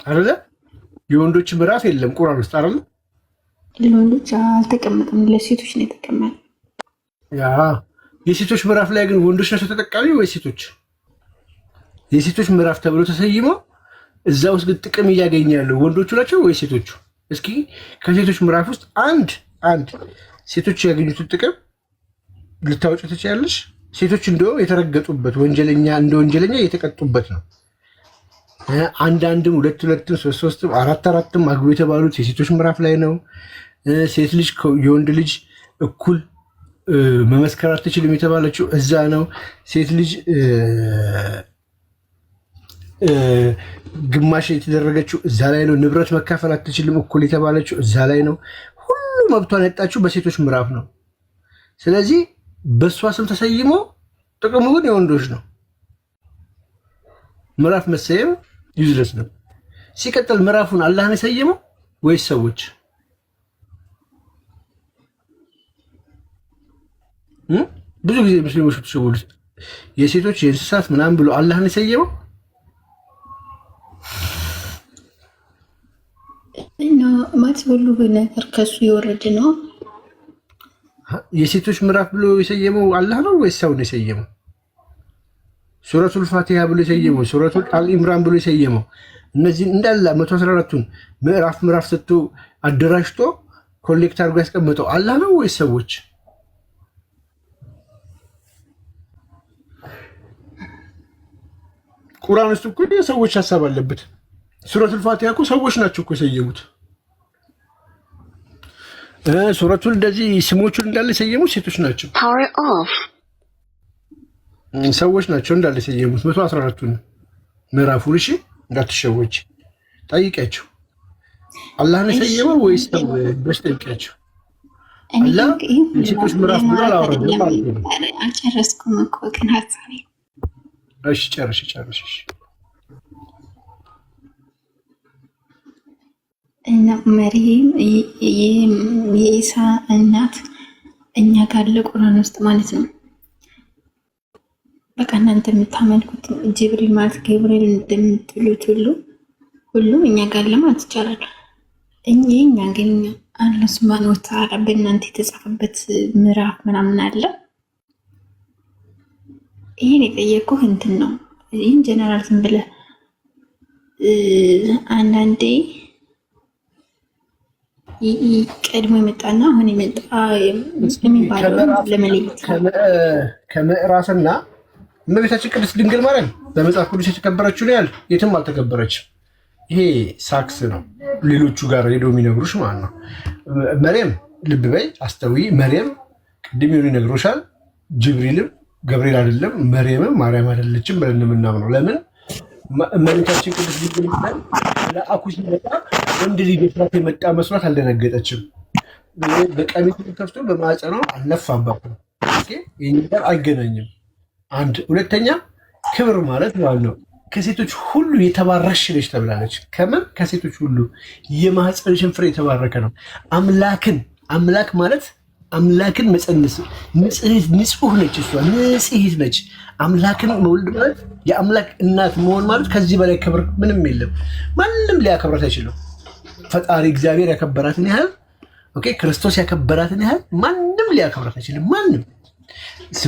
አይደለ? የወንዶች ምዕራፍ የለም ቁርአን ውስጥ አይደለ? ለወንዶች አልተቀመጠም፣ ለሴቶች ነው የተቀመጠ። ያ የሴቶች ምዕራፍ ላይ ግን ወንዶች ናቸው ተጠቃሚ ወይ ሴቶች? የሴቶች ምዕራፍ ተብሎ ተሰይሞ እዛ ውስጥ ግን ጥቅም እያገኘ ያለው ወንዶቹ ናቸው ወይ ሴቶቹ? እስኪ ከሴቶች ምዕራፍ ውስጥ አንድ ሴቶች ያገኙትን ጥቅም ልታወጪ ትችያለሽ? ሴቶች እንደው የተረገጡበት እንደ ወንጀለኛ የተቀጡበት ነው። አንድም ሁለትም ሶስትም አራትም አግቡ የተባሉት የሴቶች ምዕራፍ ላይ ነው። ሴት ልጅ የወንድ ልጅ እኩል መመስከር አትችልም የተባለችው እዛ ነው። ሴት ልጅ ግማሽ የተደረገችው እዛ ላይ ነው። ንብረት መካፈል አትችልም እኩል የተባለችው እዛ ላይ ነው። ሁሉ መብቷን ያጣችው በሴቶች ምዕራፍ ነው። ስለዚህ በእሷ ስም ተሰይሞ ጥቅሙ ግን የወንዶች ነው። ምዕራፍ መሰየም ዩዝለስ ነው። ሲቀጥል ምዕራፉን አላህን የሰየመው ወይስ ሰዎች? ብዙ ጊዜ ሙስሊሞች ተሸወዱት። የሴቶች የእንስሳት ምናምን ብሎ አላህን የሰየመው ማለት ሁሉ ነገር ከሱ የወረደ ነው። የሴቶች ምዕራፍ ብሎ የሰየመው አላህ ነው ወይስ ሰው ነው የሰየመው? ሱረቱል ፋቲሃ ብሎ የሰየመው፣ ሱረቱል አል ኢምራን ብሎ የሰየመው፣ እነዚህ እንዳለ 114ቱን ምዕራፍ ሰጥቶ አደራጅቶ ኮሌክት አድርጎ ያስቀመጠው አላህ ነው ወይስ ሰዎች? ቁርአን ውስጥ እኮ የሰዎች ሀሳብ አለበት። ሱረቱል ፋቲሃ እኮ ሰዎች ናቸው እኮ የሰየሙት። ሱረቱን እንደዚህ ስሞቹን እንዳለ የሰየሙት ሴቶች ናቸው፣ ሰዎች ናቸው እንዳለ የሰየሙት 114ቱን ምዕራፉን። እሺ እንዳትሸወች ጠይቂያቸው። አላህን የሰየመው ወይስ ሰው ብለሽ ጠይቂያቸው። አላህ የሴቶች ምዕራፍ ብሎ አላወረደም ማለት ነው። አልጨረስኩም እኮ ግን ሀሳቤ። እሺ ጨርሽ። እና መርየም የኢሳ እናት እኛ ጋር ለቁርአን ውስጥ ማለት ነው። በቃ እናንተ የምታመልኩት ጅብሪል ማለት ገብርኤል እንደምትሉት ሁሉ እኛ ጋር ለማለት ይቻላል። እኛ ግን አላህ ሱብሃነሁ ወተዓላ በእናንተ የተጻፈበት ምዕራፍ ምናምን አለ። ይሄን የጠየኩህ እንትን ነው። ይህን ጀነራል ዝም ብለህ አንዳንዴ ቀድሞ የመጣና አሁን የመጣ የሚባለው ለመለየት ከምዕራፍና እመቤታችን ቅድስት ድንግል ማርያም በመጽሐፍ ቅዱስ የተከበረችው ነው ያህል የትም አልተከበረችም። ይሄ ሳክስ ነው፣ ሌሎቹ ጋር ሄደው የሚነግሩሽ ማለት ነው። መርየም ልብ በይ አስተውይ። መርየም ቅድም የሆኑ ይነግሮሻል። ጅብሪልም ገብርኤል አይደለም፣ መርየምም ማርያም አይደለችም ብለን የምናምነው ለምን? እመቤታችን ቅድስት ድንግል ማርያም ለአኩ ሲመጣ ወንድ ልጅ መስራት የመጣ መስራት አልደነገጠችም። በቀሚሱ ከፍቶ በማዕፀኗ አልነፋባትም። ይህ ነገር አይገናኝም። አንድ ሁለተኛ ክብር ማለት ነው ከሴቶች ሁሉ የተባረክሽ ነች ተብላለች። ከምን? ከሴቶች ሁሉ የማህፀንሽን ፍሬ የተባረከ ነው። አምላክ ማለት አምላክን መፀነስ ንጹህ ነች። እሷ ንጽሕት ነች። አምላክን መውለድ ማለት የአምላክ እናት መሆን ማለት ከዚህ በላይ ክብር ምንም የለም። ማንም ሊያከብራት አይችልም። ፈጣሪ እግዚአብሔር ያከበራትን ያህል ክርስቶስ ያከበራትን ያህል ማንም ሊያከብራት አይችልም። ማንም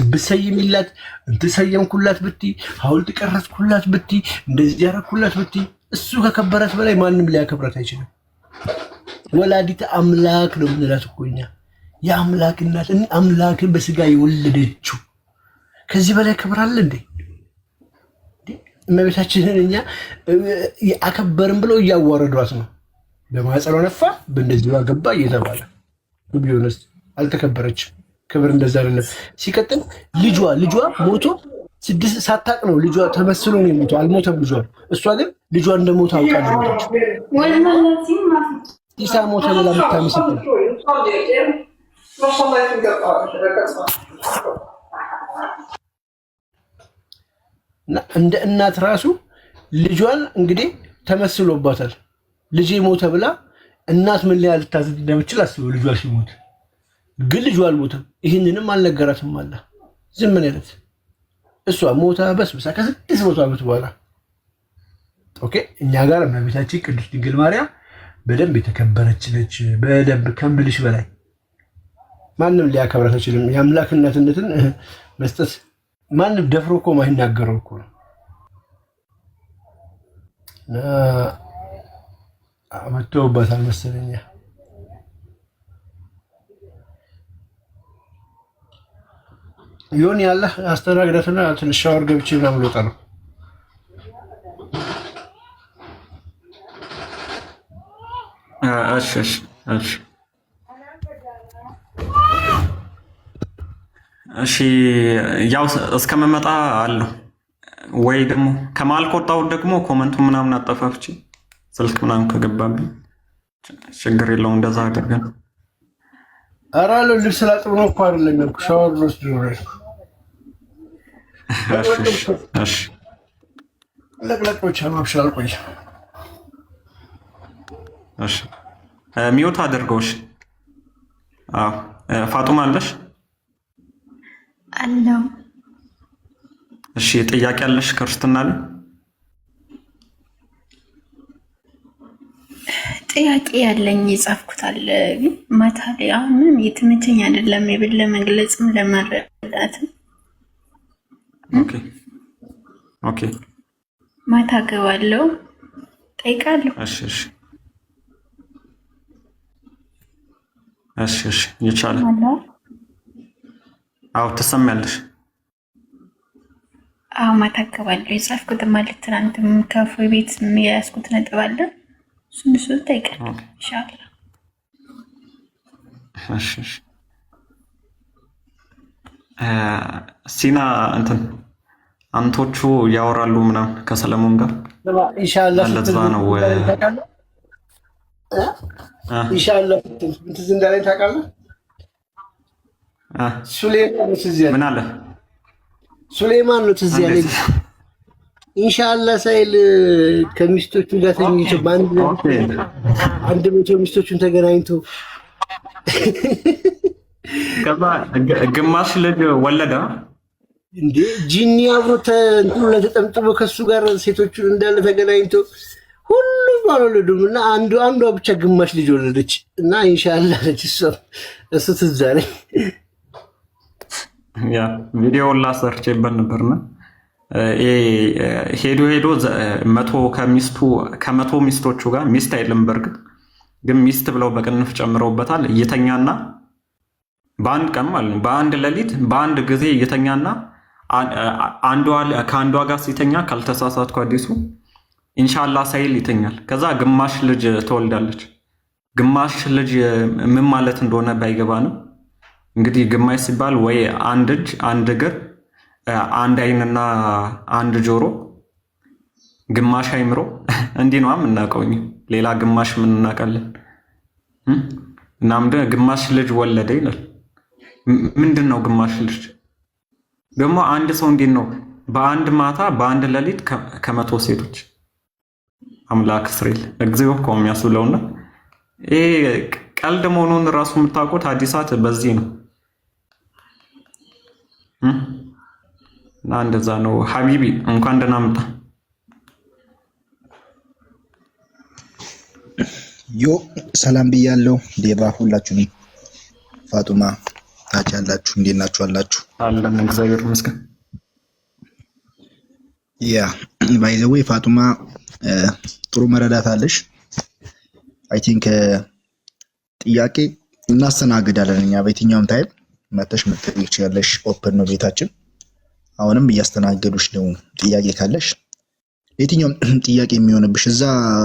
ብትሰይሚላት እንትሰየምኩላት ብቲ ሐውልት ቀረጽኩላት ብቲ እንደዚህ ያረኩላት ብቲ እሱ ከከበራት በላይ ማንም ሊያከብራት አይችልም። ወላዲተ አምላክ ነው የምንላት እኮ እኛ የአምላክ እናት አምላክን በስጋ የወለደችው ከዚህ በላይ ክብር አለ እንዴ? እመቤታችንን እኛ አከበርን ብለው እያዋረዷት ነው። በማህፀኗ ነፋ በእንደዚህ ገባ እየተባለ ቢሆንስ አልተከበረችም። ክብር እንደዛ አይደለም። ሲቀጥል ልጇ ሞቶ 6 ሳታቅ ነው ልጇ ተመስሎ ነው የሞተው። አልሞተም ልጇ። እሷ ግን ልጇ እንደሞተ አውቃ ነው የሞተችው። ኢሳ ሞተ ብላ የምታምስት እንደ እናት ራሱ ልጇን እንግዲህ ተመስሎባታል። ልጄ ሞተ ብላ እናት ምን ላይ ልታዝን እንደምችል አስበው። ልጇ ሲሞት ግን ልጇ አልሞተም። ይህንንም አልነገራትም አለ። ዝም ምን ያለት እሷ ሞታ በስብሳ ከ600 ዓመት በኋላ ኦኬ እኛ ጋር እመቤታችን ቅድስት ድንግል ማርያም በደንብ የተከበረች ነች። በደንብ ከምልሽ በላይ ማንም ሊያከብራት አይችልም። የአምላክ እናትነትን መስጠት ማንም ደፍሮ እኮ ማይናገረው እኮ ነው። መተውበታል መሰለኝ። ይሁን ያለ አስተናግዳትና ትንሽ ሻወር ገብቼ ምናምን ልወጣ ነው። እሺ እሺ እሺ እሺ ያው እስከምመጣ አለው ወይ ደግሞ ከመሀል ከወጣሁ ደግሞ ኮመንቱ ምናምን አጠፋፍቼ ስልክ ምናምን ከገባብኝ ችግር የለውም። እንደዛ አድርገን ኧረ አለው ልብስ ላጥብ ነው እኮ አይደለም ያልኩህ፣ ሻወር ልወስድ ነው። እሺ ለቅለቅ ብቻ ማብሻል። ቆይ እሺ ሚውት አድርገው። እሺ አዎ ፋጡማ አለሽ? አለው። እሺ ጥያቄ አለሽ? ክርስትና ላይ ጥያቄ ያለኝ የጻፍኩት አለ፣ ግን ማታ ላይ አሁን ምንም የተመቸኝ አይደለም የብል ለመግለጽም ለመረዳትም። ኦኬ ኦኬ ማታ ገባለሁ ጠይቃለሁ። እሺ እሺ እሺ እሺ ይቻላል። አዎ ትሰሚያለሽ? አዎ ማታ ገባለሁ። የጻፍኩት ማለት ትናንትም ከፎ ቤት የያዝኩት ነጥብ አለ። እሱን ጠይቃለሁ ኢንሻአላህ። እሺ እሺ ሲና እንትን አንቶቹ ያወራሉ ምናምን ከሰለሞን ጋር ኢንሻአላህ። ለዛ ነው ኢንሻአላህ ትዝ እንዳለኝ ታውቃለህ? ሱሌማን ነው ትዝ ያለኝ። ምን አለ? ሱሌማን ነው ትዝ ያለኝ። ኢንሻአላህ ሳይል ከሚስቶቹ ጋር ተኝቶ አንድ መቶ ሚስቶቹን ተገናኝቶ ከዛ ግማሽ ልጅ ወለደ እንዴ ጂኒ አብሮ እንትኑ ለተጠምጥሞ ከሱ ጋር ሴቶቹን እንዳለ ተገናኝቶ ሁሉም አልወለዱም እና አንዷ ብቻ ግማሽ ልጅ ወለደች እና ኢንሻአላህ ለች እሱ ትዝ አለኝ። ያ ቪዲዮ ላሰርቼበት ነበርና ሄዶ ከመቶ ሚስቶቹ ጋር ሚስት አይልም በርግጥ ግን ሚስት ብለው በቅንፍ ጨምረውበታል። እየተኛና በአንድ ቀን ማለት ነው በአንድ ሌሊት በአንድ ጊዜ እየተኛና ከአንዷ ጋር ሲተኛ ካልተሳሳትኩ አዲሱ ኢንሻአላህ ሳይል ይተኛል። ከዛ ግማሽ ልጅ ትወልዳለች። ግማሽ ልጅ ምን ማለት እንደሆነ ባይገባንም እንግዲህ ግማሽ ሲባል ወይ አንድ እጅ፣ አንድ እግር፣ አንድ አይንና አንድ ጆሮ፣ ግማሽ አይምሮ እንዲህ ነው የምናውቀው። ሌላ ግማሽ ምን እናውቃለን? እናም ግማሽ ልጅ ወለደ ይላል። ምንድን ነው ግማሽ ልጅ? ደግሞ አንድ ሰው እንዴት ነው በአንድ ማታ በአንድ ሌሊት ከመቶ ሴቶች? አምላክ እስራኤል እግዚኦ እኮ የሚያስብለውና ይሄ ቀልድ መሆኑን ራሱ የምታውቁት ሐዲሳት በዚህ ነው። እና እንደዛ ነው። ሀቢቢ እንኳን ደህና መጣ። ዮ ሰላም ብያለሁ። ዴባ ሁላችሁም፣ ፋጡማ ታች ያላችሁ እንዴት ናችሁ? አላችሁ አለን እግዚአብሔር ይመስገን። ያ ባይ ዘ ዌይ ፋጡማ ጥሩ መረዳት አለሽ። አይ ቲንክ ጥያቄ እናስተናግዳለን እኛ በየትኛውም ታይም መተሽ መጠየቅ ትችያለሽ። ኦፕን ነው ቤታችን። አሁንም እያስተናገዱሽ ነው። ጥያቄ ካለሽ የትኛውም ጥያቄ የሚሆንብሽ እዛ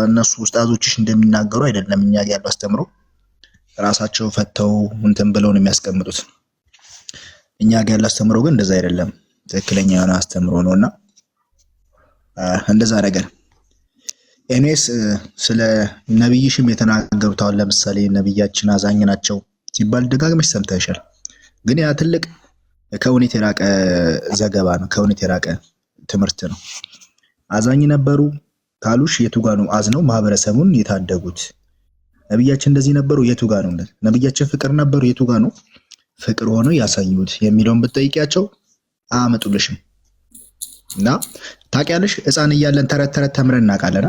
እነሱ ኡስታዞችሽ እንደሚናገሩ አይደለም። እኛ ጋር ያለው አስተምሮ ራሳቸው ፈተው እንትን ብለው ነው የሚያስቀምጡት። እኛ ጋር ያለው አስተምሮ ግን እንደዛ አይደለም። ትክክለኛ የሆነ አስተምሮ ነውና እንደዛ ነገር ኤኔስ ስለ ነብይሽም የተናገሩት አሁን ለምሳሌ ነብያችን አዛኝ ናቸው ሲባል ደጋግመሽ ሰምተሻል። ግን ያ ትልቅ ከእውነት የራቀ ዘገባ ነው። ከእውነት የራቀ ትምህርት ነው። አዛኝ ነበሩ ካሉሽ የቱ ጋር ነው አዝነው ማህበረሰቡን የታደጉት? ነብያችን እንደዚህ ነበሩ የቱ ጋር ነው? ነብያችን ፍቅር ነበሩ የቱ ጋር ነው ፍቅር ሆኖ ያሳዩት የሚለውን ብትጠይቂያቸው አያመጡልሽም። እና ታውቂያለሽ ሕፃን እያለን ተረት ተረት ተምረን እናውቃለን።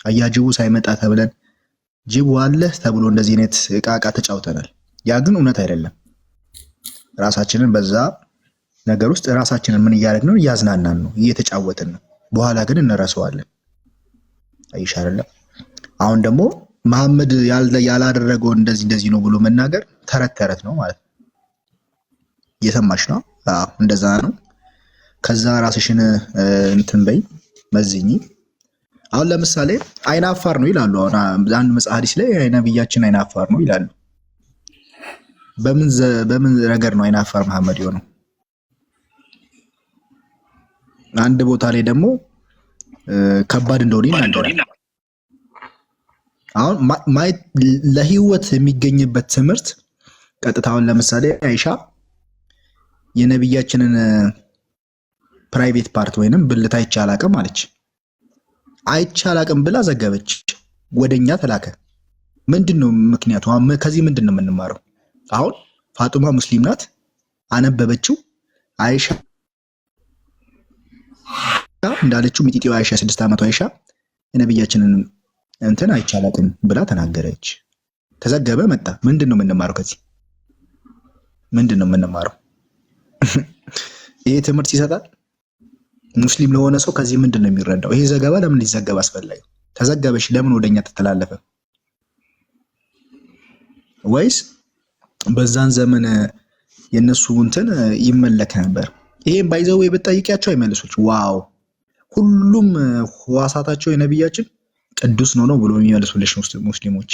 አያጅቡ ሳይመጣ ተብለን ጅቡ አለ ተብሎ እንደዚህ አይነት ዕቃ ተጫውተናል። ያ ግን እውነት አይደለም። ራሳችንን በዛ ነገር ውስጥ ራሳችንን ምን እያደረግን ነው? እያዝናናን ነው፣ እየተጫወትን ነው። በኋላ ግን እንረሳዋለን። አይሽ አይደለም። አሁን ደግሞ መሐመድ ያላደረገው እንደዚህ ነው ብሎ መናገር ተረት ተረት ነው ማለት ነው። እየሰማሽ ነው? አዎ እንደዛ ነው። ከዛ ራስሽን እንትን በይ መዝኝ። አሁን ለምሳሌ አይናፋር ነው ይላሉ። አሁን አንድ መጽሐፍ ሐዲስ ላይ ነብያችን አይናፋር ነው ይላሉ። በምን ነገር ነው አይናፋር መሐመድ የሆነው? አንድ ቦታ ላይ ደግሞ ከባድ እንደሆነ ይናገራል። አሁን ለህይወት የሚገኝበት ትምህርት ቀጥታውን ለምሳሌ አይሻ የነብያችንን ፕራይቬት ፓርት ወይንም ብልት አይቻላቅም አለች። አይቻላቅም ብላ ዘገበች። ወደኛ ተላከ። ምንድነው ምክንያቱ? ከዚህ ምንድነው የምንማረው? አሁን ፋጡማ ሙስሊም ናት፣ አነበበችው። አይሻ እንዳለችው ሚጢጢው አይሻ 6 ዓመቷ አይሻ የነብያችንን እንትን አይቻላቅም ብላ ተናገረች። ተዘገበ፣ መጣ። ምንድነው የምንማረው? ከዚህ ምንድነው የምንማረው? ይሄ ትምህርት ይሰጣል። ሙስሊም ለሆነ ሰው ከዚህ ምንድነው የሚረዳው? ይሄ ዘገባ ለምን ሊዘገብ አስፈላጊ? ተዘገበሽ ለምን ወደኛ ተተላለፈ? ወይስ በዛን ዘመን የነሱ እንትን ይመለክ ነበር? ይሄን ባይዘው ብትጠይቂያቸው አይመልሱች። ዋው ሁሉም ህዋሳታቸው የነብያችን ቅዱስ ነው ብሎ የሚመልሱልሽ ሙስሊሞች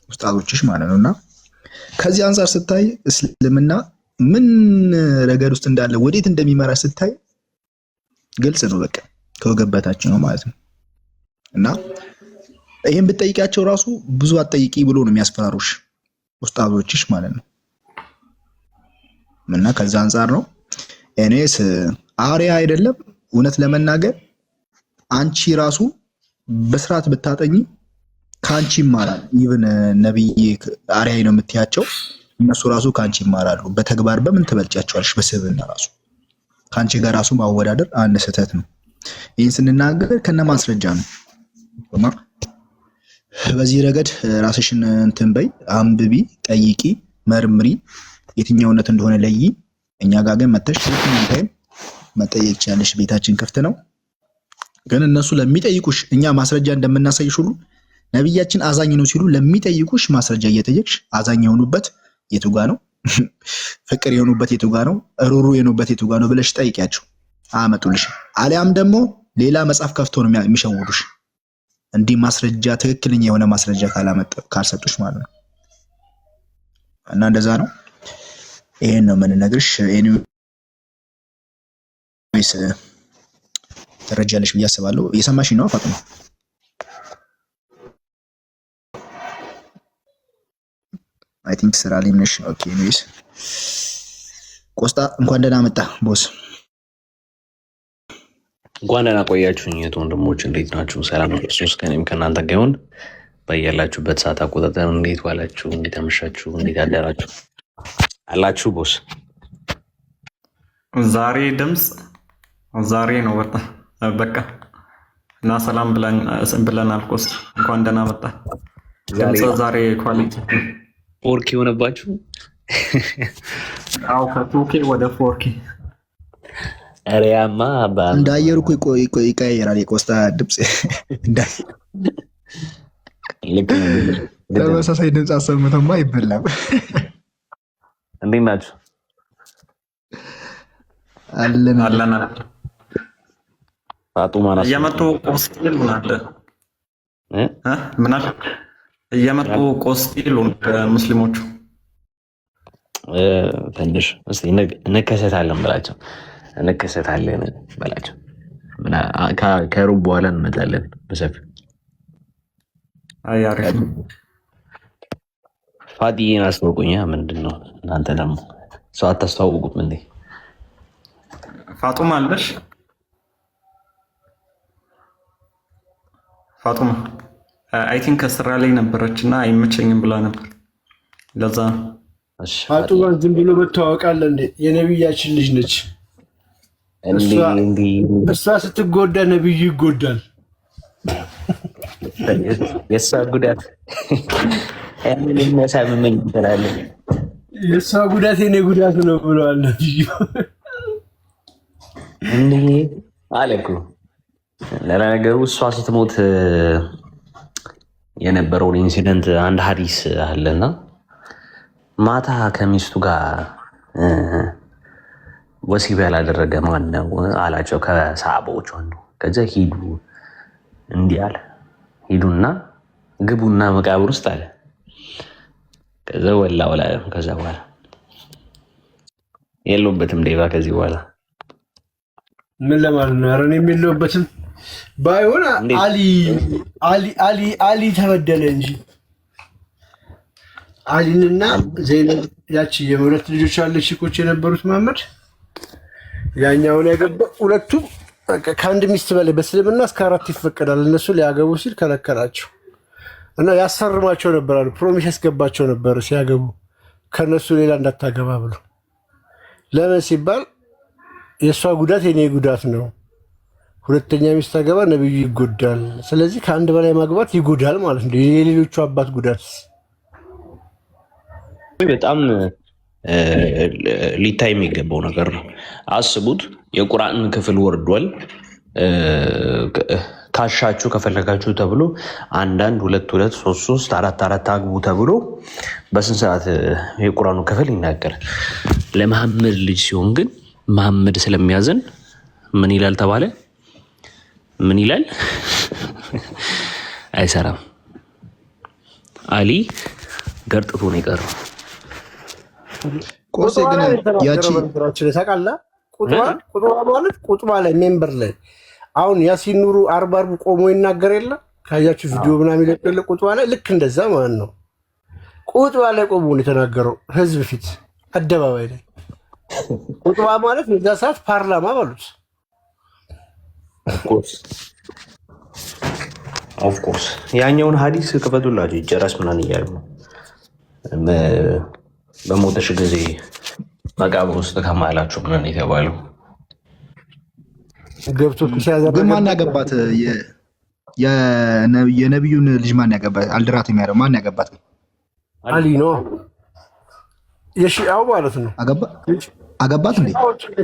ኡስታዞችሽ ማለት ነውና ከዚህ አንፃር ስታይ እስልምና ምን ረገድ ውስጥ እንዳለ ወዴት እንደሚመራ ስታይ ግልጽ ነው። በቃ ከወገበታች ነው ማለት ነው። እና ይሄን ብትጠይቂያቸው ራሱ ብዙ አትጠይቂ ብሎ ነው የሚያስፈራሩሽ ኡስታዞችሽ ማለት ነው። እና ከዛ አንፃር ነው እኔስ አሪያ አይደለም እውነት ለመናገር አንቺ ራሱ በስርዓት ብታጠኚ ካንቺ ይማራል። ኢቭን ነብይ አሪያ ነው የምትያቸው እነሱ ራሱ ካንቺ ይማራሉ። በተግባር በምን ትበልጫቸዋለሽ? በስብዕና ራሱ ካንቺ ጋር ራሱ ማወዳደር አንድ ስህተት ነው። ይህን ስንናገር ከነ ማስረጃ ነው። በዚህ ረገድ ራስሽን እንትን በይ፣ አንብቢ፣ ጠይቂ፣ መርምሪ፣ የትኛው እውነት እንደሆነ ለይ። እኛ ጋር ግን መተሽ ታይም መጠየቅ ይቻለሽ። ቤታችን ክፍት ነው። ግን እነሱ ለሚጠይቁሽ እኛ ማስረጃ እንደምናሳይሽ ሁሉ ነብያችን አዛኝ ነው ሲሉ ለሚጠይቁሽ ማስረጃ እየጠየቅሽ አዛኝ የሆኑበት የቱጋ ነው? ፍቅር የሆኑበት የቱጋ ነው? ሩሩ የሆኑበት የቱጋ ነው ብለሽ ጠይቂያቸው አመጡልሽ። አሊያም ደግሞ ሌላ መጽሐፍ ከፍቶ ነው የሚሸውዱሽ። እንዲህ ማስረጃ ትክክለኛ የሆነ ማስረጃ ካልሰጡሽ ማለት ነው። እና እንደዛ ነው። ይሄን ነው የምንነግርሽ። ኤኒዌይስ ትረጃለሽ ብዬ አስባለሁ። እየሰማሽኝ ነው ፋጡማ? አይ ቲንክ ስራ ላይ ነሽ። ኦኬ ኤኒዌይስ ቆስጣ እንኳን ደህና መጣ ቦስ። እንኳን ደህና ቆያችሁኝ እህት ወንድሞች፣ እንዴት ናችሁ? ሰላም ክርስቶስ ከእኔም ከእናንተ ጋር ይሁን። በያላችሁበት ሰዓት አቆጣጠር እንዴት ዋላችሁ? እንዴት አመሻችሁ? እንዴት አደራችሁ አላችሁ? ቦስ ዛሬ ድምፅ ዛሬ ነው በቃ እና ሰላም ብለናል። ቆስጣ እንኳን ደህና መጣ። ድምፅ ዛሬ ኳሊቲ ፎርኬ የሆነባችሁ? አዎ ከ2K ወደ 4K አሪያማ እንዳየሩ እኮ ይቀያየራል። የቆስጣ ድምፅ ተመሳሳይ ድምፅ አሰምተማ አይበላም። እንዴት ናችሁ? አለን ፋጡማ ናት እየመጡ ቆስጥ ይሉን አለ ምን አለ እየመጡ ቆስጥ ይሉን ሙስሊሞቹ ትንሽ እስቲ እንከሰታለን በላቸው። ከሩብ በኋላ እንመጣለን በሰፊው። አይ አሪፍ ፋዲዬን አስተዋውቁኛ። ምንድን ነው እናንተ ደግሞ ሰው አታስተዋውቁም እንዴ? ፋጡማ አለሽ? ፋጡማ አይ ቲንክ ከስራ ላይ ነበረች እና አይመቸኝም ብላ ነበር። ለዛ ፋጡማ ዝም ብሎ መተዋወቅ አለ እንዴ? የነብያችን ልጅ ነች። እሷ ስትጎዳ ነብዩ ይጎዳል። የእሷ ጉዳት የሚያሳምመኝ ትላለህ። የእሷ ጉዳት የኔ ጉዳት ነው ብለዋል ነብዩ። እንዲህ አለ እኮ። ለነገሩ እሷ ስትሞት የነበረውን ኢንሲደንት አንድ ሀዲስ አለና ማታ ከሚስቱ ጋር ወሲብ ያላደረገ ማን ነው አላቸው ከሰሃባዎች አንዱ። ከዚያ ሂዱ እንዲህ አለ፣ ሂዱና ግቡና መቃብር ውስጥ አለ። ከዛ ወላ ከዛ በኋላ የለውበትም ዴባ ከዚህ በኋላ ምን ለማለት ነው? ኧረ እኔ የለሁበትም። ባይሆን አሊ ተበደለ እንጂ አሊንና ዘይነብ ያቺ የሁለት ልጆች ያለች ሽኮች የነበሩት መሐመድ ያኛውን ያገባ ሁለቱም ከአንድ ሚስት በላይ በእስልምና እስከ 4 ይፈቀዳል። እነሱ ሊያገቡ ሲል ከለከላቸው እና ያሰርማቸው ነበር አሉ። ፕሮሚስ ያስገባቸው ነበር ሲያገቡ ከነሱ ሌላ እንዳታገባ ብሎ። ለምን ሲባል የእሷ ጉዳት የኔ ጉዳት ነው፣ ሁለተኛ ሚስት አገባ ነብዩ ይጎዳል። ስለዚህ ከአንድ በላይ ማግባት ይጎዳል ማለት ነው። የሌሎቹ አባት ጉዳት በጣም ሊታይ የሚገባው ነገር ነው። አስቡት፣ የቁርአን ክፍል ወርዷል። ካሻችሁ ከፈለጋችሁ ተብሎ አንዳንድ 2 2 3 3 4 4 አግቡ ተብሎ በስንት ሰዓት የቁርአኑ ክፍል ይናገራል። ለመሐመድ ልጅ ሲሆን ግን መሐመድ ስለሚያዝን ምን ይላል ተባለ? ምን ይላል? አይሰራም። አሊ ገርጥቶ ነው የቀረው። ቆሴ ግን ያቺ ቁጥባ ላይ ሜምበር ላይ አሁን ያሲን ኑሩ 40 ቆሞ ይናገር የለ ካያችሁ ቪዲዮ ምናምን ይለቀለ ቁጥባ ላይ ልክ እንደዛ ማለት ነው። ቁጥባ ላይ ቆሞ ነው የተናገረው ህዝብ ፊት አደባባይ ላይ። ቁጥባ ማለት በዛ ሰዓት ፓርላማ ባሉት ኦፍኮርስ ያኛውን ሀዲስ ክፈቱላችሁ ይጨረስ ምናምን እያሉ ነው። በሞተሽ ጊዜ መቃብር ውስጥ ከማላችሁ ምናምን የተባለው ገብቶ ግን ማን ያገባት? የነቢዩን ልጅ ማን ያገባት? አልድራት የሚያደርገው ማን ያገባት? አሊ ነው የሺአው ማለት ነው። አገባት እንዴ?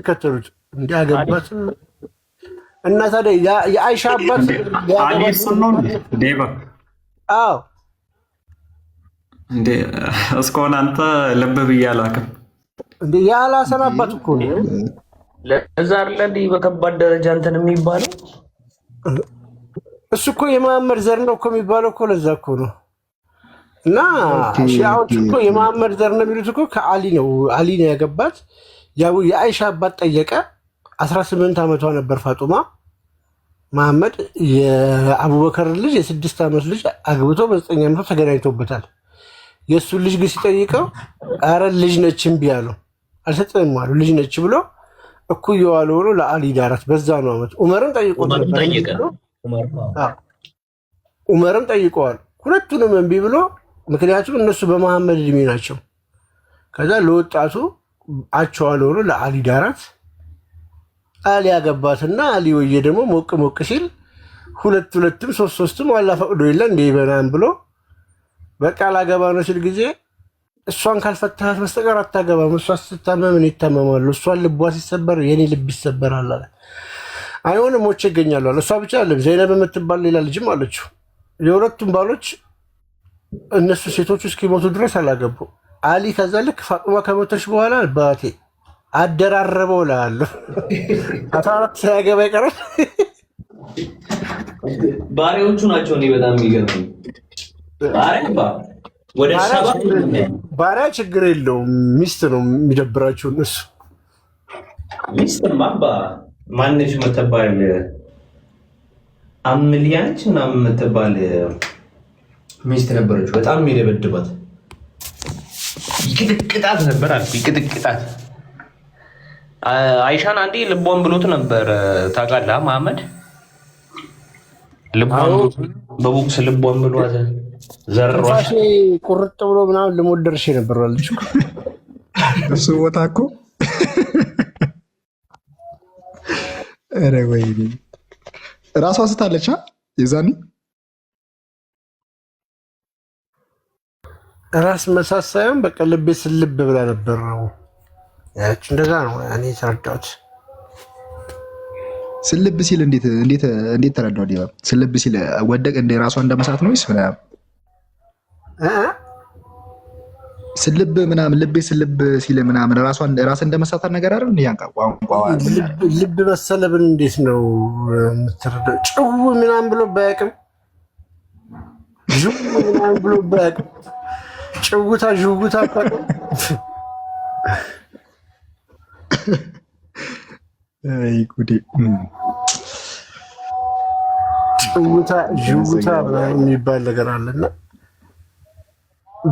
ከተሉት እንዴ አገባት። እና ታዲያ የአይሻ አባት አሊ ነው ዴባ? አዎ እንዴ እስኮን አንተ ልብ ብያላክም እንዴ ያላሰን አባት እኮ ነው። ለዛ አይደል በከባድ ደረጃ እንትን የሚባለው። እሱ እኮ የመሐመድ ዘር ነው እኮ የሚባለው እኮ ለዛ እኮ ነው። እና ሺዓዎች እኮ የመሐመድ ዘር ነው የሚሉት እኮ ከአሊ ነው። አሊ ነው ያገባት። ያው የአይሻ አባት ጠየቀ። 18 ዓመቷ ነበር ፋጡማ። መሐመድ የአቡበከር ልጅ የ6 ዓመት ልጅ አግብቶ በ9 ዓመቱ ተገናኝቶበታል። የእሱን ልጅ ግን ሲጠይቀው አረ ልጅ ነች እምቢ አለው። አልሰጠንም አሉ። ልጅ ነች ብሎ እኩያዋ ሆኖ ለአሊ ዳራት። በዛ ነው ዓመት ዑመርን ጠይቆት ነበር። ዑመርን ጠይቀዋል። ሁለቱንም እምቢ ብሎ፣ ምክንያቱም እነሱ በመሐመድ እድሜ ናቸው። ከዛ ለወጣቱ አቸዋል ሆኖ ለአሊ ዳራት። አሊ ያገባትና አሊ ወየ ደግሞ ሞቅ ሞቅ ሲል ሁለትም ሶስትም አላ ፈቅዶ የለ እንደ ይበናን ብሎ በቃ ላገባ ነው ሲል ጊዜ እሷን ካልፈታሃት በስተቀር አታገባም። እሷ ስትታመም እኔ እታመማለሁ፣ እሷን ልቧ ሲሰበር የኔ ልብ ይሰበራል አለ። አይሆንም ሞቼ እገኛለሁ አለ። እሷ ብቻ አለም ዘይነብ የምትባል ሌላ ልጅም አለችው። የሁለቱም ባሎች እነሱ ሴቶቹ እስኪሞቱ ድረስ አላገቡ። አሊ ከዛ ልክ ፋጡማ ከሞተች በኋላ ባቴ አደራረበው እልሃለሁ 14 ሳያገባ ይቀራል። ባሪያዎቹ ናቸው። እኔ በጣም የሚገርመኝ ባሪያ ችግር የለውም፣ ሚስት ነው የሚደብራቸው እነሱ። ሚስትማ ማነች የምትባል አምልያንች ምናምን የምትባል ሚስት ነበረች። በጣም የሚደበድባት ይቅጥቅጣት ነበር አልኩ። ይቅጥቅጣት አይሻን አንዴ ልቧን ብሎት ነበር ታውቃለህ? መሐመድ ልቧን በቦክስ ልቧን ብሏት ዘራሽ ቁርጥ ብሎ ምናምን ልሞት ደርሼ ነበር አለች እሱ ቦታ እኮ ኧረ ወይኔ ራሷ ስታለች የዛኔ ራስ መሳሳዩን በቃ ልቤ ስልብ ብላ ነበር ነው ያች። እንደዛ ነው እኔ የተረዳሁት። ስልብ ሲል እንዴት ተረዳው? ዲባ ስልብ ሲል ወደቅ እንደ ራሷ እንደመሳት ነው ይስ ምናምን ስልብ ምናምን ልቤ ስልብ ሲል ምናምን ራስ እንደመሳት ነገር አይደል? እንዴ ያንቃ ቋንቋ ልብ መሰለብን እንዴት ነው የምትረዳው? ጭው ምናምን ብሎ ባያቅም ዥው ምናምን ብሎ ባያቅም ጭውታ ዥውታ አታውቅም? አይ ጉዴ! ጭውታ ዥውታ የሚባል ነገር አለና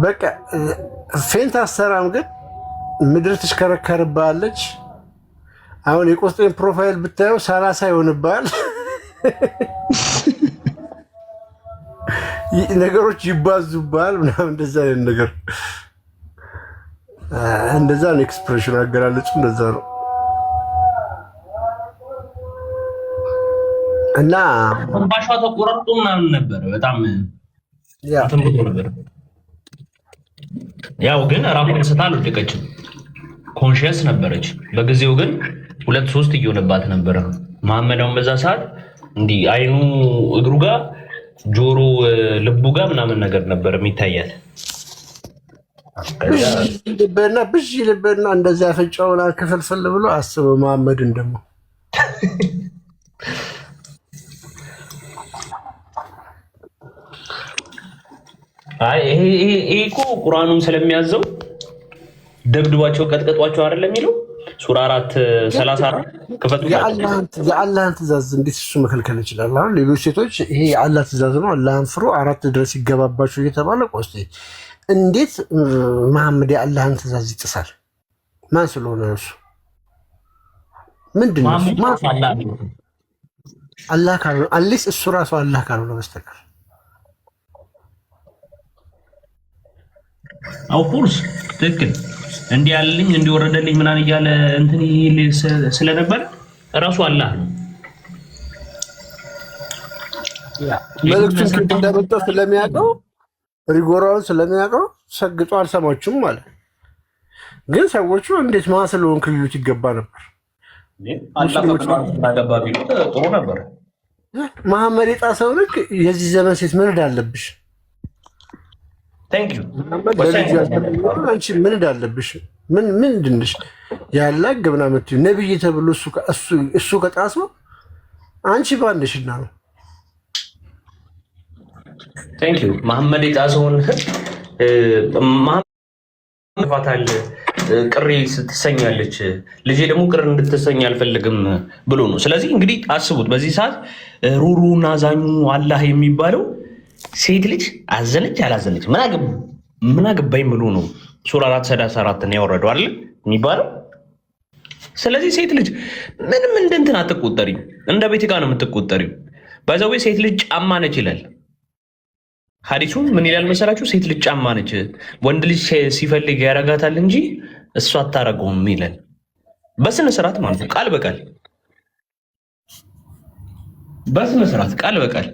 በቃ ፌንት አሰራም ግን ምድር ትሽከረከርብሃለች። አሁን የቆስጤን ፕሮፋይል ብታየው 30 ይሆንብሃል። ነገሮች ይባዙብሃል ምናምን እንደዛ አይነት ነገር እንደዛ ነው። ኤክስፕሬሽን አገላለጹ እንደዛ ነው። እና ባሿ ተቆራርጦ ምናምን ነበር በጣም ነበር። ያው ግን ራሱን ስታ አልወደቀችም፣ ኮንሽየስ ነበረች በጊዜው። ግን 2-3 እየሆነባት ነበረ። መሐመዳውን በዛ ሰዓት እንዲህ አይኑ እግሩ ጋር ጆሮ ልቡ ጋር ምናምን ነገር ነበር የሚታያል። ብዥ ልብና እንደዚያ ያፈጫውን ክፍልፍል ብሎ አስበው መሐመድን ደግሞ ይሄ እኮ ቁርአኑም ስለሚያዘው ደብድቧቸው ቀጥቀጧቸው አይደለም የሚለው ሱራ 4:34 ክፈቱ። የአላህን ትእዛዝ እንዴት እሱ መከልከል ይችላል? አሁን ሌሎች ሴቶች ይሄ የአላህ ትእዛዝ ነው አላህን ፍሩ 4 ድረስ ይገባባቸው እየተባለ ቆስጤ እንዴት መሐመድ የአላህን ትእዛዝ ይጥሳል? ማን ስለሆነ እሱ ምንድን ነው? አላህ ካልሆነ አሊስ እሱ ራሱ አላህ ካልሆነ በስተቀር ኦፍኮርስ ትክክል እንዲህ ያለልኝ እንዲወረደልኝ ምናምን እያለ እንትን ስለነበር እራሱ አላህ ነው። መልእክቱን እንደመጣው ስለሚያውቀው ሪጎራውን ስለሚያውቀው ሰግጦ አልሰማችሁም ማለት ግን ሰዎቹ እንዴት ማስለውን ክልሉት ይገባ ነበር። ጥሩ ነበር። መሐመድ የጣሰው ልክ የዚህ ዘመን ሴት ምን እንዳለብሽ አንቺ ምን እንዳለብሽ ምን ምንድንሽ ያለ ግብና ምትዩ ነብይ ተብሎ እሱ ከጣሰው አንቺ ባንደሽና ነው። ቴንክ ዩ መሐመድ የጣሰውን መሐመድ ቅሪ ስትሰኛለች ልጄ ደግሞ ቅር እንድትሰኝ አልፈልግም ብሎ ነው። ስለዚህ እንግዲህ አስቡት በዚህ ሰዓት ሩሩና አዛኙ አላህ የሚባለው ሴት ልጅ አዘነች አላዘነች ምን አገባኝ ብሎ ነው ሱራ 4:34 ነው ያወረደው አይደል የሚባለው። ስለዚህ ሴት ልጅ ምንም እንትን አትቆጠሪም፣ እንደ ቤት ጋር ነው የምትቆጠሪው። በዛው ሴት ልጅ ጫማ ነች ይላል ሐዲሱ። ምን ይላል መሰላችሁ? ሴት ልጅ ጫማ ነች፣ ወንድ ልጅ ሲፈልግ ያረጋታል እንጂ እሷ አታረገውም ይላል። በስነ ስርዓት ማለት ነው፣ ቃል በቃል በስነ ስርዓት ቃል በቃል